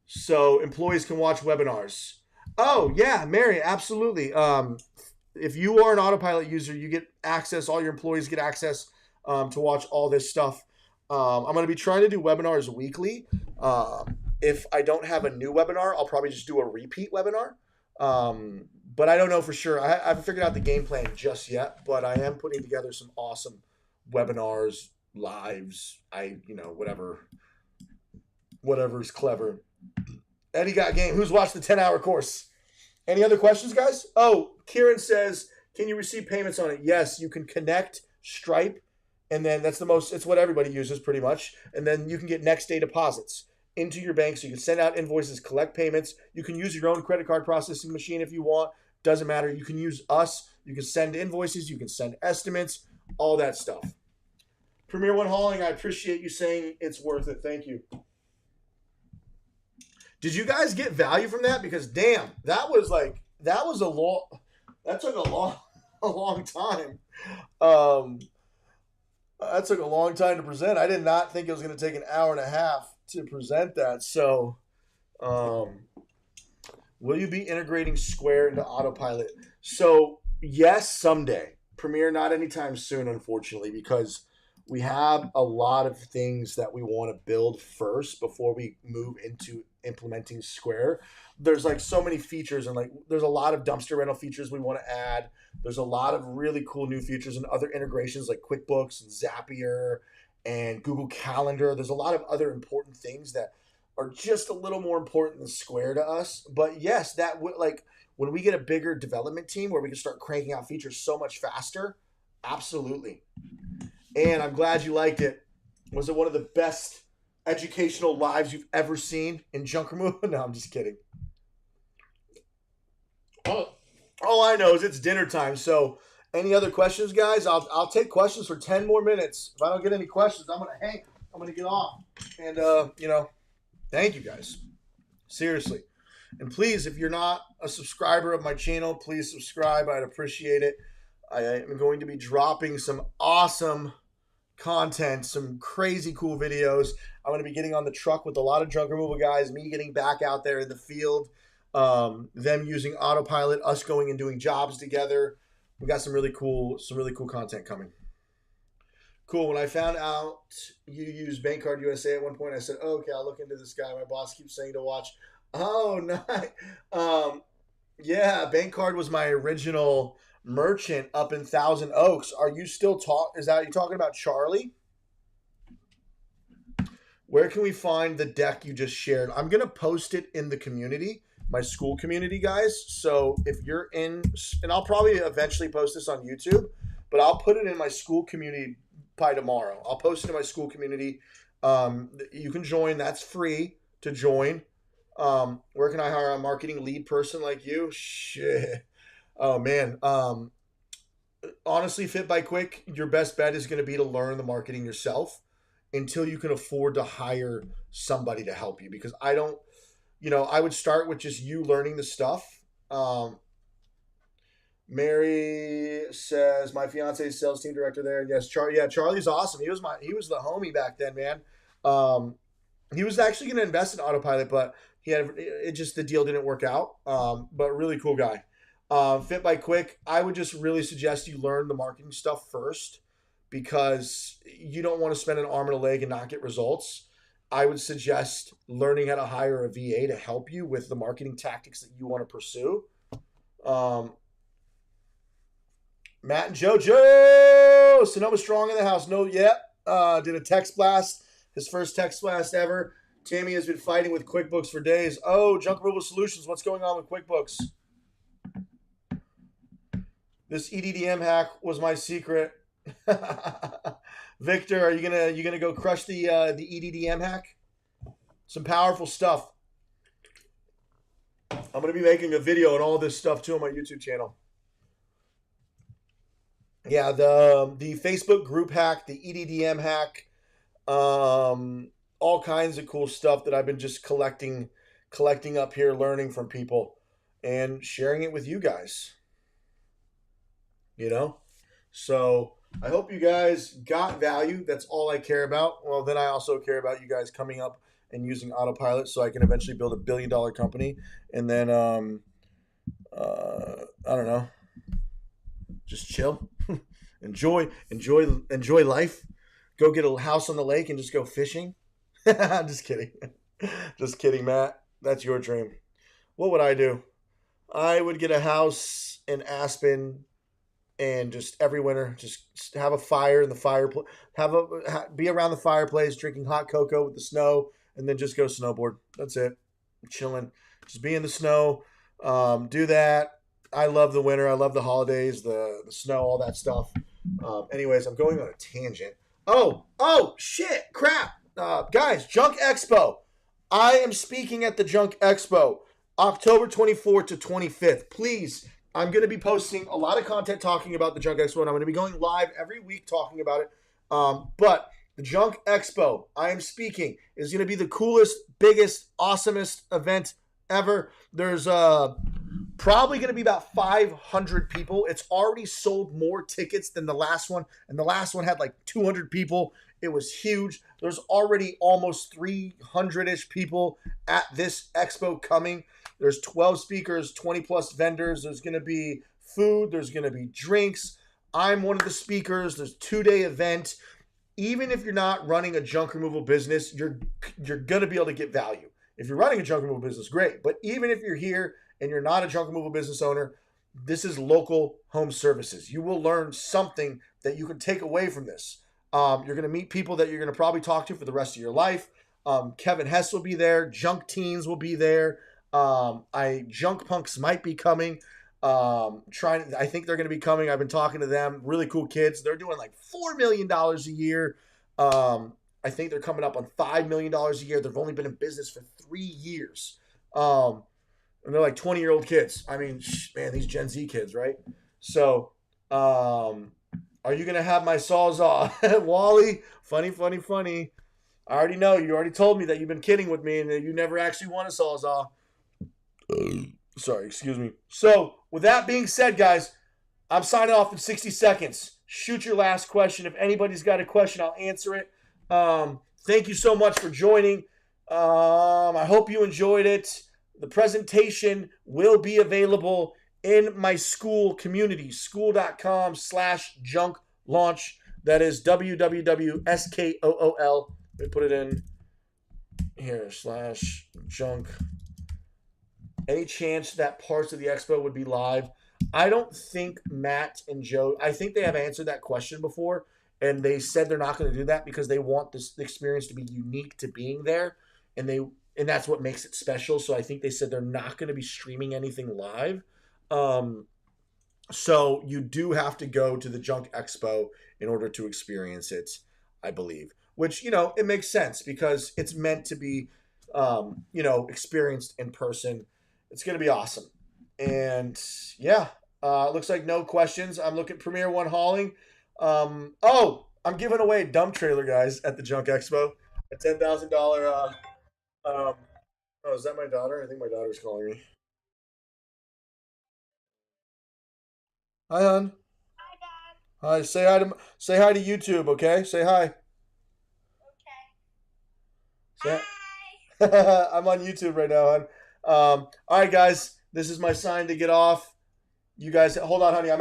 So employees can watch webinars. Oh, yeah, Mary, absolutely. If you are an Autopilot user, you get access, all your employees get access to watch all this stuff. I'm going to be trying to do webinars weekly. If I don't have a new webinar, I'll probably just do a repeat webinar. But I don't know for sure. I haven't figured out the game plan just yet, but I am putting together some awesome webinars, lives, whatever's clever. Eddie got game. Who's watched the 10-hour course? Any other questions, guys? Oh, Kieran says, can you receive payments on it? Yes, you can connect Stripe, and then it's what everybody uses pretty much. And then you can get next day deposits into your bank, so you can send out invoices, collect payments. You can use your own credit card processing machine if you want. Doesn't matter. You can use us. You can send invoices. You can send estimates, all that stuff. Premier One Hauling, I appreciate you saying it's worth it. Thank you. Did you guys get value from that? Because damn, that took a long time. That took a long time to present. I did not think it was going to take an hour and a half to present that. So, will you be integrating Square into Autopilot? So, yes, someday. Premiere, not anytime soon, unfortunately, because we have a lot of things that we want to build first before we move into implementing Square. There's like so many features, and like there's a lot of dumpster rental features we want to add. There's a lot of really cool new features and other integrations like QuickBooks and Zapier and Google Calendar. There's a lot of other important things that are just a little more important than Square to us. But yes, that would, like, when we get a bigger development team where we can start cranking out features so much faster, absolutely. And I'm glad you liked it. Was it one of the best educational lives you've ever seen in junk removal? No, I'm just kidding. All I know is it's dinner time. So any other questions, guys? I'll take questions for 10 more minutes. If I don't get any questions, I'm going to hang. I'm going to get off. And, thank you, guys. Seriously. And please, if you're not a subscriber of my channel, please subscribe. I'd appreciate it. I am going to be dropping some awesome content, some crazy cool videos. I'm going to be getting on the truck with a lot of junk removal guys, me getting back out there in the field, them using Autopilot, us going and doing jobs together. We got some really cool content coming. Cool. When I found out you use Bank Card USA at one point, I said, oh, okay, I'll look into this guy. My boss keeps saying to watch. Oh, nice. Yeah, Bank Card was my original merchant up in Thousand Oaks. Are you still you talking about Charlie? Where can we find the deck you just shared? I'm going to post it in the community, my school community, guys. So if you're in, and I'll probably eventually post this on YouTube, but I'll put it in my school community by tomorrow. I'll post it in my school community. You can join. That's free to join. Where can I hire a marketing lead person like you? Shit. Oh, man. Honestly, Fit by Quick, your best bet is going to be to learn the marketing yourself until you can afford to hire somebody to help you. Because I would start with just you learning the stuff. Mary says, my fiance is sales team director there. And yes, Charlie's awesome. He was the homie back then, man. He was actually going to invest in Autopilot, but the deal didn't work out. But really cool guy. Fit by Quick, I would just really suggest you learn the marketing stuff first, because you don't want to spend an arm and a leg and not get results. I would suggest learning how to hire a VA to help you with the marketing tactics that you want to pursue. Matt and JoJo, Sonoma Strong in the house. No, yet. Did a text blast, his first text blast ever. Tammy has been fighting with QuickBooks for days. Oh, Junk Removal Solutions, what's going on with QuickBooks? This EDDM hack was my secret. Victor, are you gonna go crush the EDDM hack? Some powerful stuff. I'm gonna be making a video on all this stuff too on my YouTube channel. Yeah, the Facebook group hack, the EDDM hack, all kinds of cool stuff that I've been just collecting up here, learning from people and sharing it with you guys. You know? So I hope you guys got value. That's all I care about. Well, then I also care about you guys coming up and using autopilot so I can eventually build $1 billion company. And then, I don't know, just chill, enjoy life, go get a house on the lake and just go fishing. Just kidding. Just kidding, Matt. That's your dream. What would I do? I would get a house in Aspen and just every winter, just have a fire in the fireplace, be around the fireplace, drinking hot cocoa with the snow, and then just go snowboard. That's it. I'm chilling. Just be in the snow. Do that. I love the winter. I love the holidays, the snow, all that stuff. Anyways, I'm going on a tangent. Oh, shit, crap. Guys, Junk Expo. I am speaking at the Junk Expo, October 24th to 25th. Please, I'm going to be posting a lot of content talking about the Junk Expo, and I'm going to be going live every week talking about it. But the Junk Expo, I am speaking, is going to be the coolest, biggest, awesomest event ever. There's probably going to be about 500 people. It's already sold more tickets than the last one, and the last one had like 200 people. It was huge. There's already almost 300-ish people at this expo coming. There's 12 speakers, 20 plus vendors. There's going to be food. There's going to be drinks. I'm one of the speakers. There's a 2-day event. Even if you're not running a junk removal business, you're going to be able to get value. If you're running a junk removal business, great. But even if you're here and you're not a junk removal business owner, this is local home services. You will learn something that you can take away from this. You're going to meet people that you're going to probably talk to for the rest of your life. Kevin Hess will be there. Junk Teens will be there. Junk Punks might be coming. I think they're going to be coming. I've been talking to them. Really cool kids. They're doing like $4 million a year. I think they're coming up on $5 million a year. They've only been in business for 3 years. And they're like 20-year-old kids. I mean, man, these Gen Z kids, right? So, are you going to have my Sawzall? Wally, funny. I already know. You already told me that you've been kidding with me and that you never actually want a Sawzall. Sorry, excuse me. So, with that being said, guys, I'm signing off in 60 seconds. Shoot your last question. If anybody's got a question, I'll answer it. Thank you so much for joining. I hope you enjoyed it. The presentation will be available in my school community, school.com/junk launch. That is www.skool. Let me put it in here, /junk. Any chance that parts of the expo would be live? I don't think Matt and Joe, I think they have answered that question before, and they said they're not going to do that because they want this experience to be unique to being there, and that's what makes it special. So I think they said they're not going to be streaming anything live. So you do have to go to the Junk Expo in order to experience it, I believe. Which, it makes sense because it's meant to be, experienced in person. It's going to be awesome. And yeah, looks like no questions. I'm looking at Premier One Hauling. I'm giving away a dump trailer, guys, at the Junk Expo. A $10,000. Is that my daughter? I think my daughter's calling me. Hi, hon. Hi, Dad. Hi. Say hi to YouTube, okay? Say hi. Okay. Hi. I'm on YouTube right now, hon. All right, guys. This is my sign to get off. You guys, hold on, honey. I'm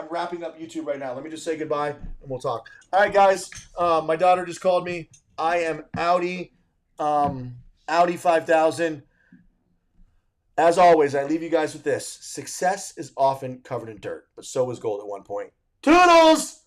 wrapping up YouTube right now. Let me just say goodbye and we'll talk. All right, guys. My daughter just called me. I am Audi 5000. As always, I leave you guys with this. Success is often covered in dirt, but so is gold at one point. Toodles!